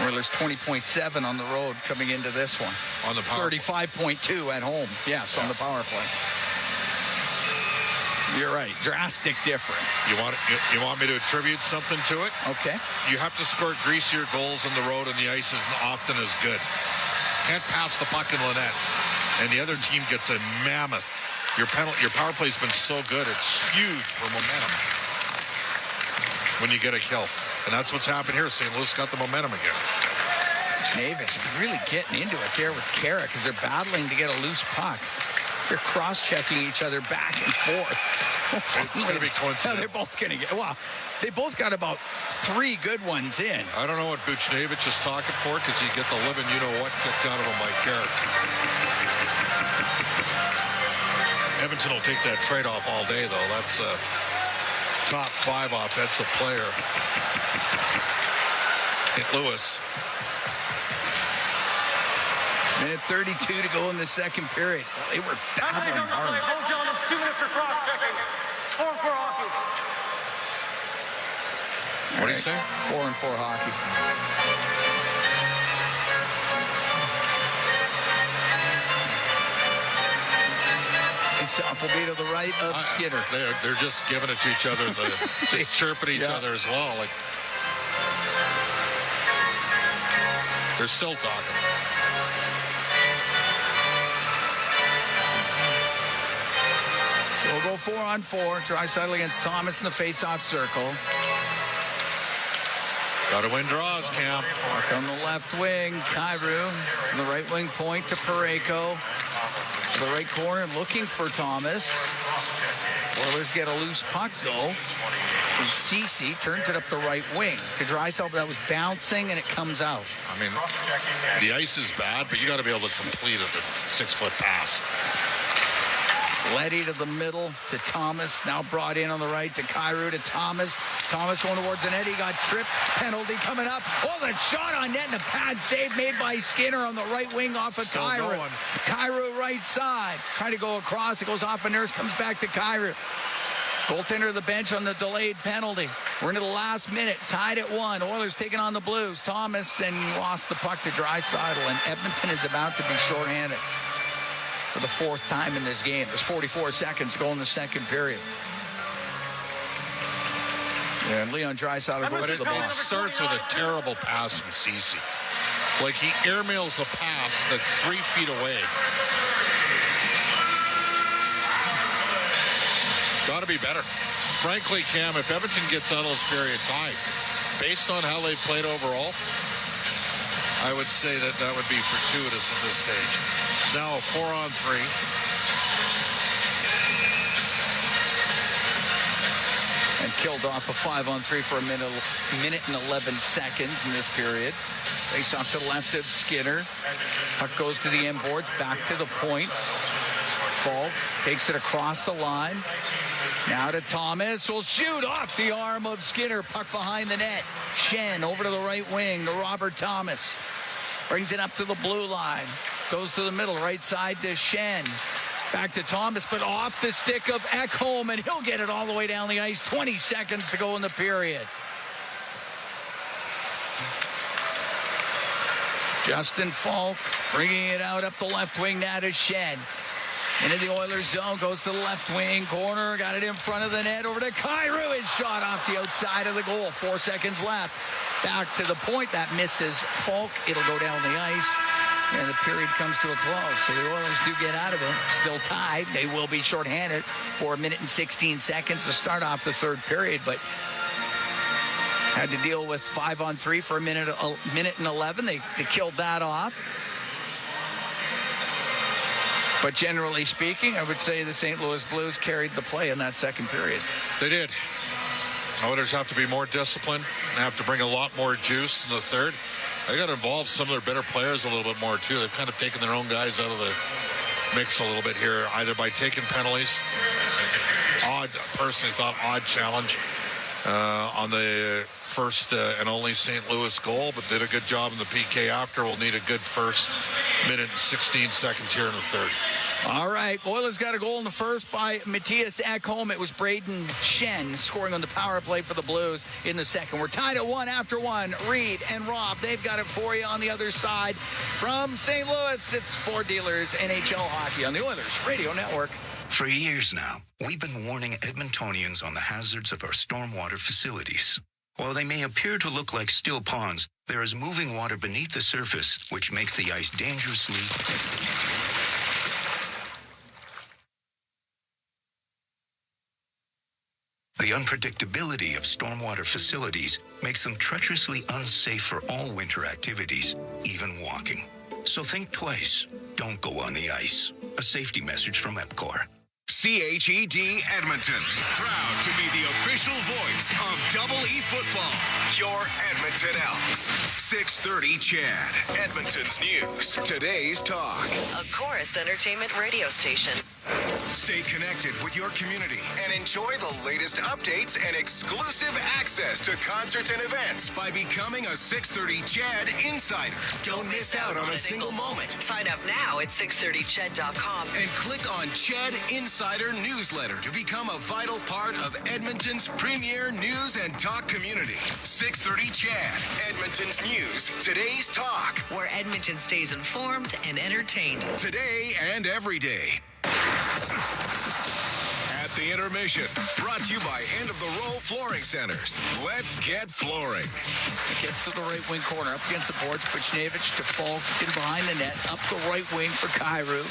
Oilers 20.7 on the road coming into this one. On the power 35.2 at home. Yes, on the power play. You're right. Drastic difference. You want me to attribute something to it? Okay. You have to score greasier goals on the road, and the ice isn't often as good. Can't pass the puck in the net, and the other team gets a mammoth. Your power play's been so good, it's huge for momentum when you get a kill. And that's what's happened here. St. Louis got the momentum again. Navis really getting into it there with Kara because they're battling to get a loose puck. They're cross-checking each other back and forth. It's going to be coincidental. They're both going to get... Well, they both got about 3 good ones in. I don't know what Buchnevich is talking for because he get the living you-know-what kicked out of him by Carrick. Edmonton will take that trade-off all day, though. That's a top 5 offensive player. Lewis. Minute 32 to go in the second period. They were battling hard. Both gentlemen, 2 minutes for cross-checking. 4 and 4 hockey. What do you say? 4 and 4 hockey. Face-off will be to the right of Skinner. They're just giving it to each other, just chirping each other as well. Like they're still talking. So we'll go 4 on 4. Draisaitl against Thomas in the face-off circle. Got to win draws, Cam. Back on the left wing, Kyrou. On the right wing point to Parayko. To the right corner, looking for Thomas. Oilers get a loose puck, though. And Ceci turns it up the right wing to Draisaitl. That was bouncing, and it comes out. I mean, the ice is bad, but you got to be able to complete a 6-foot pass. Leddy to the middle to Thomas. Now brought in on the right to Kyrou to Thomas. Thomas going towards the net. He got tripped. Penalty coming up. Oh, that shot on net and a pad save made by Skinner on the right wing off of Kyrou. Kyrou right side. Trying to go across. It goes off a Nurse. Comes back to Kyrou. Goaltender to the bench on the delayed penalty. We're into the last minute. Tied at 1. Oilers taking on the Blues. Thomas then lost the puck to Draisaitl. And Edmonton is about to be shorthanded for the 4th time in this game. There's 44 seconds to go in the second period. And Leon Draisaitl goes to the ball. It starts with a terrible pass from Ceci. Like he airmails a pass that's 3 feet away. Got to be better. Frankly, Cam, if Edmonton gets out of this period tied, based on how they played overall, I would say that would be fortuitous at this stage. It's now a 4-on-3. And killed off a 5-on-3 for a minute and 11 seconds in this period. Face off to the left of Skinner. Puck goes to the end boards, back to the point. Falk takes it across the line. Now to Thomas. Will shoot off the arm of Skinner. Puck behind the net. Shen over to the right wing to Robert Thomas. Brings it up to the blue line. Goes to the middle, right side to Shen. Back to Thomas, but off the stick of Ekholm, and he'll get it all the way down the ice. 20 seconds to go in the period. Justin Falk bringing it out up the left wing now to Shen. Into the Oilers zone, goes to the left wing corner, got it in front of the net, over to Kyrou. His shot off the outside of the goal. 4 seconds left. Back to the point. That misses Falk. It'll go down the ice. And the period comes to a close. So the Oilers do get out of it. Still tied. They will be shorthanded for 1 minute and 16 seconds to start off the third period. But had to deal with 5-on-3 for a minute and 11. They killed that off. But generally speaking, I would say the St. Louis Blues carried the play in that second period. They did. Oilers have to be more disciplined and have to bring a lot more juice in the third. They got to involve some of their better players a little bit more, too. They've kind of taken their own guys out of the mix a little bit here, either by taking penalties. Personally thought odd challenge on the first and only St. Louis goal, but did a good job in the PK after. We'll need a good first minute and 16 seconds here in the third. All right, Oilers got a goal in the first by Matthias Ekholm. It was Braden Shen scoring on the power play for the Blues in the second. We're tied at 1 after 1. Reed and Rob, they've got it for you on the other side. From St. Louis, it's Four Dealers NHL Hockey on the Oilers Radio Network. For years now, we've been warning Edmontonians on the hazards of our stormwater facilities. While they may appear to look like still ponds, there is moving water beneath the surface, which makes the ice dangerously... The unpredictability of stormwater facilities makes them treacherously unsafe for all winter activities, even walking. So think twice. Don't go on the ice. A safety message from EPCOR. CHED Edmonton, proud to be the official voice of Double E football. Your Edmonton Elks. 630 Chad, Edmonton's news. Today's talk. A Chorus Entertainment radio station. Stay connected with your community and enjoy the latest updates and exclusive access to concerts and events by becoming a 630 Chad Insider. Don't miss out on a single moment. Sign up now at 630ched.com. And click on Chad Insider Newsletter to become a vital part of Edmonton's premier news and talk community. 630 Chad, Edmonton's news. Today's talk. Where Edmonton stays informed and entertained. Today and every day. At the Intermission, brought to you by End of the Row Flooring Centers. Let's get flooring. It gets to the right wing corner, up against the boards. Buchnevich to Falk in behind the net, up the right wing for Kyrou.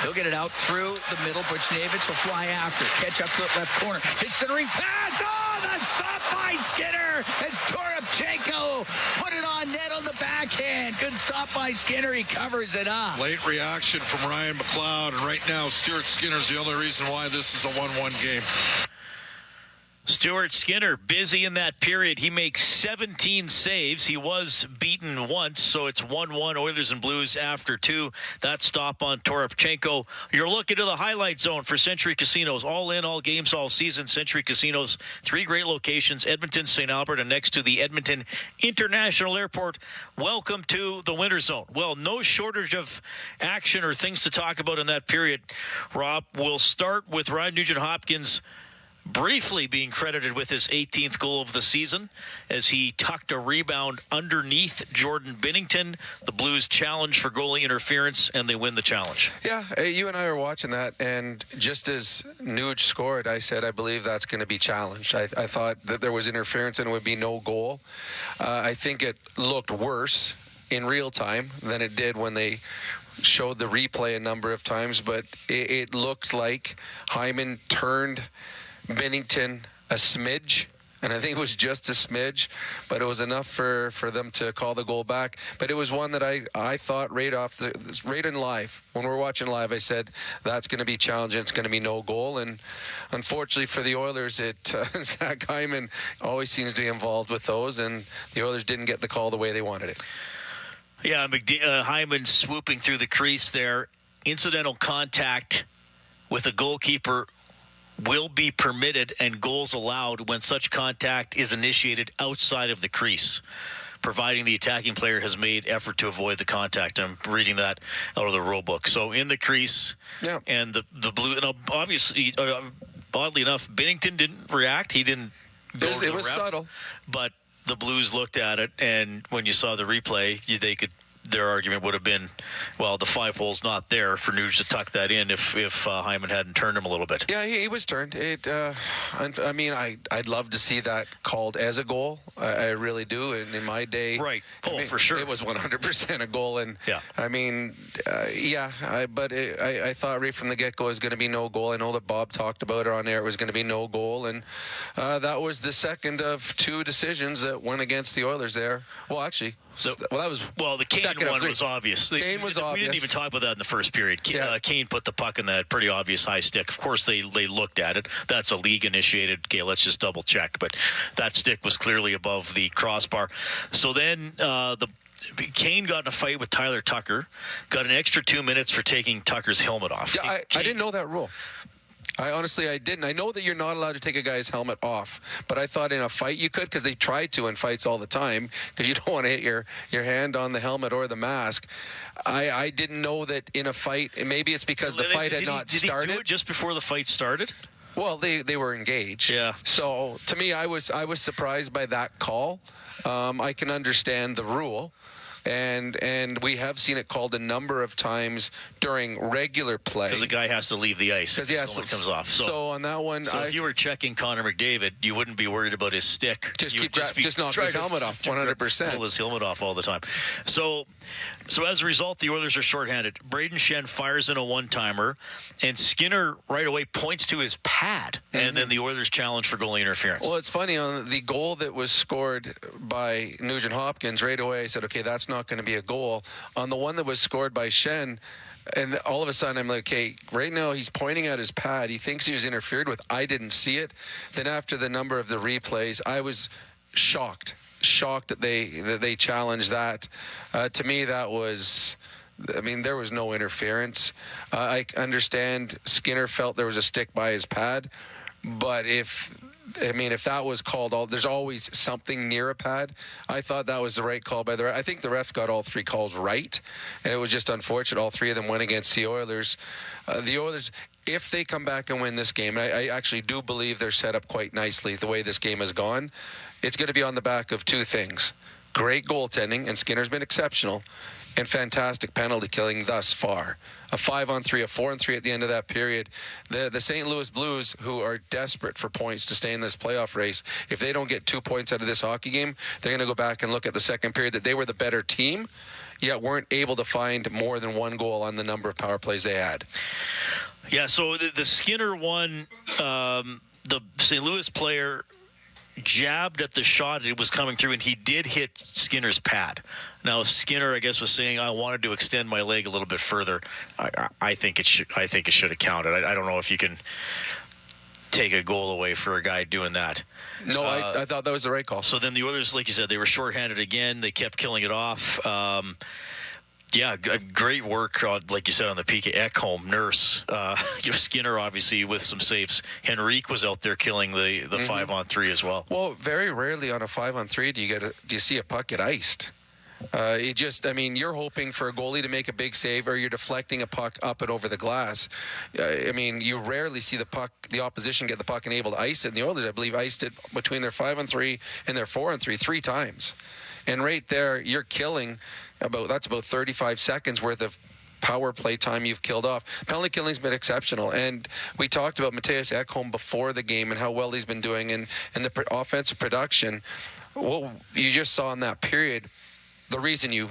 He'll get it out through the middle. Buchnevich will fly after, catch up to the left corner. His centering pass. Oh, the stop by Skinner as Toropchenko put it on net on the backhand. Good stop by Skinner. He covers it up. Late reaction from Ryan McLeod, and right now Stuart Skinner's the only reason why this is a 1-1 game. Stuart Skinner busy in that period. He makes 17 saves. He was beaten once, so it's 1-1 Oilers and Blues after 2. That stop on Toropchenko. You're looking to the highlight zone for Century Casinos. All in, all games, all season. Century Casinos, 3 great locations, Edmonton, St. Albert, and next to the Edmonton International Airport. Welcome to the winter zone. Well, no shortage of action or things to talk about in that period. Rob, we'll start with Ryan Nugent-Hopkins briefly being credited with his 18th goal of the season as he tucked a rebound underneath Jordan Binnington. The Blues challenge for goalie interference, and they win the challenge. Yeah, you and I were watching that, and just as Nuge scored, I said, I believe that's going to be challenged. I thought that there was interference and it would be no goal. I think it looked worse in real time than it did when they showed the replay a number of times, but it looked like Hyman turned Binnington a smidge, and I think it was just a smidge, but it was enough for them to call the goal back. But it was one that I thought right in live, when we were watching live, I said that's going to be challenging, it's going to be no goal. And unfortunately for the Oilers, Zach Hyman always seems to be involved with those, and the Oilers didn't get the call the way they wanted it. Yeah, Hyman swooping through the crease there. Incidental contact with a goalkeeper will be permitted and goals allowed when such contact is initiated outside of the crease, providing the attacking player has made effort to avoid the contact. I'm reading that out of the rule book. So in the crease, yeah. And the Blue, obviously, oddly enough, Binnington didn't react. He didn't go to the ref, subtle. But the Blues looked at it, and when you saw the replay, they could their argument would have been, well, the 5 hole's not there for Nuge to tuck that in if Hyman hadn't turned him a little bit. Yeah, he was turned. I mean, I'd love to see that called as a goal. I really do. And in my day, right? Oh, I mean, for sure, it was 100% a goal. And yeah, I mean, but I thought right from the get-go it was going to be no goal. I know that Bob talked about it on air. It was going to be no goal, and that was the second of 2 decisions that went against the Oilers there. Well, actually. The Kane one was obvious. Kane was obvious. We didn't even talk about that in the first period. Kane put the puck in that pretty obvious high stick. Of course, they looked at it. That's a league-initiated. Okay, let's just double-check. But that stick was clearly above the crossbar. So then Kane got in a fight with Tyler Tucker, got an extra 2 minutes for taking Tucker's helmet off. Yeah, I didn't know that rule. I didn't. I know that you're not allowed to take a guy's helmet off, but I thought in a fight you could, because they try to in fights all the time, because you don't want to hit your hand on the helmet or the mask. I didn't know that in a fight, maybe it's because the fight had not started. Did he do it just before the fight started? Well, they were engaged. Yeah. So to me, I was surprised by that call. I can understand the rule. And we have seen it called a number of times during regular play. Because the guy has to leave the ice if the helmet comes off. So on that one... So if you were checking Connor McDavid, you wouldn't be worried about his stick. Just knock his helmet off 100%. Pull his helmet off all the time. So as a result, the Oilers are shorthanded. Braden Shen fires in a one-timer, and Skinner right away points to his pad, and then the Oilers challenge for goalie interference. Well, it's funny, on the goal that was scored by Nugent Hopkins, right away I said, okay, that's not going to be a goal. On the one that was scored by Shen, and all of a sudden I'm like, okay, right now he's pointing at his pad. He thinks he was interfered with. I didn't see it. Then after the number of the replays, I was shocked that they challenged that. To me, that was... I mean, there was no interference. I understand Skinner felt there was a stick by his pad, but if that was called, there's always something near a pad. I thought that was the right call by the ref. I think the refs got all 3 calls right, and it was just unfortunate. All 3 of them went against the Oilers. The Oilers, if they come back and win this game, and I actually do believe they're set up quite nicely the way this game has gone, it's going to be on the back of 2 things. Great goaltending, and Skinner's been exceptional, and fantastic penalty killing thus far. A 5-on-3, a 4-on-3 at the end of that period. The St. Louis Blues, who are desperate for points to stay in this playoff race, if they don't get 2 points out of this hockey game, they're going to go back and look at the second period that they were the better team, yet weren't able to find more than 1 goal on the number of power plays they had. Yeah, so the Skinner one, the St. Louis player jabbed at the shot. It was coming through, and he did hit Skinner's pad. Now, Skinner, I guess, was saying, I wanted to extend my leg a little bit further. I think it should have counted. I don't know if you can take a goal away for a guy doing that. No, I thought that was the right call. So then the Oilers, like you said, they were shorthanded again. They kept killing it off. Yeah, great work, like you said, on the PK. Ekholm, Nurse, Skinner, obviously, with some saves. Henrique was out there killing the 5-on-3 as well. Well, very rarely on a 5-on-3 do you see a puck get iced. You're hoping for a goalie to make a big save, or you're deflecting a puck up and over the glass. You rarely see the opposition get the puck and able to ice it. And the Oilers, I believe, iced it between their 5-on-3 and their 4-on-3 3 times. And right there, you're killing that's about 35 seconds worth of power play time you've killed off. Penalty killing's been exceptional. And we talked about Mattias Ekholm before the game and how well he's been doing and the offensive production. What you just saw in that period, the reason you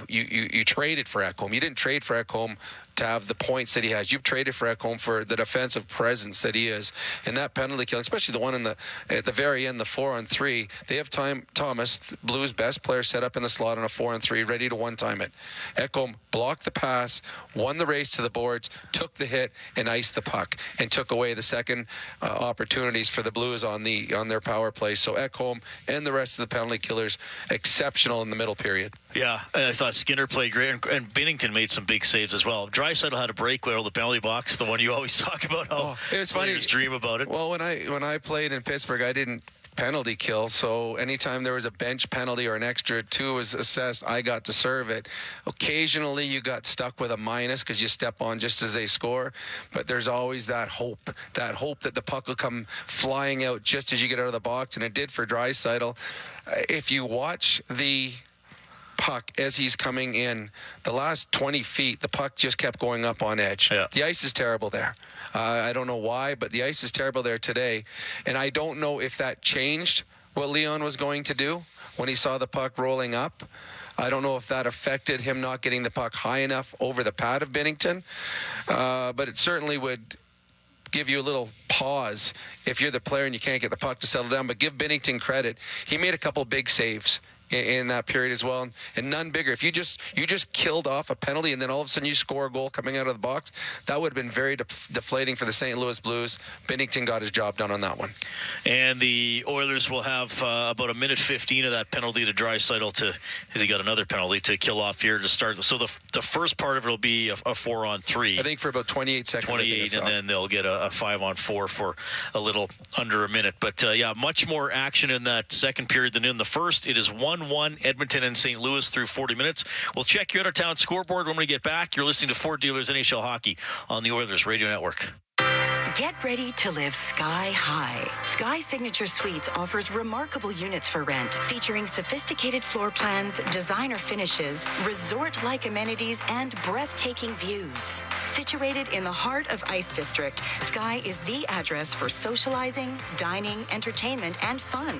traded for Ekholm, you didn't trade for Ekholm to have the points that he has. You've traded for Ekholm for the defensive presence that he is. And that penalty killing, especially the one at the very end, the 4-on-3, they have Thomas, Blues' best player, set up in the slot on a 4-on-3, ready to one-time it. Ekholm blocked the pass, won the race to the boards, took the hit, and iced the puck, and took away the second opportunities for the Blues on their power play. So Ekholm and the rest of the penalty killers, exceptional in the middle period. Yeah, I thought Skinner played great, and Binnington made some big saves as well. Draisaitl had a break out of the penalty box, the one you always talk about. It was funny. Dream about it. Well, when I played in Pittsburgh, I didn't penalty kill, so anytime there was a bench penalty or an extra 2 was assessed, I got to serve it. Occasionally, you got stuck with a minus because you step on just as they score, but there's always that hope that the puck will come flying out just as you get out of the box, and it did for Draisaitl. If you watch the puck as he's coming in, the last 20 feet, the puck just kept going up on edge. Yeah. The ice is terrible there. I don't know why, but the ice is terrible there today. And I don't know if that changed what Leon was going to do when he saw the puck rolling up. I don't know if that affected him not getting the puck high enough over the pad of Binnington. But it certainly would give you a little pause if you're the player and you can't get the puck to settle down. But give Binnington credit. He made a couple big saves in that period as well, and none bigger. If you just killed off a penalty and then all of a sudden you score a goal coming out of the box, that would have been very deflating for the St. Louis Blues. Binnington got his job done on that one. And the Oilers will have about a minute 15 of that penalty to Draisaitl as he got another penalty to kill off here to start. So the first part of it will be a 4-on-3. I think for about 28 seconds. 28, and then they'll get a 5-on-4 for a little under a minute. But much more action in that second period than in the first. It is 1-1 Edmonton and St. Louis through 40 minutes. We'll check your out-of-town scoreboard when we get back. You're listening to Ford Dealers NHL Hockey on the Oilers Radio Network. Get ready to live sky high. Sky Signature Suites offers remarkable units for rent, featuring sophisticated floor plans, designer finishes, resort-like amenities, and breathtaking views. Situated in the heart of Ice District, Sky is the address for socializing, dining, entertainment, and fun.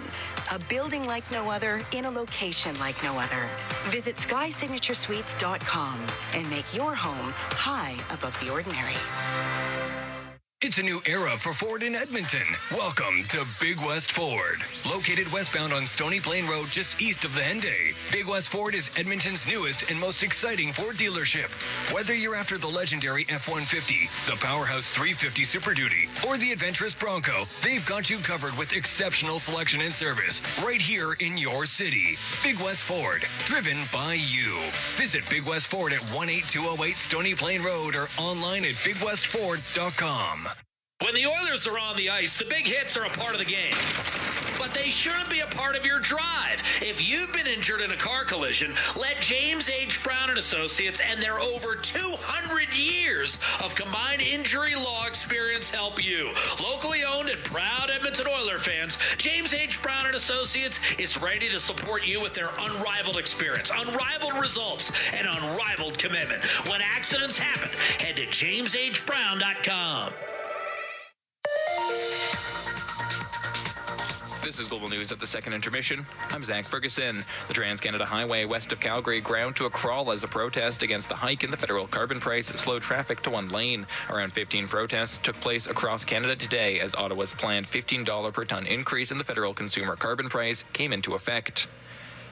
A building like no other in a location like no other. Visit SkySignatureSuites.com and make your home high above the ordinary. It's a new era for Ford in Edmonton. Welcome to Big West Ford. Located westbound on Stony Plain Road just east of the Henday, Big West Ford is Edmonton's newest and most exciting Ford dealership. Whether you're after the legendary F-150, the Powerhouse 350 Super Duty, or the adventurous Bronco, they've got you covered with exceptional selection and service right here in your city. Big West Ford, driven by you. Visit Big West Ford at 18208 Stony Plain Road or online at bigwestford.com. When the Oilers are on the ice, the big hits are a part of the game. But they shouldn't be a part of your drive. If you've been injured in a car collision, let James H. Brown & Associates and their over 200 years of combined injury law experience help you. Locally owned and proud Edmonton Oiler fans, James H. Brown & Associates is ready to support you with their unrivaled experience, unrivaled results, and unrivaled commitment. When accidents happen, head to jameshbrown.com. This is Global News at the second intermission. I'm Zach Ferguson. The Trans-Canada Highway west of Calgary ground to a crawl as a protest against the hike in the federal carbon price slowed traffic to one lane. Around 15 protests took place across Canada today as Ottawa's planned $15 per ton increase in the federal consumer carbon price came into effect.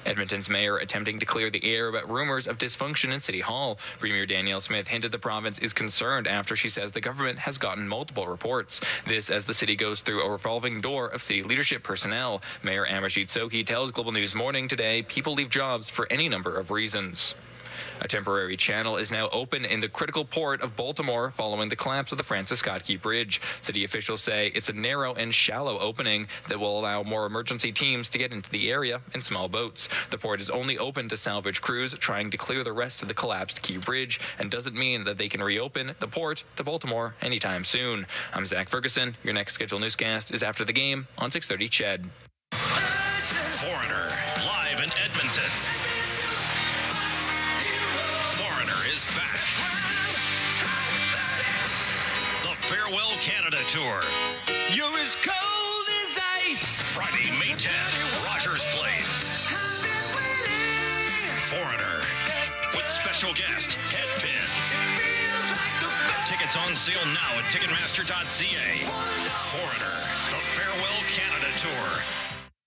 Edmonton's mayor attempting to clear the air about rumors of dysfunction in City Hall. Premier Danielle Smith hinted the province is concerned after she says the government has gotten multiple reports. This as the city goes through a revolving door of city leadership personnel. Mayor Amarjeet Sohi tells Global News Morning today people leave jobs for any number of reasons. A temporary channel is now open in the critical port of Baltimore following the collapse of the Francis Scott Key Bridge. City officials say it's a narrow and shallow opening that will allow more emergency teams to get into the area in small boats. The port is only open to salvage crews trying to clear the rest of the collapsed Key Bridge and doesn't mean that they can reopen the port to Baltimore anytime soon. I'm Zach Ferguson. Your next scheduled newscast is after the game on 6:30 CHED. Foreigner, live in Edmonton. Is back. The Farewell Canada Tour. You're as cold as ice. Friday, May 10th, Rogers Place. Foreigner with special guest Headpins. Tickets on sale now at Ticketmaster.ca. Foreigner, the Farewell Canada Tour.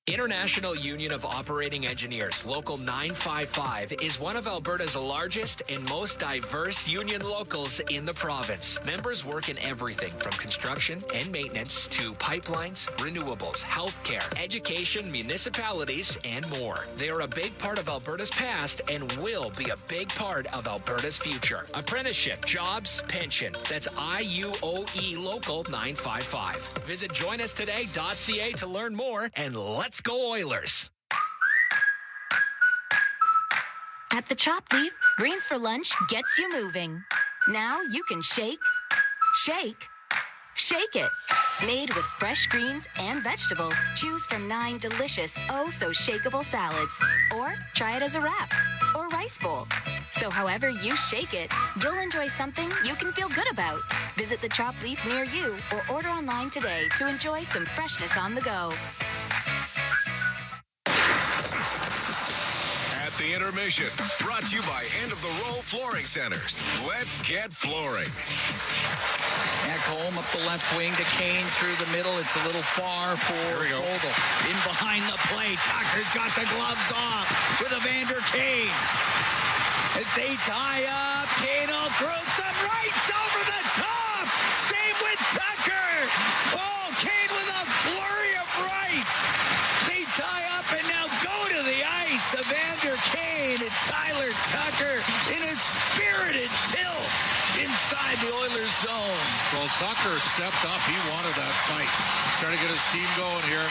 International Union of Operating Engineers, Local 955, is one of Alberta's largest and most diverse union locals in the province. Members work in everything from construction and maintenance to pipelines, renewables, healthcare, education, municipalities, and more. They are a big part of Alberta's past and will be a big part of Alberta's future. Apprenticeship, jobs, pension. That's IUOE Local 955. Visit joinustoday.ca to learn more, and let's go Oilers. At the Chop Leaf, greens for lunch gets you moving. Now you can shake, shake, shake it. Made with fresh greens and vegetables, choose from 9 delicious, oh-so-shakeable salads. Or try it as a wrap or rice bowl. So however you shake it, you'll enjoy something you can feel good about. Visit the chopped leaf near you or order online today to enjoy some freshness on the go. At the Intermission, brought to you by End of the Row Flooring Centers. Let's get flooring. Ekholm up the left wing to Kane through the middle. It's a little far for Vogel. In behind the play, Tucker's got the gloves off with Evander Kane. As they tie up, Kane will throw some rights over the top. Same with Tucker. Oh, Kane with a flurry of rights. They tie up and now go to the ice. Evander Kane and Tyler Tucker in a spirited tilt inside the Oilers zone. Well, Tucker stepped up. He wanted that fight. He's trying to get his team going here.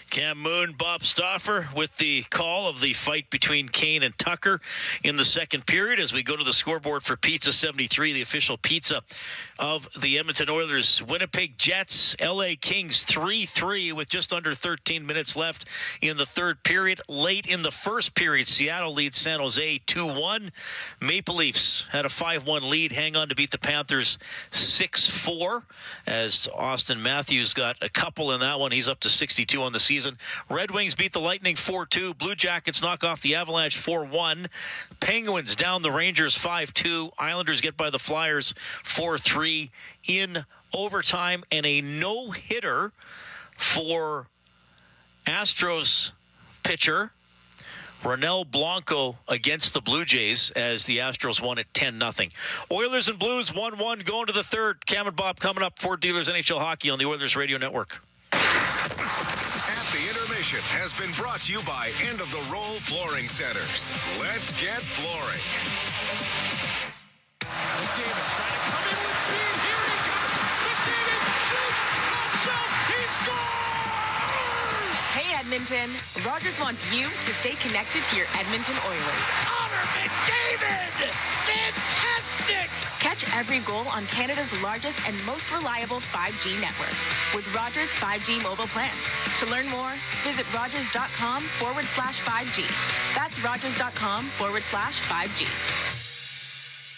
Cam Moon, Bob Stauffer with the call of the fight between Kane and Tucker in the second period as we go to the scoreboard for Pizza 73, the official pizza of the Edmonton Oilers. Winnipeg Jets, LA Kings 3-3 with just under 13 minutes left in the third period. Late in the first period, Seattle leads San Jose 2-1. Maple Leafs had a 5-1 lead, hang on to beat the Panthers 6-4 as Austin Matthews got a couple in that one. He's up to 62 on the season. Red Wings beat the Lightning 4-2. Blue Jackets knock off the Avalanche 4-1. Penguins down the Rangers 5-2. Islanders get by the Flyers 4-3 in overtime. And a no-hitter for Astros pitcher Ronel Blanco against the Blue Jays as the Astros won at 10-0. Oilers and Blues 1-1 going to the third. Cam and Bob coming up. Ford Dealers NHL Hockey on the Oilers Radio Network. The Intermission has been brought to you by End of the Roll Flooring Centers. Let's get flooring. McDavid trying to come in with speed. Here he comes. McDavid shoots. Top shelf. He scores! Hey, Edmonton. Rogers wants you to stay connected to your Edmonton Oilers. Connor McDavid! Fantastic! Catch every goal on Canada's largest and most reliable 5G network with Rogers 5G mobile plans. To learn more, visit rogers.com/5G. That's rogers.com/5G.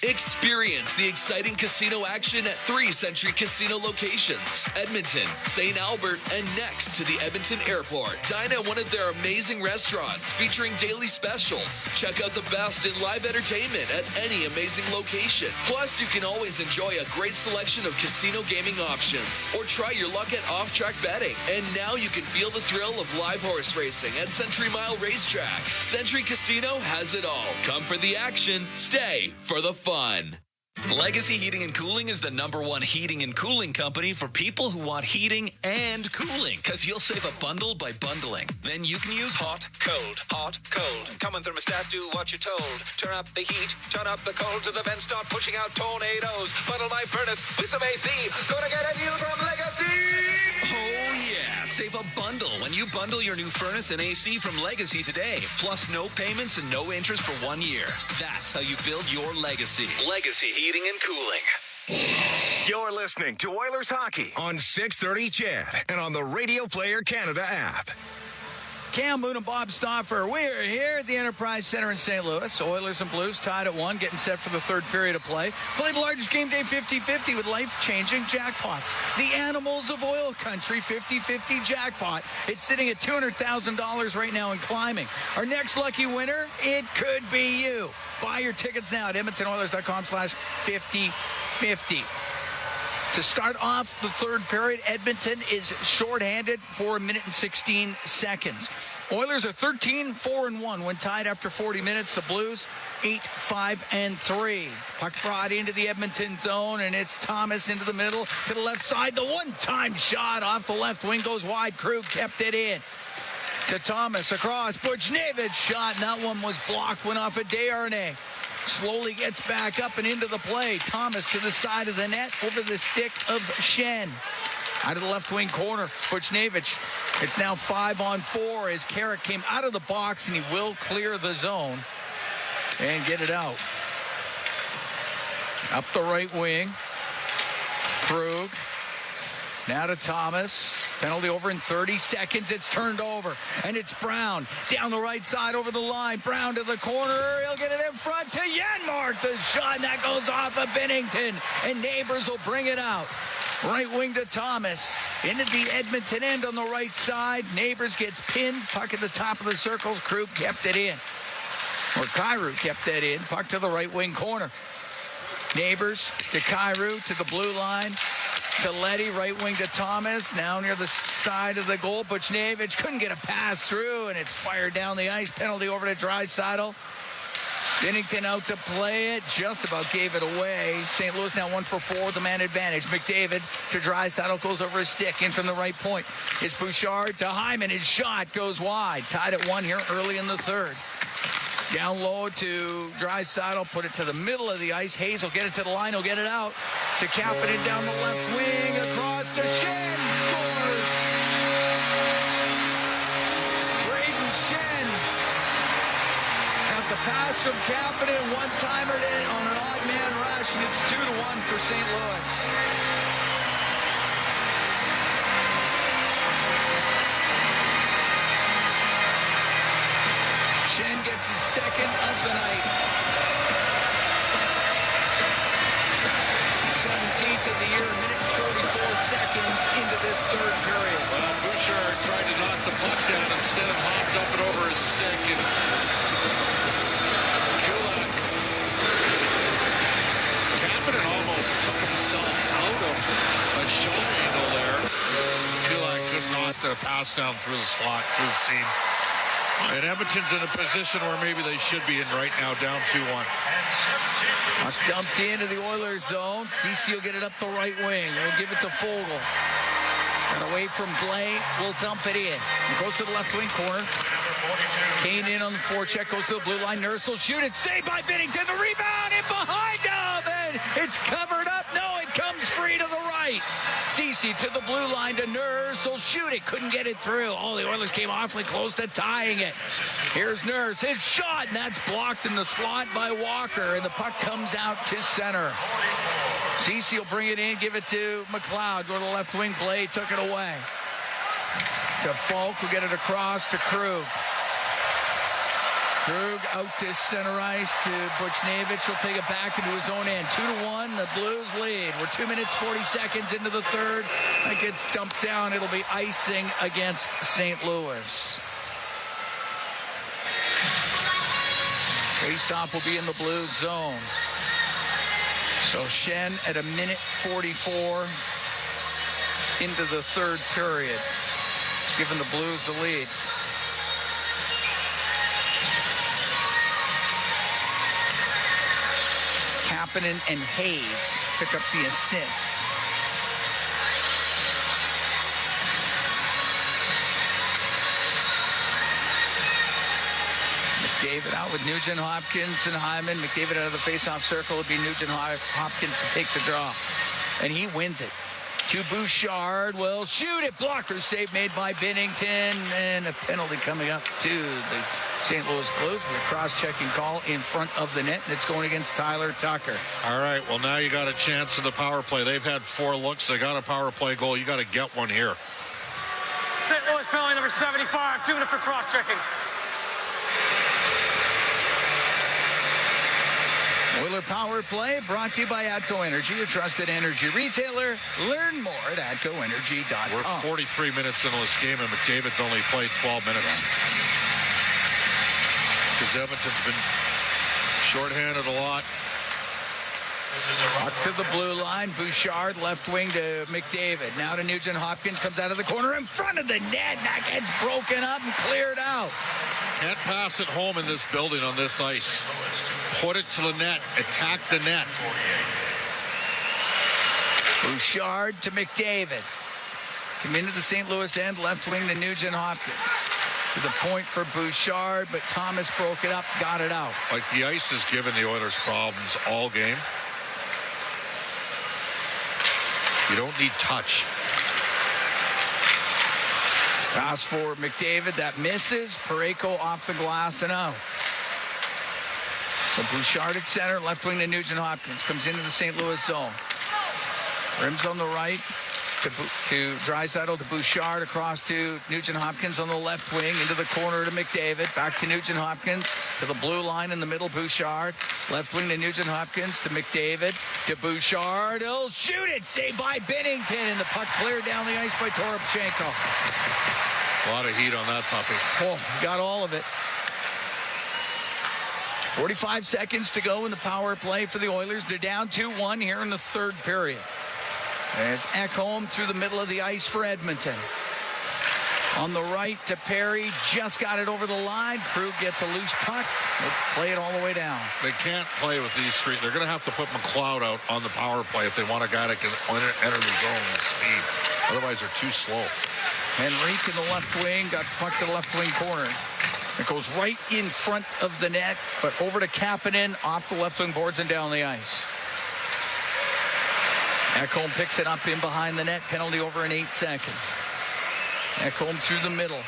Experience the exciting casino action at 3 Century Casino locations. Edmonton, St. Albert, and next to the Edmonton Airport. Dine at one of their amazing restaurants featuring daily specials. Check out the best in live entertainment at any amazing location. Plus, you can always enjoy a great selection of casino gaming options. Or try your luck at off-track betting. And now you can feel the thrill of live horse racing at Century Mile Racetrack. Century Casino has it all. Come for the action, stay for the fun. Legacy Heating and Cooling is the #1 heating and cooling company for people who want heating and cooling, because you'll save a bundle by bundling. Then you can use hot, cold, Come on, thermostat, do what you're told. Turn up the heat, turn up the cold to the vents, start pushing out tornadoes. Bundle my furnace with some AC. Gonna get a deal from Legacy. Oh, yeah. Save a bundle when you bundle your new furnace and AC from Legacy today. Plus no payments and no interest for 1 year. That's how you build your legacy. Legacy Heating and Cooling. You're listening to Oilers Hockey on 630 CHED and on the Radio Player Canada app. Cam Moon and Bob Stauffer. We're here at the Enterprise Center in St. Louis. Oilers and Blues tied at 1, getting set for the third period of play. Played the largest game day 50-50 with life-changing jackpots. The Animals of Oil Country 50-50 jackpot. It's sitting at $200,000 right now and climbing. Our next lucky winner, it could be you. Buy your tickets now at EdmontonOilers.com/50-50. To start off the third period, Edmonton is shorthanded for 1 minute and 16 seconds. Oilers are 13-4-1 when tied after 40 minutes. The Blues 8-5-3. Puck brought into the Edmonton zone, and it's Thomas into the middle to the left side. The one-time shot off the left wing goes wide. Krug kept it in. To Thomas across. Buchnevich shot, and that one was blocked. Went off a Desharnais. Slowly gets back up and into the play. Thomas to the side of the net over the stick of Shen. Out of the left wing corner, Buchnevich. It's now 5-on-4 as Carrick came out of the box, and he will clear the zone and get it out. Up the right wing. Krug Now to Thomas. Penalty over in 30 seconds. It's turned over. And it's Brown. Down the right side over the line. Brown to the corner. He'll get it in front to Janmark. The shot, and that goes off of Bennington. And Neighbors will bring it out. Right wing to Thomas. Into the Edmonton end on the right side. Neighbors gets pinned. Puck at the top of the circles. Krug kept it in. Or Kyrou kept that in. Puck to the right wing corner. Neighbors to Kyrou to the blue line. To Letty, right wing to Thomas. Now near the side of the goal. Buchnevich couldn't get a pass through, and it's fired down the ice. Penalty over to Draisaitl. Bennington out to play it. Just about gave it away. St. Louis now 1 for 4 with the man advantage. McDavid to Draisaitl, goes over his stick. In from the right point. It's Bouchard to Hyman. His shot goes wide. Tied at 1 here early in the third. Down low to Draisaitl, put it to the middle of the ice. Hayes will get it to the line, he'll get it out. To Kapanen down the left wing, across to Schenn, scores! Braden Schenn got the pass from Kapanen, one-timered it on an odd man rush, and it's 2-1 for St. Louis. Schenn gets his second of the night. 17th of the year, a minute and 44 seconds into this third period. Well, Bouchard tried to knock the puck down, instead of hopped up and over his stick. And Kulak. Kapanen almost took himself out of a shot angle there. Kulak could knock the pass down through the slot, through the seam. And Edmonton's in a position where maybe they should be in right now, down 2-1. Puck dumped into the Oilers zone. Ceci will get it up the right wing. They'll give it to Fogle. And away from Blais, will dump it in. It goes to the left wing corner. Kane in on the forecheck, goes to the blue line. Nurse will shoot it. Saved by Binnington. The rebound in behind him. And it's covered up. No, it comes free to the right. Ceci to the blue line to Nurse. Will shoot it. Couldn't get it through. Oh, the Oilers came awfully close to tying it. Here's Nurse. His shot, and that's blocked in the slot by Walker. And the puck comes out to center. Ceci will bring it in, give it to McLeod. Go to the left wing. Blais took it away. To Falk, who get it across to Krug. Krug out to center ice to Buchnevich. He'll take it back into his own end. 2-1, the Blues lead. We're 2 minutes, 40 seconds into the third. That gets dumped down. It'll be icing against St. Louis. Face-off will be in the Blues zone. So Schenn at a minute 44 into the third period, giving the Blues the lead. Kapanen and Hayes pick up the assists. McDavid out with Nugent Hopkins and Hyman. McDavid out of the face-off circle. It'll be Nugent Hopkins to take the draw. And he wins it. To Bouchard will shoot it. Blocker save made by Binnington. And a penalty coming up to the St. Louis Blues. With a cross-checking call in front of the net. And it's going against Tyler Tucker. All right, well, now you got a chance in the power play. They've had 4 looks. They got a power play goal. You got to get one here. St. Louis penalty number 75. 2 minutes for cross-checking. Oiler Power Play brought to you by ATCO Energy, your trusted energy retailer. Learn more at atcoenergy.com. We're 43 minutes into this game, and McDavid's only played 12 minutes. Because Edmonton's been shorthanded a lot. Up to the blue line. Bouchard, left wing to McDavid. Now to Nugent Hopkins, comes out of the corner in front of the net. That gets broken up and cleared out. Can't pass it home in this building on this ice. Put it to the net. Attack the net. Bouchard to McDavid. Come into the St. Louis end. Left wing to Nugent Hopkins. To the point for Bouchard, but Thomas broke it up, got it out. Like the ice has given the Oilers problems all game. You don't need touch. Pass for McDavid, that misses. Parayko off the glass and out. So Bouchard at center, left wing to Nugent Hopkins. Comes into the St. Louis zone. Rims on the right. to Draisaitl, to Bouchard, across to Nugent-Hopkins on the left wing, into the corner to McDavid, back to Nugent-Hopkins, to the blue line in the middle, Bouchard, left wing to Nugent-Hopkins, to McDavid, to Bouchard, he'll shoot it, saved by Binnington, and the puck cleared down the ice by Toropchenko. A lot of heat on that puppy. Oh, got all of it. 45 seconds to go in the power play for the Oilers. They're down 2-1 here in the third period. As Ekholm through the middle of the ice for Edmonton. On the right to Perry, just got it over the line. Krug gets a loose puck. They'll play it all the way down. They can't play with these three. They're going to have to put McLeod out on the power play if they want a guy that can enter the zone with speed. Otherwise, they're too slow. Henrique in the left wing, got the puck to the left wing corner. It goes right in front of the net, but over to Kapanen, off the left wing boards and down the ice. Ekholm picks it up in behind the net. Penalty over in 8 seconds. Ekholm through the middle.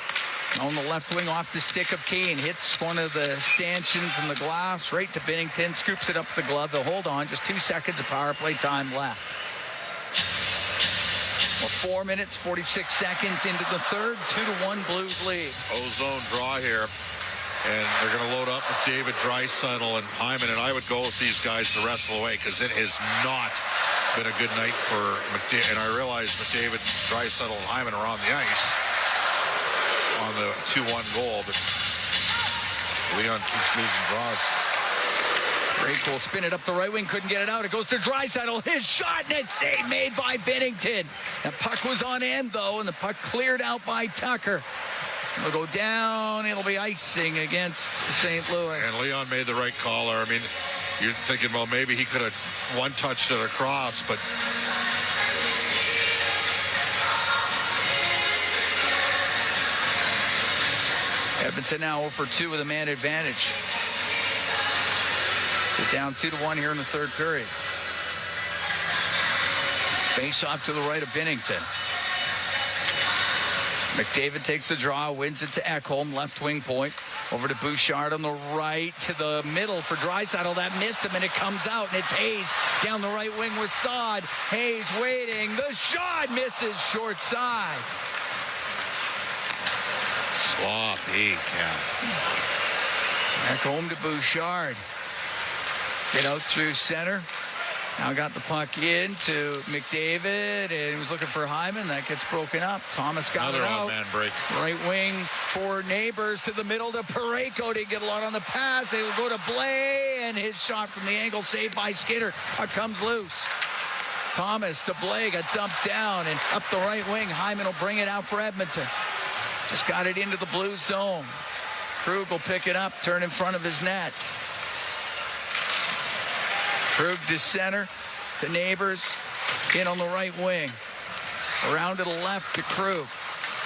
On the left wing, off the stick of Kane. Hits one of the stanchions in the glass. Right to Binnington. Scoops it up the glove. They'll hold on. Just 2 seconds of power play time left. Well, 4 minutes, 46 seconds into the third. 2-1 Blues lead. Ozone draw here. And they're going to load up with David Draisaitl and Hyman. And I would go with these guys the rest of the way because it has not been a good night for McDavid. And I realize McDavid, Draisaitl, and Hyman are on the ice on the 2-1 goal. But Leon keeps losing draws. Drake will spin it up the right wing. Couldn't get it out. It goes to Draisaitl. His shot, net save made by Binnington. That puck was on end, though, and the puck cleared out by Tucker. It'll go down. It'll be icing against St. Louis. And Leon made the right call there. I mean, you're thinking, well, maybe he could have one-touched it across, but Edmonton now 0 for 2 with a man advantage. They're down 2-1 here in the third period. Face off to the right of Binnington. McDavid takes the draw, wins it to Ekholm, left wing point. Over to Bouchard on the right, to the middle for Draisaitl. That missed him, and it comes out, and it's Hayes down the right wing with Saad. Hayes waiting. The shot misses short side. Sloppy, Back home to Bouchard. Get out through center. Now got the puck in to McDavid, and he was looking for Hyman. That gets broken up. Thomas got Another it out. man break. Right wing for Neighbors to the middle to Parayko. Didn't get a lot on the pass. They will go to Blais, and his shot from the angle saved by Skinner. Puck comes loose. Thomas to Blais, got dumped down, and up the right wing. Hyman will bring it out for Edmonton. Just got it into the blue zone. Krug will pick it up, turn in front of his net. Krug to center, to Neighbors, in on the right wing. Around to the left to Krug.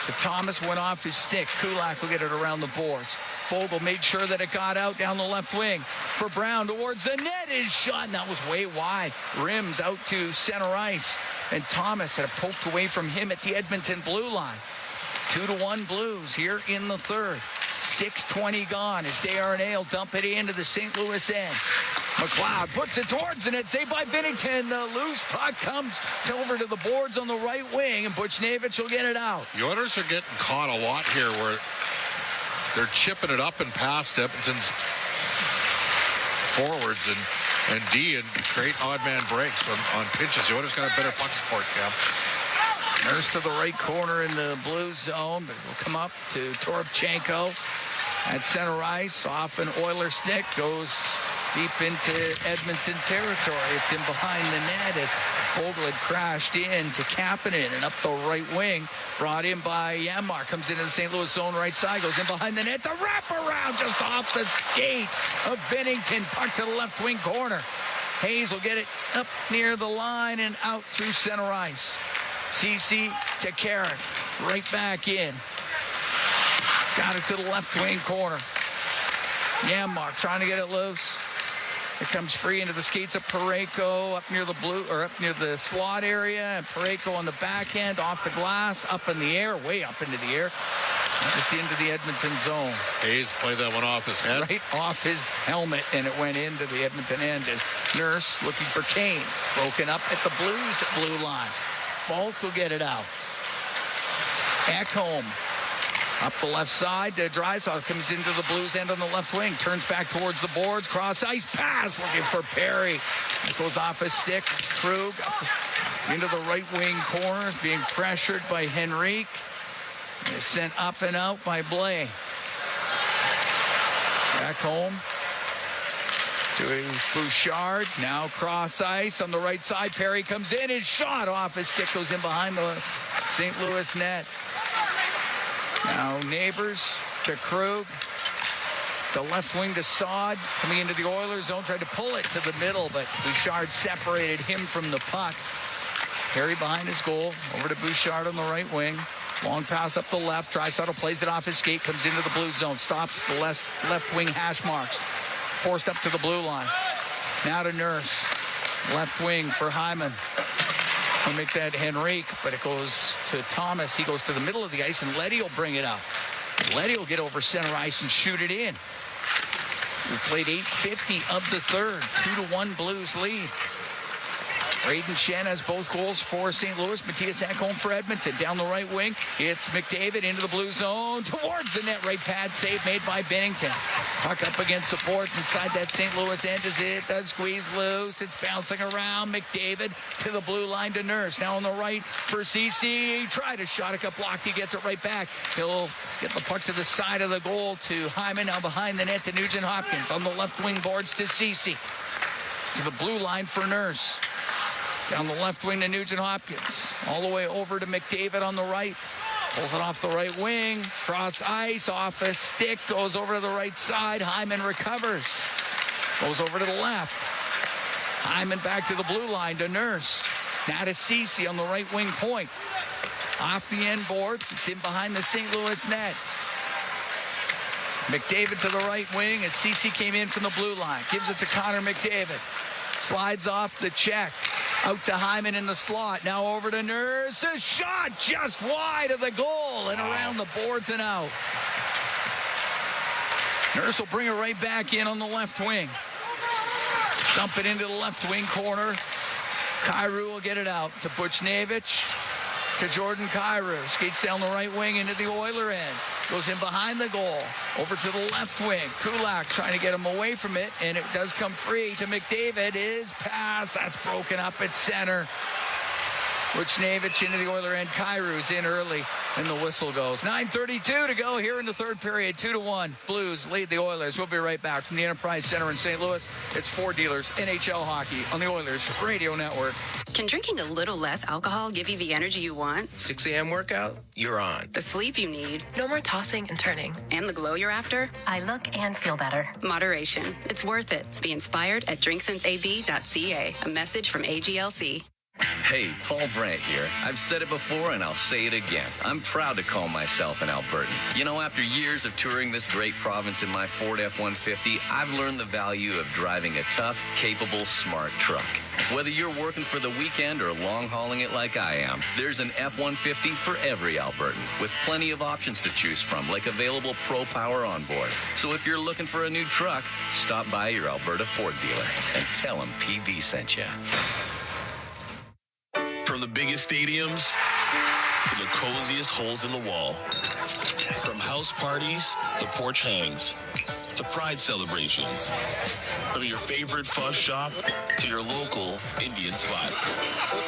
To Thomas, went off his stick. Kulak will get it around the boards. Fogle made sure that it got out down the left wing. For Brown towards the net, his shot, and that was way wide. Rims out to center ice. And Thomas had it poked away from him at the Edmonton blue line. 2-1 Blues here in the third. 6:20 gone as Desharnais will dump it into the St. Louis end. McLeod puts it towards the net, saved by Binnington. The loose puck comes over to the boards on the right wing, and Buchnevich will get it out. The Oilers are getting caught a lot here where they're chipping it up and past Edmonton's forwards and D and create odd man breaks on pitches. The Oilers got a better puck support, Cam. Nurse to the right corner in the blue zone, but will come up to Toropchenko at center ice. Off an Oiler stick, goes deep into Edmonton territory. It's in behind the net as Fogle had crashed in to Kapanen, and up the right wing, brought in by Janmark. Comes into the St. Louis zone right side, goes in behind the net. The wraparound just off the skate of Binnington. Puck to the left wing corner. Hayes will get it up near the line and out through center ice. CC to Carrick, right back in. Got it to the left wing corner. Janmark trying to get it loose. It comes free into the skates of Parayko up near the blue, or up near the slot area. And Parayko on the back end, off the glass, up in the air, way up into the air. Just into the Edmonton zone. Hayes played that one off his head. Right off his helmet, and it went into the Edmonton end as Nurse looking for Kane. Broken up at the Blues blue line. Falk will get it out. Ekholm up the left side to Draisaitl, comes into the Blues end on the left wing, turns back towards the boards, cross ice pass, looking for Perry. It goes off his stick. Krug into the right wing corners, being pressured by Henrique. And it's sent up and out by Blais. Back home to Bouchard. Now cross ice on the right side. Perry comes in. His shot off his stick goes in behind the St. Louis net. Now Neighbors to Krug. The left wing to Saad. Coming into the Oilers zone. Tried to pull it to the middle, but Bouchard separated him from the puck. Perry behind his goal. Over to Bouchard on the right wing. Long pass up the left. Draisaitl plays it off his skate. Comes into the blue zone. Stops the left wing hash marks. Forced up to the blue line. Now to Nurse. Left wing for Hyman. He'll make that Henrique, but it goes to Thomas. He goes to the middle of the ice, and Leddy will bring it up. Leddy will get over center ice and shoot it in. We played 8:50 of the third. 2-1 Blues lead. Braden Shen has both goals for St. Louis. Matthias Ekholm for Edmonton. Down the right wing, it's McDavid into the blue zone. Towards the net, right pad save made by Binnington. Puck up against supports inside that St. Louis end as it does squeeze loose. It's bouncing around. McDavid to the blue line to Nurse. Now on the right for CC. He tried a shot. It got blocked. He gets it right back. He'll get the puck to the side of the goal to Hyman. Now behind the net to Nugent Hopkins. On the left wing boards to CC. To the blue line for Nurse. Down the left wing to Nugent Hopkins. All the way over to McDavid on the right. Pulls it off the right wing. Cross ice, off a stick. Goes over to the right side. Hyman recovers. Goes over to the left. Hyman back to the blue line to Nurse. Now to Ceci on the right wing point. Off the end boards. It's in behind the St. Louis net. McDavid to the right wing as Ceci came in from the blue line. Gives it to Connor McDavid. Slides off the check. Out to Hyman in the slot. Now over to Nurse. A shot just wide of the goal and around the boards and out. Nurse will bring it right back in on the left wing. Dump it into the left wing corner. Kyrou will get it out to Buchnevich. To Jordan Kyrou. Skates down the right wing into the Oiler end. Goes in behind the goal. Over to the left wing. Kulak trying to get him away from it. And it does come free to McDavid. His pass. That's broken up at center. Buchnevich into the Oiler end. Kyrou's in early. And the whistle goes. 9:32 to go here in the third period. 2-1. Blues lead the Oilers. We'll be right back from the Enterprise Center in St. Louis. It's Ford Dealers NHL Hockey on the Oilers Radio Network. Can drinking a little less alcohol give you the energy you want? 6 a.m. workout? You're on. The sleep you need? No more tossing and turning. And the glow you're after? I look and feel better. Moderation. It's worth it. Be inspired at drinksinsab.ca. A message from AGLC. Hey, Paul Brandt here. I've said it before and I'll say it again. I'm proud to call myself an Albertan. You know, after years of touring this great province in my Ford F-150, I've learned the value of driving a tough, capable, smart truck. Whether you're working for the weekend or long-hauling it like I am, there's an F-150 for every Albertan, with plenty of options to choose from, like available Pro Power on board. So if you're looking for a new truck, stop by your Alberta Ford dealer and tell them PB sent you. From the biggest stadiums to the coziest holes in the wall. From house parties to porch hangs to pride celebrations. From your favorite fuzz shop to your local Indian spot.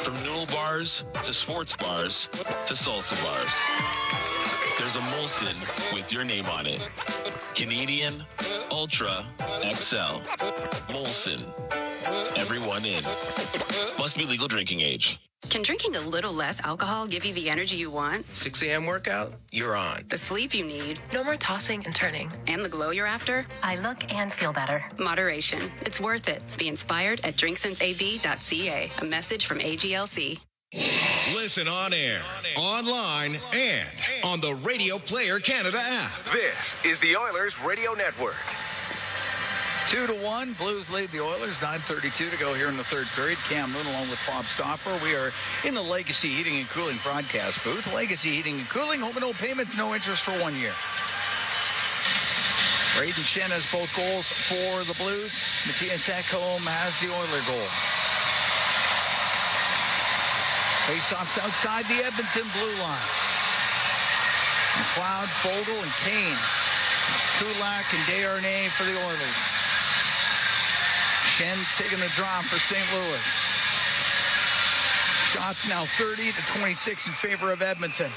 From noodle bars to sports bars to salsa bars. There's a Molson with your name on it. Canadian Ultra XL. Molson. Everyone in. Must be legal drinking age. Can drinking a little less alcohol give you the energy you want? 6 a.m. workout? You're on. The sleep you need? No more tossing and turning. And the glow you're after? I look and feel better. Moderation. It's worth it. Be inspired at drinksinsab.ca. A message from AGLC. Listen on air, online, and on the Radio Player Canada app. This is the Oilers Radio Network. 2-1. Blues lead the Oilers. 9:32 to go here in the third period. Cam Moon along with Bob Stauffer. We are in the Legacy Heating and Cooling broadcast booth. Legacy Heating and Cooling. Home and no payments, no interest for 1 year. Braden Shen has both goals for the Blues. Matthias Ekholm has the Oiler goal. Faceoffs outside the Edmonton blue line. McLeod, Fogle, and Kane. Kulak and Desharnais for the Oilers. Schen's taking the draw for St. Louis. Shots now 30-26 in favor of Edmonton.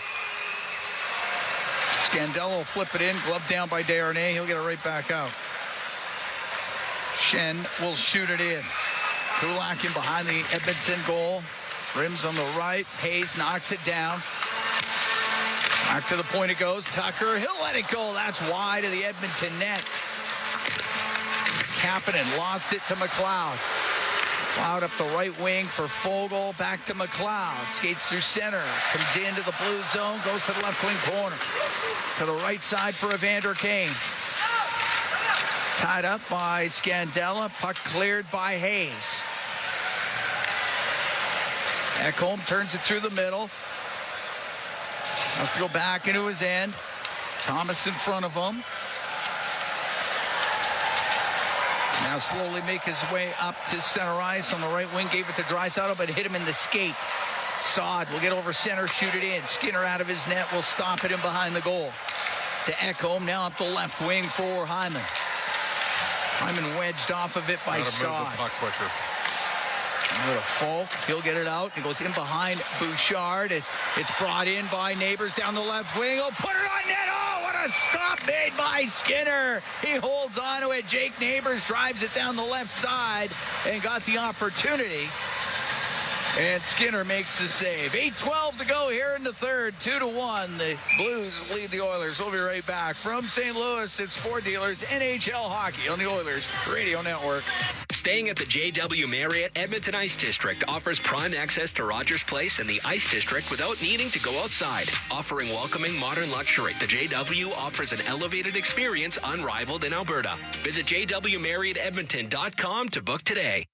Scandella will flip it in, glove down by Desharnais. He'll get it right back out. Schenn will shoot it in. Kulak in behind the Edmonton goal. Rims on the right. Hayes knocks it down. Back to the point it goes. Tucker, he'll let it go. That's wide of the Edmonton net. Kapanen lost it to McLeod. McLeod up the right wing for Fogle. Back to McLeod. Skates through center. Comes into the blue zone. Goes to the left wing corner. To the right side for Evander Kane. Tied up by Scandella. Puck cleared by Hayes. Ekholm turns it through the middle. Has to go back into his end. Thomas in front of him. Now slowly make his way up to center ice on the right wing. Gave it to Draisaitl, but hit him in the skate. Saad will get over center, shoot it in. Skinner out of his net will stop it in behind the goal. To Ekholm, now up the left wing for Hyman. Hyman wedged off of it by Saad. Go to Falk. He'll get it out. He goes in behind Bouchard. It's brought in by Neighbors down the left wing. Oh, put it on net. Oh, what a stop made by Skinner. He holds on to it. Jake Neighbors drives it down the left side and got the opportunity. And Skinner makes the save. 8:12 to go here in the third. 2-1. The Blues lead the Oilers. We'll be right back. From St. Louis, it's Ford Dealers NHL Hockey on the Oilers Radio Network. Staying at the JW Marriott Edmonton Ice District offers prime access to Rogers Place and the Ice District without needing to go outside. Offering welcoming modern luxury, the JW offers an elevated experience unrivaled in Alberta. Visit jwmarriottedmonton.com to book today.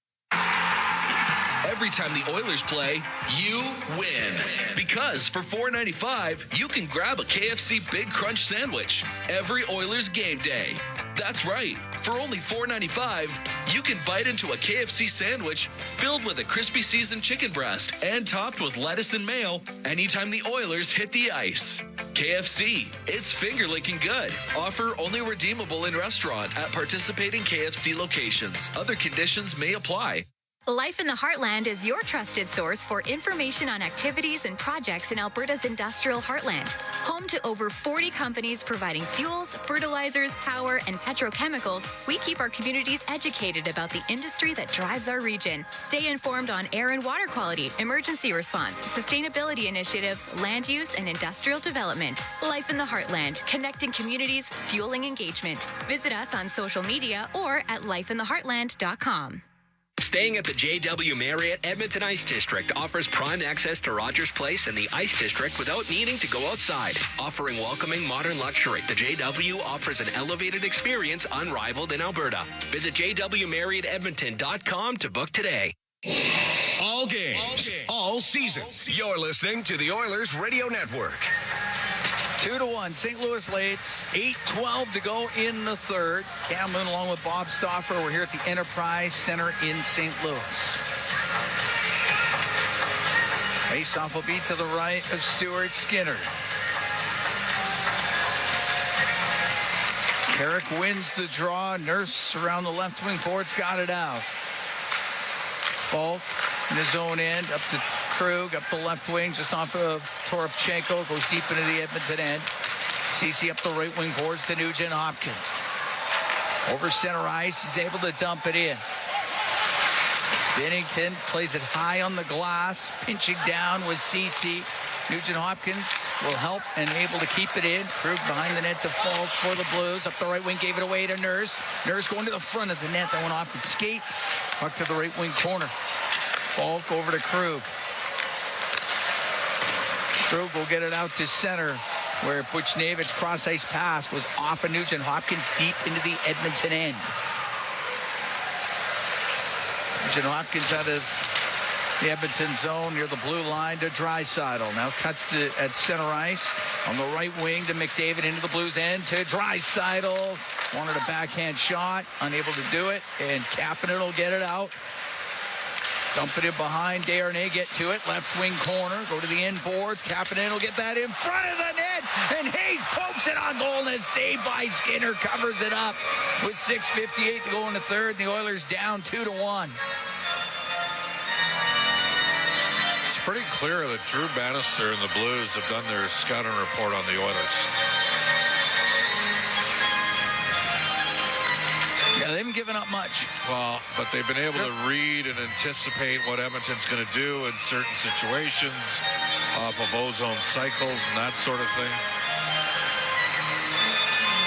Every time the Oilers play, you win. Because for $4.95, you can grab a KFC Big Crunch sandwich every Oilers game day. That's right. For only $4.95, you can bite into a KFC sandwich filled with a crispy seasoned chicken breast and topped with lettuce and mayo anytime the Oilers hit the ice. KFC, it's finger-licking good. Offer only redeemable in restaurant at participating KFC locations. Other conditions may apply. Life in the Heartland is your trusted source for information on activities and projects in Alberta's industrial heartland. Home to over 40 companies providing fuels, fertilizers, power, and petrochemicals, we keep our communities educated about the industry that drives our region. Stay informed on air and water quality, emergency response, sustainability initiatives, land use, and industrial development. Life in the Heartland, connecting communities, fueling engagement. Visit us on social media or at lifeintheheartland.com. Staying at the JW Marriott Edmonton Ice District offers prime access to Rogers Place and the Ice District without needing to go outside. Offering welcoming modern luxury, the JW offers an elevated experience unrivaled in Alberta. Visit jwmarriottedmonton.com to book today. All games, all season. You're listening to the Oilers Radio Network. 2-1. St. Louis leads. 8:12 to go in the third. Cam Moon along with Bob Stauffer. We're here at the Enterprise Center in St. Louis. Face-off will be to the right of Stuart Skinner. Carrick wins the draw. Nurse around the left wing boards got it out. Falk in his own end up to Krug, up the left wing, just off of Toropchenko, goes deep into the Edmonton end. CC up the right wing boards to Nugent Hopkins. Over center ice, he's able to dump it in. Binnington plays it high on the glass, pinching down with CC. Nugent Hopkins will help and able to keep it in. Krug behind the net to Falk for the Blues. Up the right wing, gave it away to Nurse. Nurse going to the front of the net. That went off his skate. Puck to the right wing corner. Falk over to Krug. Krug will get it out to center, where Buchnevich cross-ice pass was off of Nugent Hopkins deep into the Edmonton end. Nugent Hopkins out of the Edmonton zone near the blue line to Draisaitl. Now cuts to at center ice on the right wing to McDavid into the Blues end to Draisaitl. Wanted a backhand shot, unable to do it, and Kapanen will get it out. Dumping it behind. Desharnais get to it. Left wing corner. Go to the inboards. Kapanen will get that in front of the net. And Hayes pokes it on goal and is saved by Skinner. Covers it up with 6:58 to go in the third. The Oilers down 2-1. It's pretty clear that Drew Bannister and the Blues have done their scouting report on the Oilers. Yeah, they haven't given up much. Well, but they've been able to read and anticipate what Edmonton's going to do in certain situations off of ozone cycles and that sort of thing.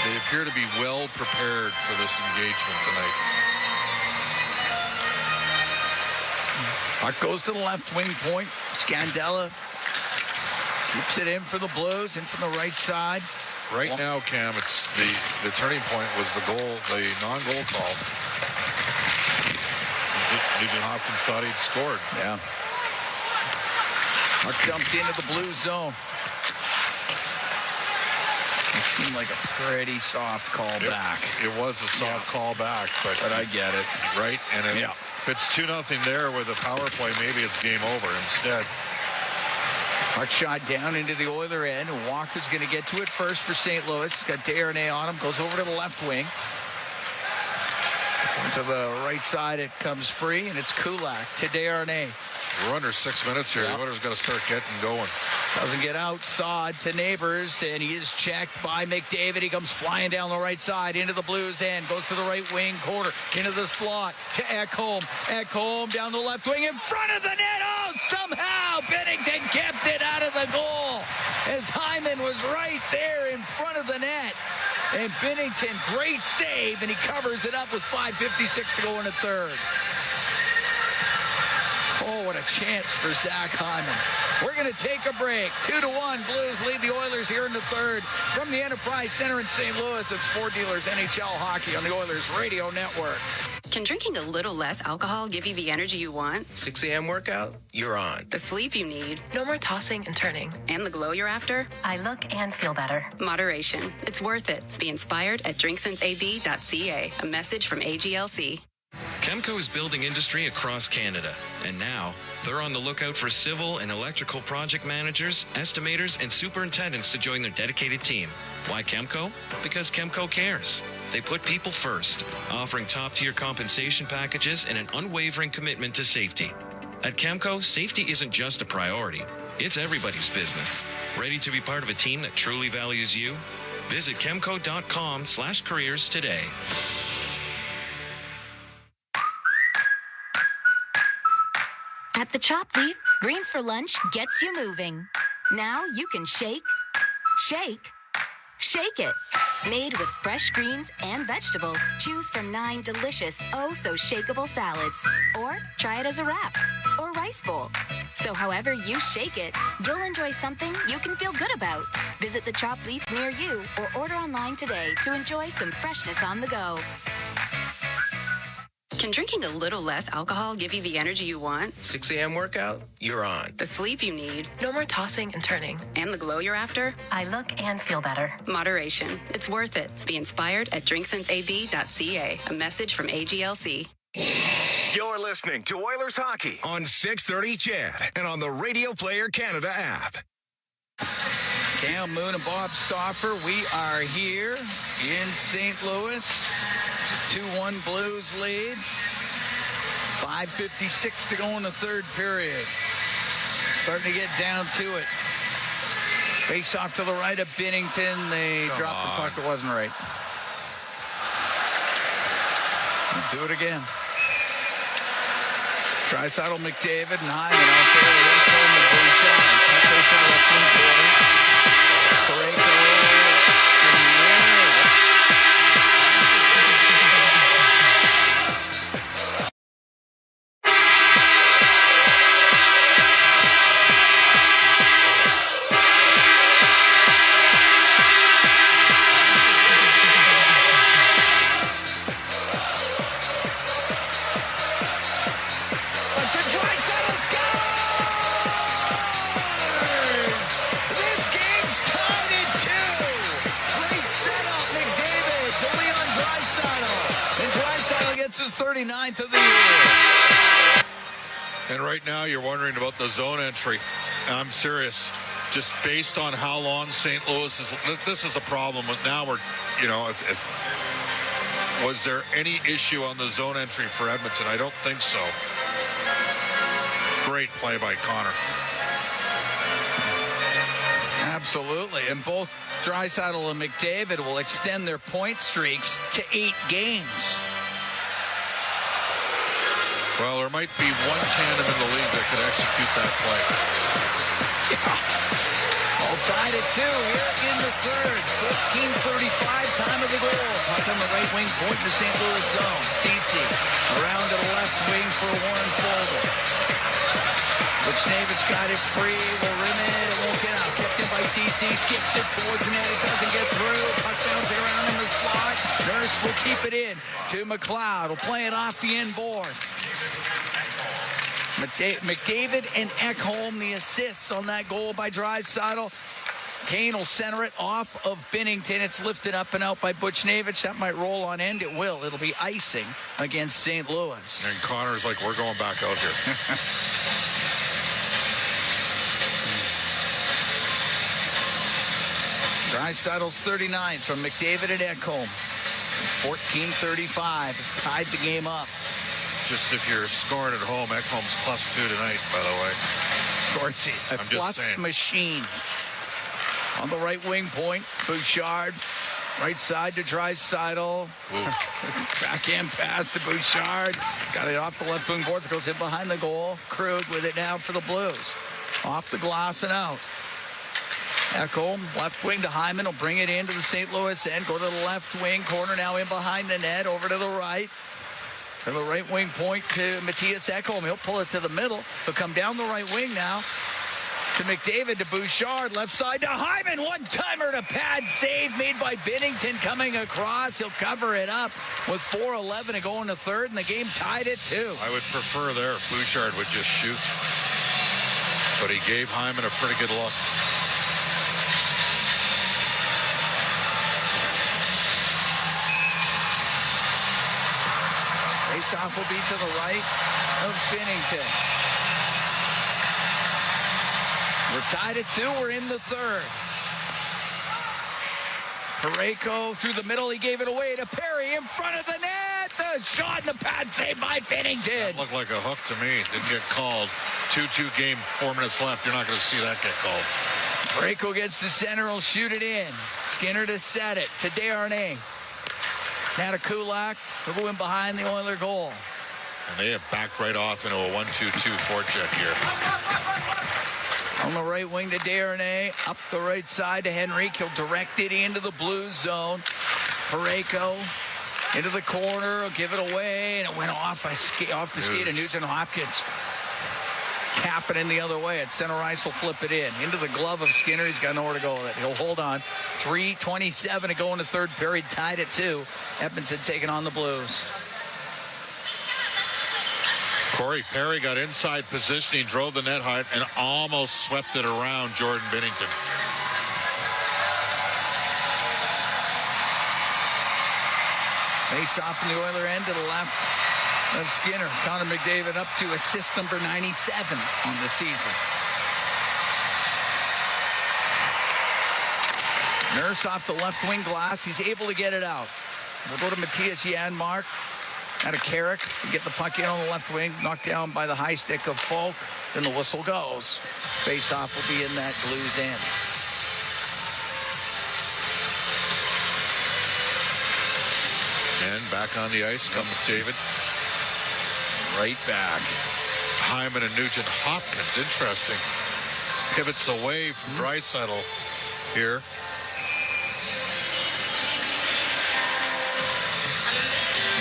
They appear to be well prepared for this engagement tonight. Puck goes to the left wing point. Scandella keeps it in for the Blues, in from the right side. Right now, Cam, it's the turning point was the goal, the non-goal call. Nugent Hopkins thought he'd scored. Yeah. Puck dumped into the blue zone. It seemed like a pretty soft call back. It was a soft call back, but I get it. Right? And if it's 2-0 there with a power play, maybe it's game over. Instead, Puck shot down into the Oiler end, and Walker's going to get to it first for St. Louis. He's got Desharnais on him, goes over to the left wing. To the right side, it comes free, and it's Kulak to Desharnais. We're under 6 minutes here. The Oilers got to start getting going. Doesn't get outside to Neighbors, and he is checked by McDavid. He comes flying down the right side into the Blues end, goes to the right wing corner, into the slot to Ekholm. Ekholm down the left wing in front of the net. Oh, somehow Binnington kept it out of the goal as Hyman was right there in front of the net. And Binnington, great save, and he covers it up with 5:56 to go in the third. Oh, what a chance for Zach Hyman. We're going to take a break. 2-1. Blues lead the Oilers here in the third. From the Enterprise Center in St. Louis, it's Ford Dealers NHL Hockey on the Oilers Radio Network. Can drinking a little less alcohol give you the energy you want? 6 a.m. workout? You're on. The sleep you need? No more tossing and turning. And the glow you're after? I look and feel better. Moderation. It's worth it. Be inspired at drinksinceab.ca. A message from AGLC. Chemco is building industry across Canada, and now they're on the lookout for civil and electrical project managers, estimators, and superintendents to join their dedicated team. Why Chemco? Because Chemco cares. They put people first, offering top-tier compensation packages and an unwavering commitment to safety. At Chemco, safety isn't just a priority, it's everybody's business. Ready to be part of a team that truly values you? Visit chemco.com/careers today. At the Chop Leaf, greens for lunch gets you moving. Now you can shake, shake, shake it. Made with fresh greens and vegetables, choose from 9 delicious, oh-so-shakeable salads. Or try it as a wrap or rice bowl. So however you shake it, you'll enjoy something you can feel good about. Visit the Chop Leaf near you or order online today to enjoy some freshness on the go. Can drinking a little less alcohol give you the energy you want? 6 a.m. workout? You're on. The sleep you need? No more tossing and turning. And the glow you're after? I look and feel better. Moderation. It's worth it. Be inspired at drinksinceab.ca. A message from AGLC. You're listening to Oilers Hockey on 630 CHED and on the Radio Player Canada app. Cam Moon and Bob Stauffer, we are here in St. Louis. It's a 2-1 Blues lead. 5:56 to go in the third period. Starting to get down to it. Face off to the right of Binnington. They dropped the puck. It wasn't right. Do it again. Draisaitl, McDavid, and Hyman out there. They're pulling the blue shot. Puck goes to the left wing corner. Pareko in the air. His 39th of the year. And right now you're wondering about the zone entry. I'm serious. Just based on how long St. Louis is, this is the problem. Now we're, if was there any issue on the zone entry for Edmonton? I don't think so. Great play by Connor. Absolutely. And both Draisaitl and McDavid will extend their point streaks to 8 games. Well, there might be one tandem in the league that could execute that play. Yeah. All tied at 2 here in the third. 14:35, time of the goal. Puck on the right wing, point to St. Louis zone. Ceci around to the left wing for Warren Fogle. Buchnevich got it free. Will rim it. It won't get out. Kept in by Ceci. Skips it towards the net. It doesn't get through. Puck bouncing around in the slot. Nurse will keep it in to McLeod. Will play it off the end boards. McDavid and Ekholm, the assists on that goal by Draisaitl. Kane will center it off of Binnington. It's lifted up and out by Buchnevich. That might roll on end. It will. It'll be icing against St. Louis. And Connor's like, we're going back out here. Draisaitl's 39 from McDavid and Ekholm. 14:35 has tied the game up. Just if you're scoring at home, Ekholm's +2 tonight, by the way. Of course, a plus machine. On the right wing point, Bouchard. Right side to Draisaitl. Backhand pass to Bouchard. Got it off the left wing boards. Goes in behind the goal. Krug with it now for the Blues. Off the glass and out. Ekholm, left wing to Hyman. Will bring it into the St. Louis end. Go to the left wing. Corner now in behind the net. Over to the right. To the right wing point to Matthias Ekholm. He'll pull it to the middle. He'll come down the right wing now to McDavid to Bouchard. Left side to Hyman. One-timer to pad save made by Binnington coming across. He'll cover it up with 4:11 to go in the third, and the game tied at 2. I would prefer there if Bouchard would just shoot. But he gave Hyman a pretty good look. Faceoff will be to the right of Binnington. We're tied at 2. We're in the third. Parayko through the middle. He gave it away to Perry in front of the net. The shot and the pad saved by Binnington. That looked like a hook to me. Didn't get called. 2-2 game, 4 minutes left. You're not going to see that get called. Parayko gets the center. He'll shoot it in. Skinner to set it to Desharnais. Now to Kulak. He'll go in behind the Oiler goal. And they have backed right off into a 1-2-2 forecheck here. On the right wing to Desharnais. Up the right side to Henrique. He'll direct it into the Blues zone. Parayko into the corner. He'll give it away. And it went off the skate of Nugent Hopkins. Cap it in the other way. At center ice will flip it in. Into the glove of Skinner. He's got nowhere to go with it. He'll hold on. 3:27 to go in the third period. Tied at 2. Edmonton taking on the Blues. Corey Perry got inside positioning, drove the net height, and almost swept it around Jordan Binnington. Face off from the Oiler end to the left of Skinner. Connor McDavid up to assist number 97 on the season. Nurse off the left wing glass. He's able to get it out. We'll go to Matthias Janmark. Out of Carrick. Get the puck in on the left wing. Knocked down by the high stick of Falk. Then the whistle goes. Face off will be in that Blues end. And back on the ice comes David. Right back. Hyman and Nugent Hopkins. Interesting. Pivots away from Draisaitl here.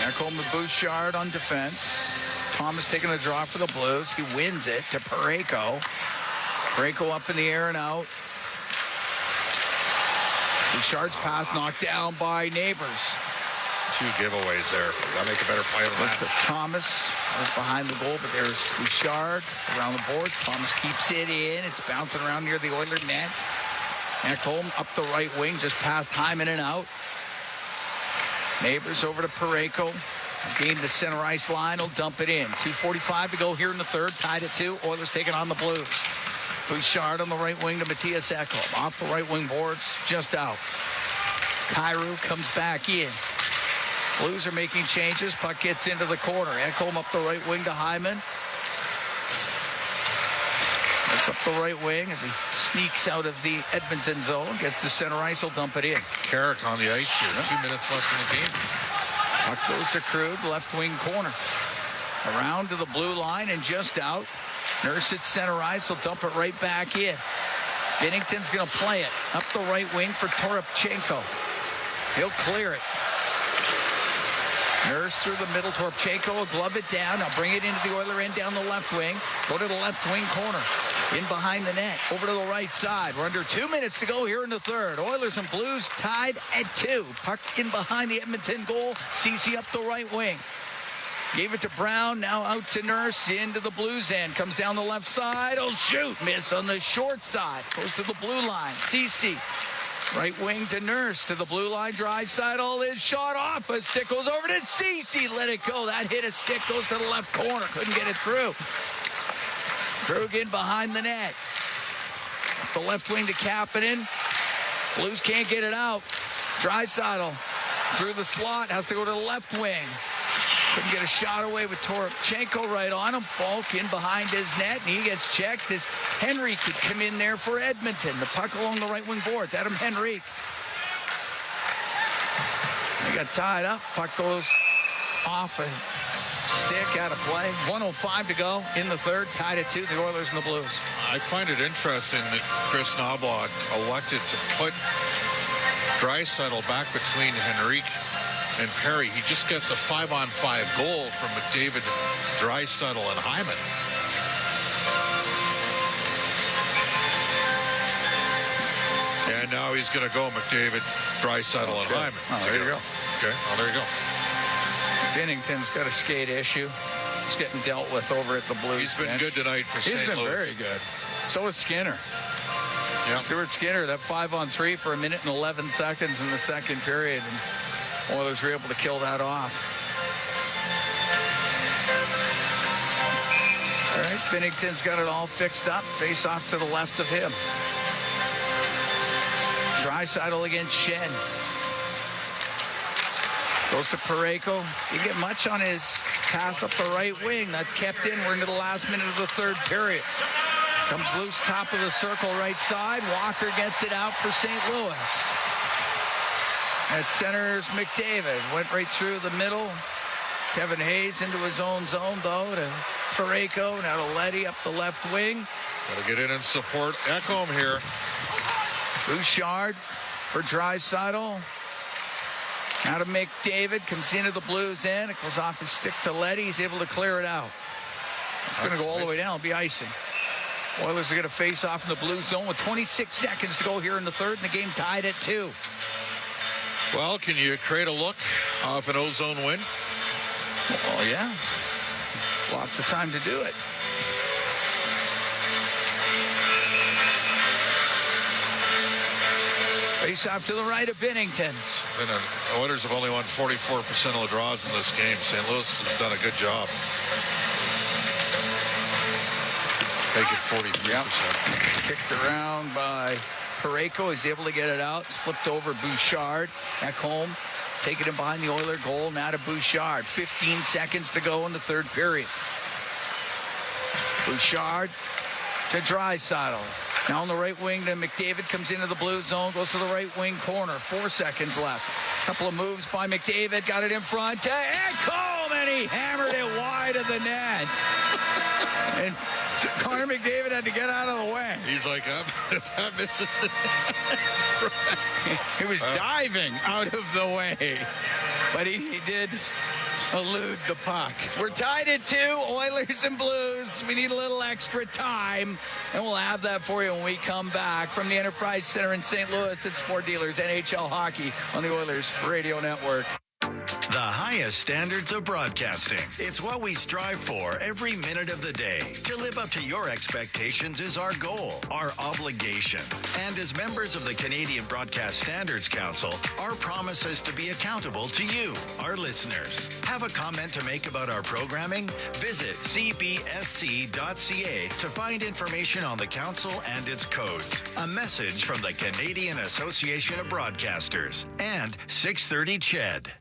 Ekholm with Bouchard on defense. Thomas taking the draw for the Blues. He wins it to Parayko. Parayko up in the air and out. Bouchard's pass knocked down by Neighbors. 2 giveaways there. Got to make a better play than that. Thomas was behind the goal, but there's Bouchard around the boards. Thomas keeps it in. It's bouncing around near the Oiler net. Ekholm up the right wing, just past Hyman and out. Neighbors over to Parayko. Gain the center ice line. Will dump it in. 2:45 to go here in the third. Tied at 2. Oilers taking on the Blues. Bouchard on the right wing to Matthias Ekholm. Off the right wing boards. Just out. Kyrou comes back in. Blues are making changes. Puck gets into the corner. Ekholm up the right wing to Hyman. It's up the right wing as he sneaks out of the Edmonton zone. Gets the center ice. Will dump it in. Carrick on the ice here. 2 minutes left in the game. Puck goes to Krug, left wing corner. Around to the blue line and just out. Nurse at center ice. Will dump it right back in. Binnington's going to play it up the right wing for Toropchenko. He'll clear it. Nurse through the middle. Toropchenko will glove it down. Now bring it into the Oiler end down the left wing. Go to the left wing corner. In behind the net. Over to the right side. We're under 2 minutes to go here in the third. Oilers and Blues tied at 2. Puck in behind the Edmonton goal. Ceci up the right wing. Gave it to Brown. Now out to Nurse. Into the Blues end. Comes down the left side. Oh, shoot. Miss on the short side. Goes to the blue line. Ceci. Right wing to Nurse. To the blue line. Draisaitl is shot off. A stick goes over to Ceci. Let it go. That hit a stick. Goes to the left corner. Couldn't get it through. Krug in behind the net. The left wing to Kapanen. Blues can't get it out. Draisaitl through the slot. Has to go to the left wing. Couldn't get a shot away with Toropchenko right on him. Falk in behind his net, and he gets checked as Henry could come in there for Edmonton. The puck along the right wing boards. Adam Henrique. They got tied up. Puck goes off a stick, out of play. 1:05 to go in the third. Tied at 2, the Oilers and the Blues. I find it interesting that Chris Knoblauch elected to put Draisaitl back between Henrique and Perry. He just gets a 5-on-5 goal from McDavid, Draisaitl, and Hyman. And now he's going to go McDavid, Draisaitl, and Hyman. Oh, there you go. Okay, well, there you go. Binnington's got a skate issue. It's getting dealt with over at the Blues. He's been bench. good tonight for St. Louis. He's been very good. So is Skinner. Yep. Stuart Skinner, that 5-on-3 for 1 minute and 11 seconds in the second period. And Oilers were able to kill that off. All right, Binnington's got it all fixed up. Face off to the left of him. Draisaitl against Shen. Goes to Parayko. Didn't get much on his pass up the right wing. That's kept in. We're into the last minute of the third period. Comes loose, top of the circle, right side. Walker gets it out for St. Louis. At center's McDavid. Went right through the middle. Kevin Hayes into his own zone, though, to Parayko. Now to Leddy up the left wing. Got to get in and support Ekholm here. Bouchard for Draisaitl. Now to McDavid. Comes into the Blues end. It goes off his stick to Leddy. He's able to clear it out. It's going to go all the way down. It'll be icing. Oilers are going to face off in the blue zone with 26 seconds to go here in the third, and the game tied at 2. Well, can you create a look off an ozone win? Oh, yeah. Lots of time to do it. Face off to the right of Binnington's. The Oilers have only won 44% of the draws in this game. St. Louis has done a good job. Make it 43%. Yep. Kicked around by Parayko. He's able to get it out. It's flipped over Bouchard. Ekholm taking it behind the Oiler goal. Now to Bouchard. 15 seconds to go in the third period. Bouchard to Draisaitl. Now on the right wing to McDavid. Comes into the blue zone. Goes to the right wing corner. 4 seconds left. Couple of moves by McDavid. Got it in front to Ekholm. And he hammered it wide of the net. And Connor McDavid had to get out of the way. He's like, if that misses it. He was diving out of the way. But he did elude the puck. We're tied at 2, Oilers and Blues. We need a little extra time, and we'll have that for you when we come back from the Enterprise Center in St. Louis. It's Ford Dealers NHL Hockey on the Oilers Radio Network. The highest standards of broadcasting. It's what we strive for every minute of the day. To live up to your expectations is our goal, our obligation. And as members of the Canadian Broadcast Standards Council, our promise is to be accountable to you, our listeners. Have a comment to make about our programming? Visit cbsc.ca to find information on the council and its codes. A message from the Canadian Association of Broadcasters and 630 CHED.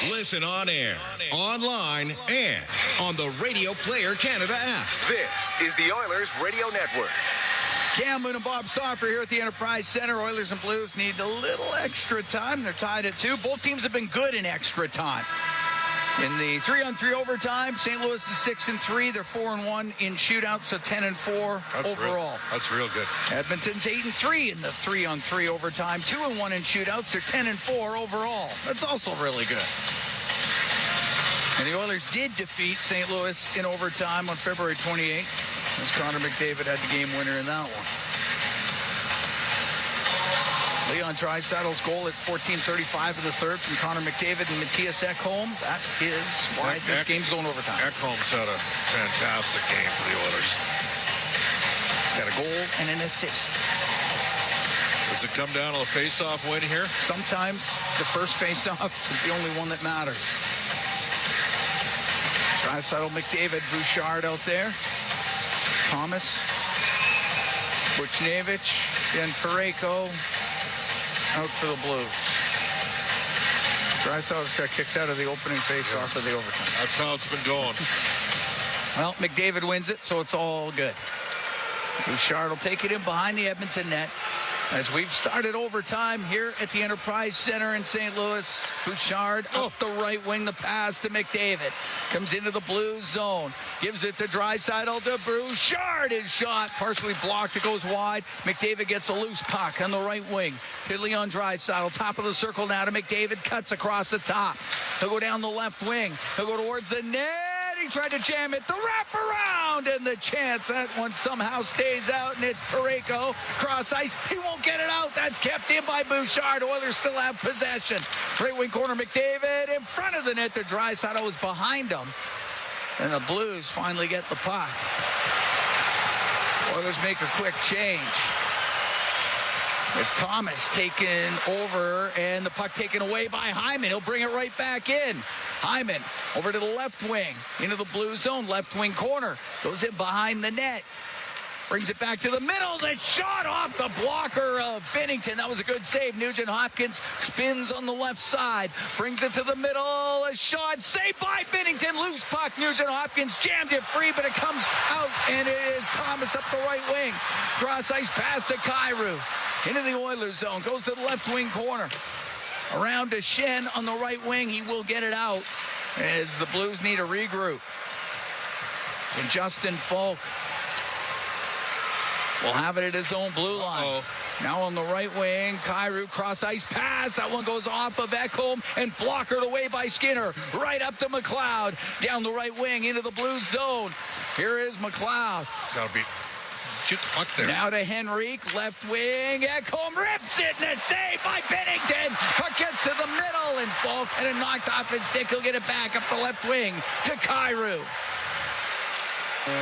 Listen on air, online, and on the Radio Player Canada app. This is the Oilers Radio Network. Cam Moon and Bob Stauffer here at the Enterprise Center. Oilers and Blues need a little extra time. They're tied at 2. Both teams have been good in extra time. In the 3-on-3 overtime, St. Louis is 6-3. They're 4-1 in shootouts, so 10-4 overall. That's real good. Edmonton's 8-3 in the 3-on-3 overtime, 2-1 in shootouts. They're 10-4 overall. That's also really good. And the Oilers did defeat St. Louis in overtime on February 28th, as Connor McDavid had the game winner in that one. Leon Draisaitl's goal at 14:35 of the third from Connor McDavid and Matthias Ekholm. That is why this game's going overtime. Ekholm's had a fantastic game for the Oilers. He's got a goal and an assist. Does it come down to a face-off win here? Sometimes the first face-off is the only one that matters. Draisaitl, McDavid, Bouchard out there. Thomas, Buchnevich, and Parayko out for the Blues. Draisaitl just got kicked out of the opening face-off of the overtime. That's how it's been going. Well, McDavid wins it, so it's all good. Bouchard will take it in behind the Edmonton net. As we've started overtime here at the Enterprise Center in St. Louis, Bouchard up the right wing, the pass to McDavid. Comes into the Blues zone. Gives it to Draisaitl to Bouchard. His shot partially blocked. It goes wide. McDavid gets a loose puck on the right wing to Leon Draisaitl. Top of the circle now to McDavid. Cuts across the top. He'll go down the left wing. He'll go towards the net. He tried to jam it. The wraparound and the chance. That one somehow stays out, and it's Parayko. Cross ice. He won't get it out. That's kept in by Bouchard. Oilers still have possession. Right wing corner, McDavid in front of the net. The Draisaitl was behind him. And the Blues finally get the puck. Oilers make a quick change. As Thomas taken over and the puck taken away by Hyman. He'll bring it right back in. Hyman over to the left wing, into the blue zone, left wing corner. Goes in behind the net. Brings it back to the middle. The shot off the blocker of Binnington. That was a good save. Nugent Hopkins spins on the left side. Brings it to the middle. A shot saved by Binnington. Loose puck. Nugent Hopkins jammed it free, but it comes out, and it is Thomas up the right wing. Cross ice pass to Kyrou. Into the Oilers zone. Goes to the left wing corner. Around to Shen on the right wing. He will get it out as the Blues need a regroup. And Justin Falk will have it at his own blue line. Now on the right wing, Kyrou cross ice pass. That one goes off of Ekholm and blockered away by Skinner. Right up to McLeod. Down the right wing into the blue zone. Here is McLeod. It's got to be... Shoot the puck there. Now to Henrique, left wing. Ekholm rips it, and a save by Binnington. Puck gets to the middle, and Falk had it knocked off his stick. He'll get it back up the left wing to Kyrou.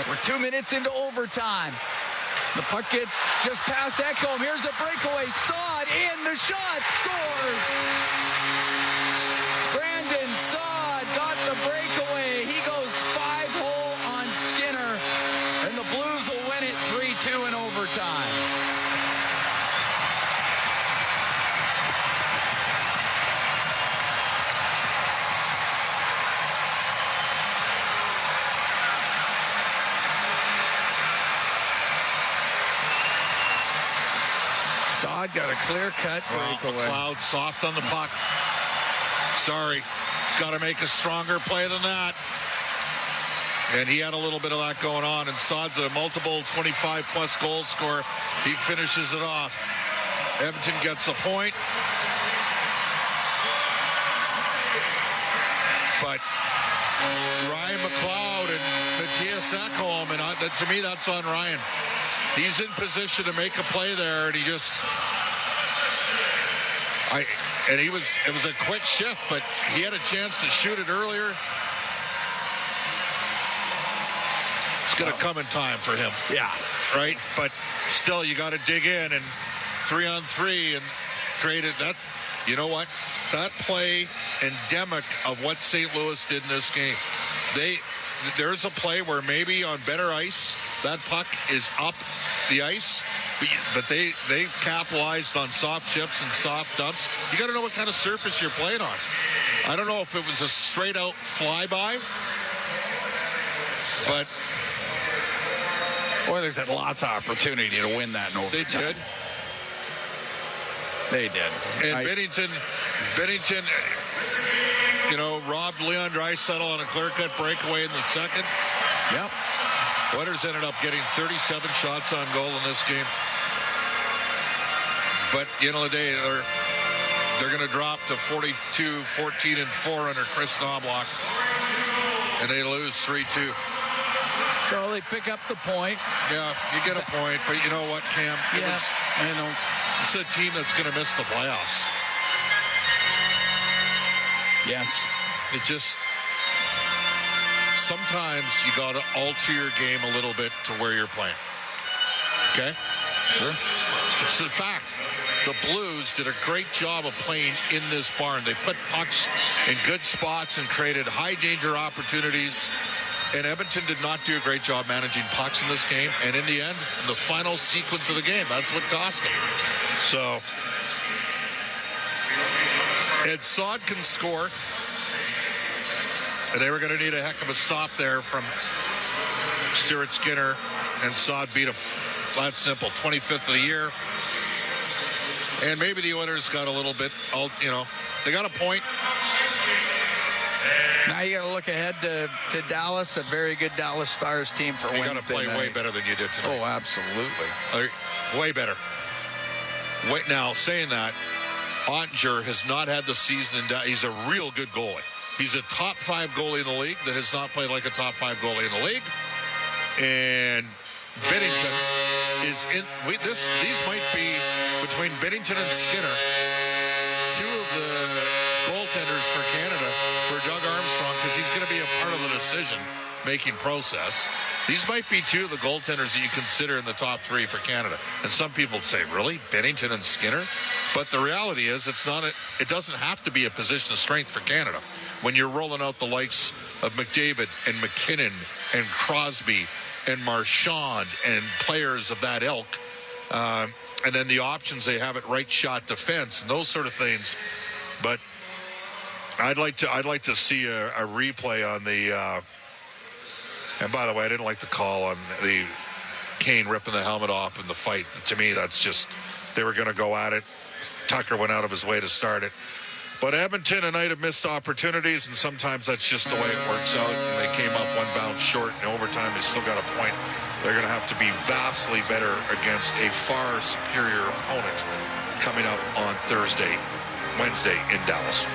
We're 2 minutes into overtime. The puck gets just past Ekholm. Here's a breakaway. Saad in, the shot, scores. Brandon Saad got the breakaway. He goes 5-hole on Skinner, and the Blues will win it 3-2 in overtime. Saad got a clear-cut breakaway. McLeod soft on the puck. Sorry. He's got to make a stronger play than that. And he had a little bit of that going on. And Saad's a multiple 25-plus goal scorer. He finishes it off. Edmonton gets a point. But Ryan McLeod and Matthias Ekholm, and to me, that's on Ryan. He's in position to make a play there, and he just... And it was a quick shift, but he had a chance to shoot it earlier. It's going to come in time for him. Yeah. Right? But still, you got to dig in and 3-on-3 and create it. That, you know what? That play endemic of what St. Louis did in this game. There's a play where maybe on better ice, that puck is up the ice, but they capitalized on soft chips and soft dumps. You got to know what kind of surface you're playing on. I don't know if it was a straight out flyby, but Oilers had lots of opportunity to win that in overtime. They did. And Bennington, robbed Leon Draisaitl on a clear-cut breakaway in the second. Yep. Oilers ended up getting 37 shots on goal in this game. But, the day, they're going to drop to 42, 14, and 4 under Chris Knobloch. And they lose 3-2. So they pick up the point. Yeah, you get a point. But you know what, Cam? I know. It's a team that's going to miss the playoffs. Yes. It just... Sometimes you got to alter your game a little bit to where you're playing. Okay? Sure. It's a fact. The Blues did a great job of playing in this barn. They put pucks in good spots and created high-danger opportunities. And Edmonton did not do a great job managing pucks in this game. And in the end, the final sequence of the game, that's what cost them. So, Ed Sod can score. And they were going to need a heck of a stop there from Stuart Skinner, and Sod beat him. That's simple. 25th of the year. And maybe the Oilers got a little bit, they got a point. Now you got to look ahead to Dallas, a very good Dallas Stars team for Wednesday. You got to play way better than you did tonight. Oh, absolutely. Way better. Now, saying that, Ottinger has not had the season in Dallas. He's a real good goalie. He's a top 5 goalie in the league that has not played like a top 5 goalie in the league. And Binnington is in. These might be, between Binnington and Skinner, 2 of the goaltenders for Canada for Doug Armstrong, because he's going to be a part of the decision-making process. These might be 2 of the goaltenders that you consider in the top 3 for Canada. And some people say, really? Binnington and Skinner? But the reality is it doesn't have to be a position of strength for Canada. When you're rolling out the likes of McDavid and McKinnon and Crosby and Marchand and players of that ilk, and then the options they have at right shot defense and those sort of things. But I'd like to see a replay on the. And by the way, I didn't like the call on the Kane ripping the helmet off in the fight. To me, that's just, they were going to go at it. Tucker went out of his way to start it. But Edmonton, a night of missed opportunities, and sometimes that's just the way it works out. And they came up 1 bounce short in overtime. They still got a point. They're going to have to be vastly better against a far superior opponent coming up on Wednesday in Dallas.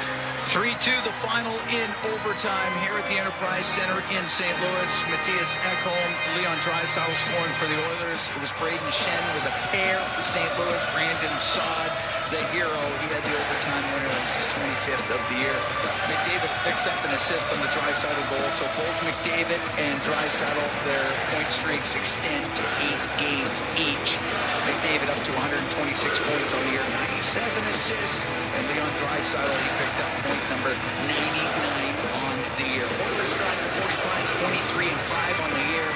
3-2, the final in overtime here at the Enterprise Center in St. Louis. Matthias Ekholm, Leon Draisaitl scoring for the Oilers. It was Braden Shen with a pair for St. Louis. Brandon Saad, the hero. He had the overtime winner. That was his 25th of the year. McDavid picks up an assist on the Draisaitl goal. So both McDavid and Draisaitl, their point streaks extend to 8 games each. McDavid up to 126 points on the year, 97 assists. And Leon Draisaitl, he picked up point number 99 on the year. Oilers dropped 45, 23, and 5 on the year.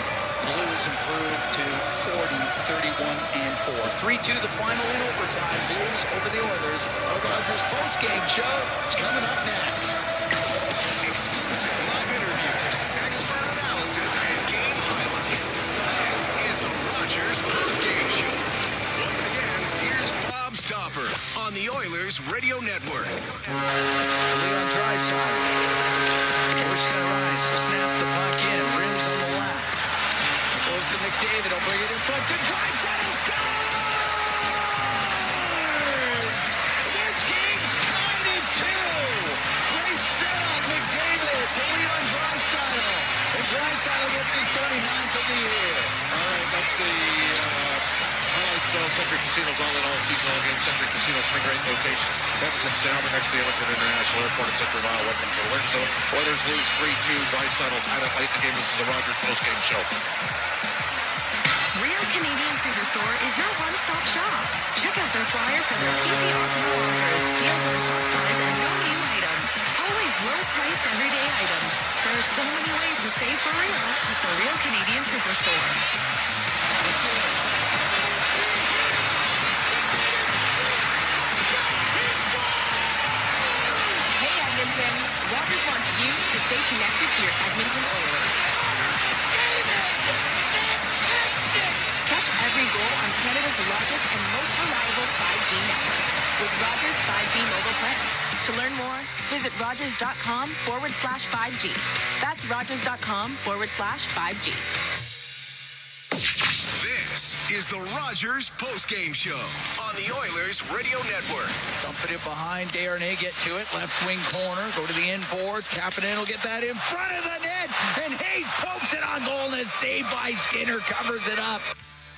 Blues improved to 40, 31, and 4. 3-2, the final in overtime. Blues over the Oilers. Our Rogers Postgame show is coming up next. Exclusive live interviews, expert analysis, and game highlights. This is the Rogers Postgame show. Once again, here's Bob Stauffer on the Oilers Radio Network. Leon Draisaitl. First center ice. Snap the puck in. Rims on the left. Goes to McDavid. He'll bring it in front to Draisaitl. Scores! This game's tied at 2. Great setup. McDavid to Leon Draisaitl. And Draisaitl gets his 39th of the year. All right, that's the highlights Zone, Century Casinos, all season, all games. Century Casinos, 3 great locations. Edmonton, St. Albert, next to the Edmonton International Airport at Century Mile. Welcome to the Learn Zone. Oilers lose 3-2. Draisaitl tied up late in the game. This is the Rogers Postgame Show. Real Canadian Superstore is your one-stop shop. Check out their flyer for their PC optional offers, deals on top size and no new items. Always low-priced everyday items. There are so many ways to save for real at the Real Canadian Superstore. Hey Edmonton, Rogers wants you to stay connected to your Edmonton Oilers. Catch every goal on Canada's largest and most reliable 5G network with Rogers 5G mobile plans. To learn more, visit rogers.com/5G. That's rogers.com/5G. This is the Rogers Postgame Show on the Oilers Radio Network. Dumping it behind, Darnay, get to it, left wing corner, go to the end boards, Kapanen will get that in front of the net, and Hayes pokes it on goal, and a save by Skinner covers it up.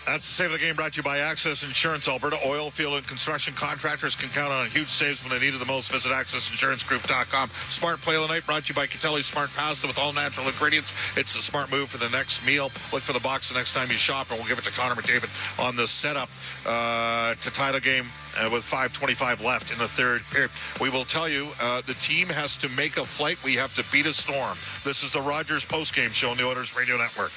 That's the Save of the Game, brought to you by Access Insurance. Alberta oil field and construction contractors can count on huge saves when they need it the most. Visit accessinsurancegroup.com. Smart Play of the Night brought to you by Catelli Smart Pasta with all natural ingredients. It's a smart move for the next meal. Look for the box the next time you shop, and we'll give it to Connor McDavid on the setup to tie the game with 5:25 left in the third period. We will tell you the team has to make a flight. We have to beat a storm. This is the Rogers Postgame Show on the Oilers Radio Network.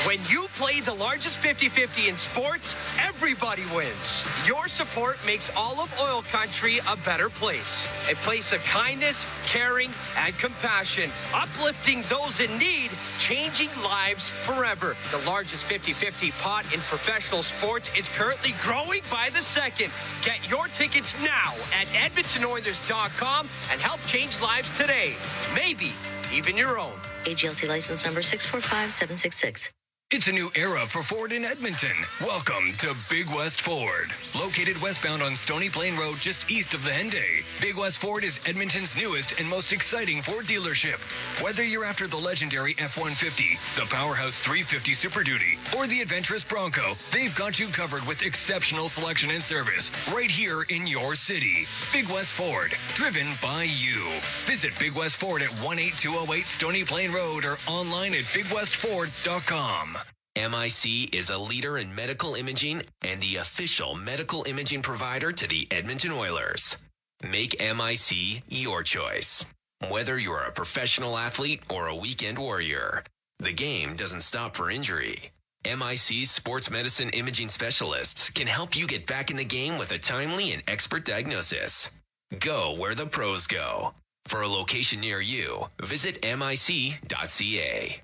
When you play the largest 50-50 in sports, everybody wins. Your support makes all of oil country a better place. A place of kindness, caring, and compassion. Uplifting those in need, changing lives forever. The largest 50-50 pot in professional sports is currently growing by the second. Get your tickets now at EdmontonOilers.com and help change lives today. Maybe even your own. AGLC license number 645766. It's a new era for Ford in Edmonton. Welcome to Big West Ford. Located westbound on Stony Plain Road just east of the Henday, Big West Ford is Edmonton's newest and most exciting Ford dealership. Whether you're after the legendary F-150, the powerhouse 350 Super Duty, or the adventurous Bronco, they've got you covered with exceptional selection and service right here in your city. Big West Ford, driven by you. Visit Big West Ford at 18208 Stony Plain Road or online at bigwestford.com. MIC is a leader in medical imaging and the official medical imaging provider to the Edmonton Oilers. Make MIC your choice. Whether you're a professional athlete or a weekend warrior, the game doesn't stop for injury. MIC's sports medicine imaging specialists can help you get back in the game with a timely and expert diagnosis. Go where the pros go. For a location near you, visit mic.ca.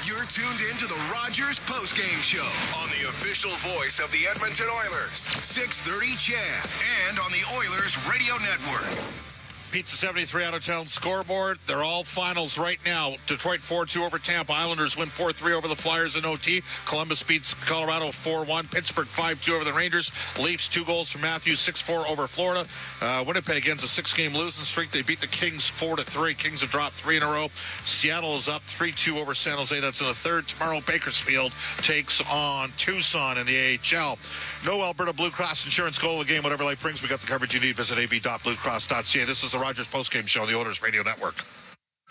You're tuned in to the Rogers Postgame Show on the official voice of the Edmonton Oilers, 630 CHED, and on the Oilers Radio Network. Pizza 73 out of town scoreboard. They're all finals right now. Detroit 4-2 over Tampa. Islanders win 4-3 over the Flyers in OT. Columbus beats Colorado 4-1. Pittsburgh 5-2 over the Rangers. Leafs 2 goals from Matthews, 6-4 over Florida. Winnipeg ends a 6-game losing streak. They beat the Kings 4-3. Kings have dropped 3 in a row. Seattle is up 3-2 over San Jose. That's in the third. Tomorrow, Bakersfield takes on Tucson in the AHL. No Alberta Blue Cross Insurance goal of the game. Whatever life brings, we got the coverage you need. Visit ab.bluecross.ca. This is the Rogers Postgame Show on the Oilers Radio Network.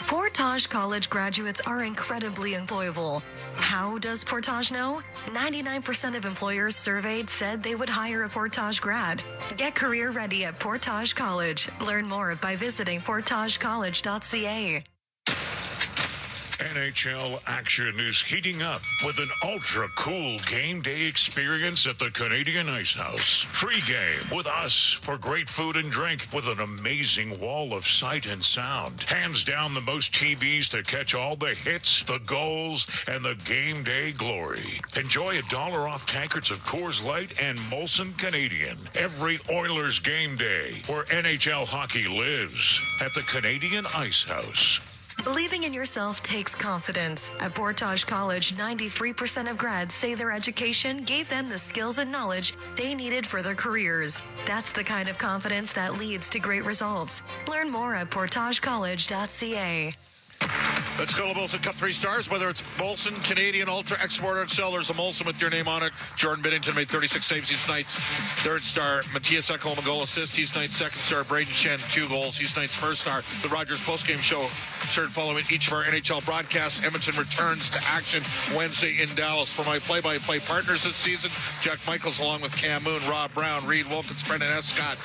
Portage College graduates are incredibly employable. How does Portage know? 99% of employers surveyed said they would hire a Portage grad. Get career ready at Portage College. Learn more by visiting portagecollege.ca. NHL action is heating up with an ultra-cool game day experience at the Canadian Ice House. Pregame with us for great food and drink with an amazing wall of sight and sound. Hands down the most TVs to catch all the hits, the goals, and the game day glory. Enjoy $1 off tankards of Coors Light and Molson Canadian every Oilers game day where NHL hockey lives at the Canadian Ice House. Believing in yourself takes confidence. At Portage College, 93% of grads say their education gave them the skills and knowledge they needed for their careers. That's the kind of confidence that leads to great results. Learn more at portagecollege.ca. Let's go to Molson Cup 3 stars. Whether it's Molson, Canadian Ultra, Export, Excel, or Molson with your name on it. Jordan Biddington made 36 saves. He's night's third star. Matthias Ekholm, a goal assist. He's night's second star. Braden Shen, 2 goals. He's night's first star. The Rogers postgame show started following each of our NHL broadcasts. Edmonton returns to action Wednesday in Dallas. For my play-by-play partners this season, Jack Michaels along with Cam Moon, Rob Brown, Reed Wilkins, Brendan Escott.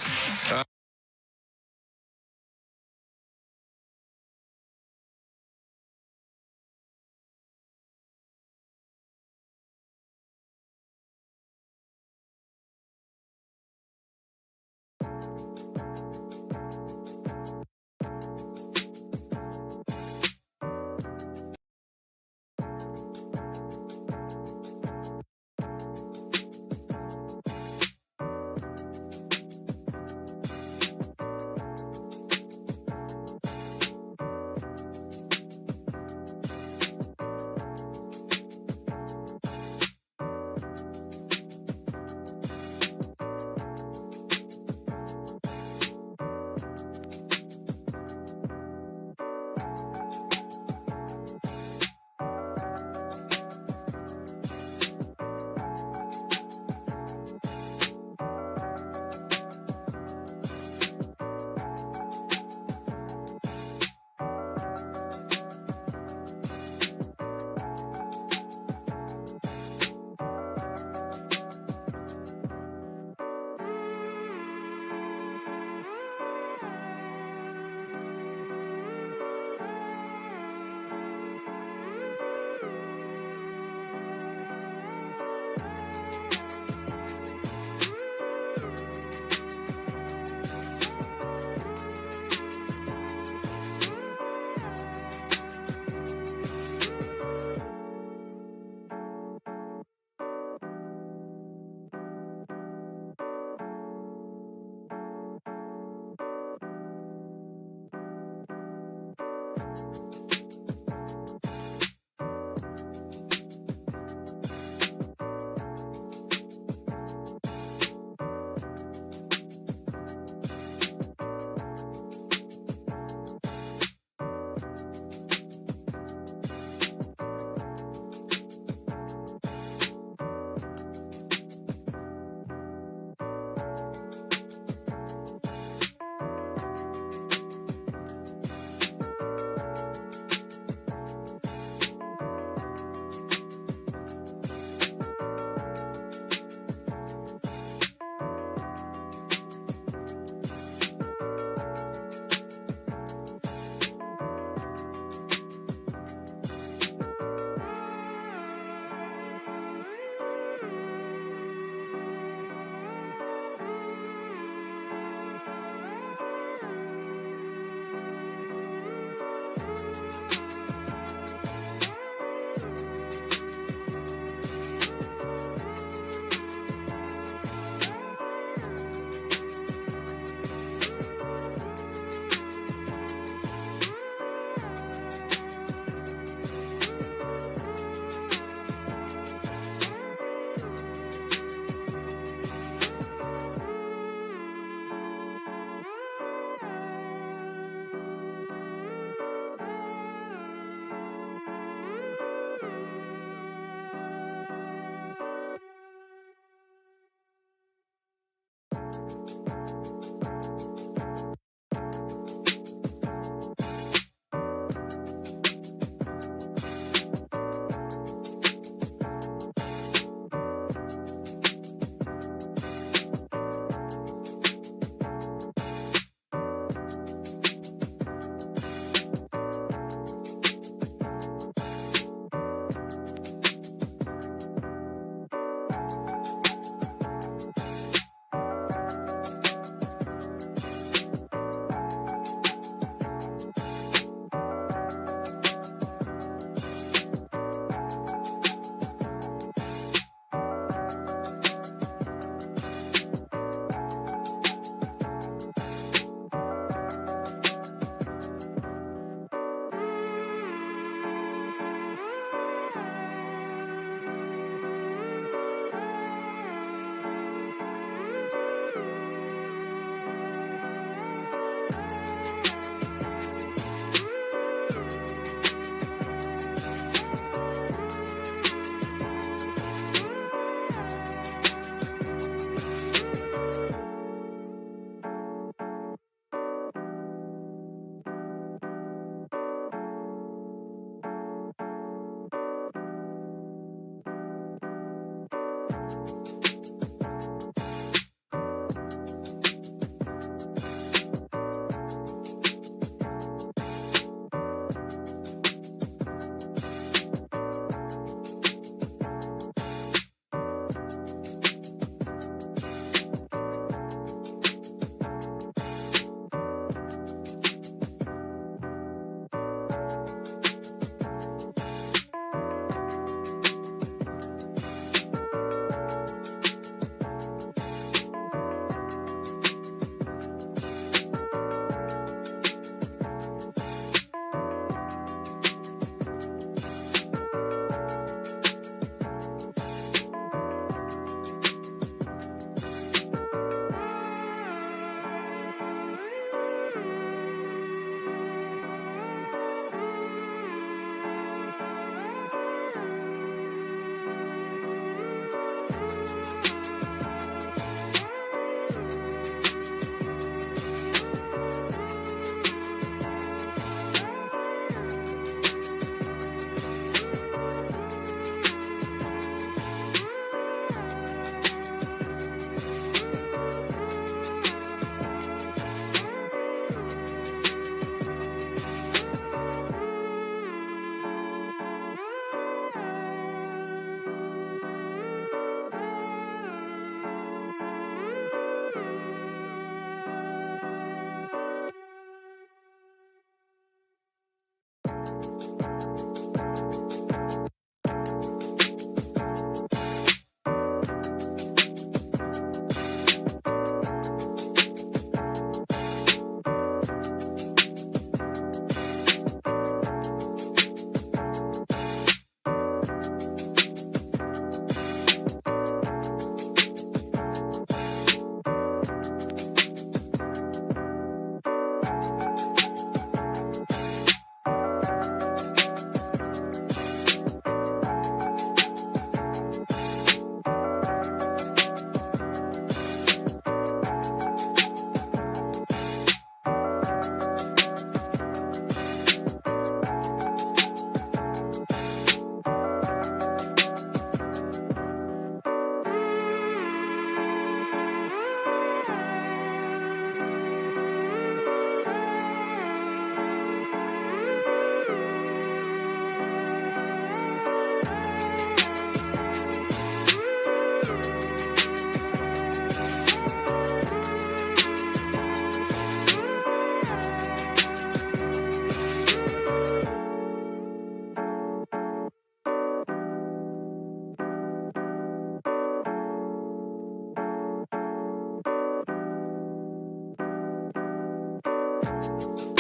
you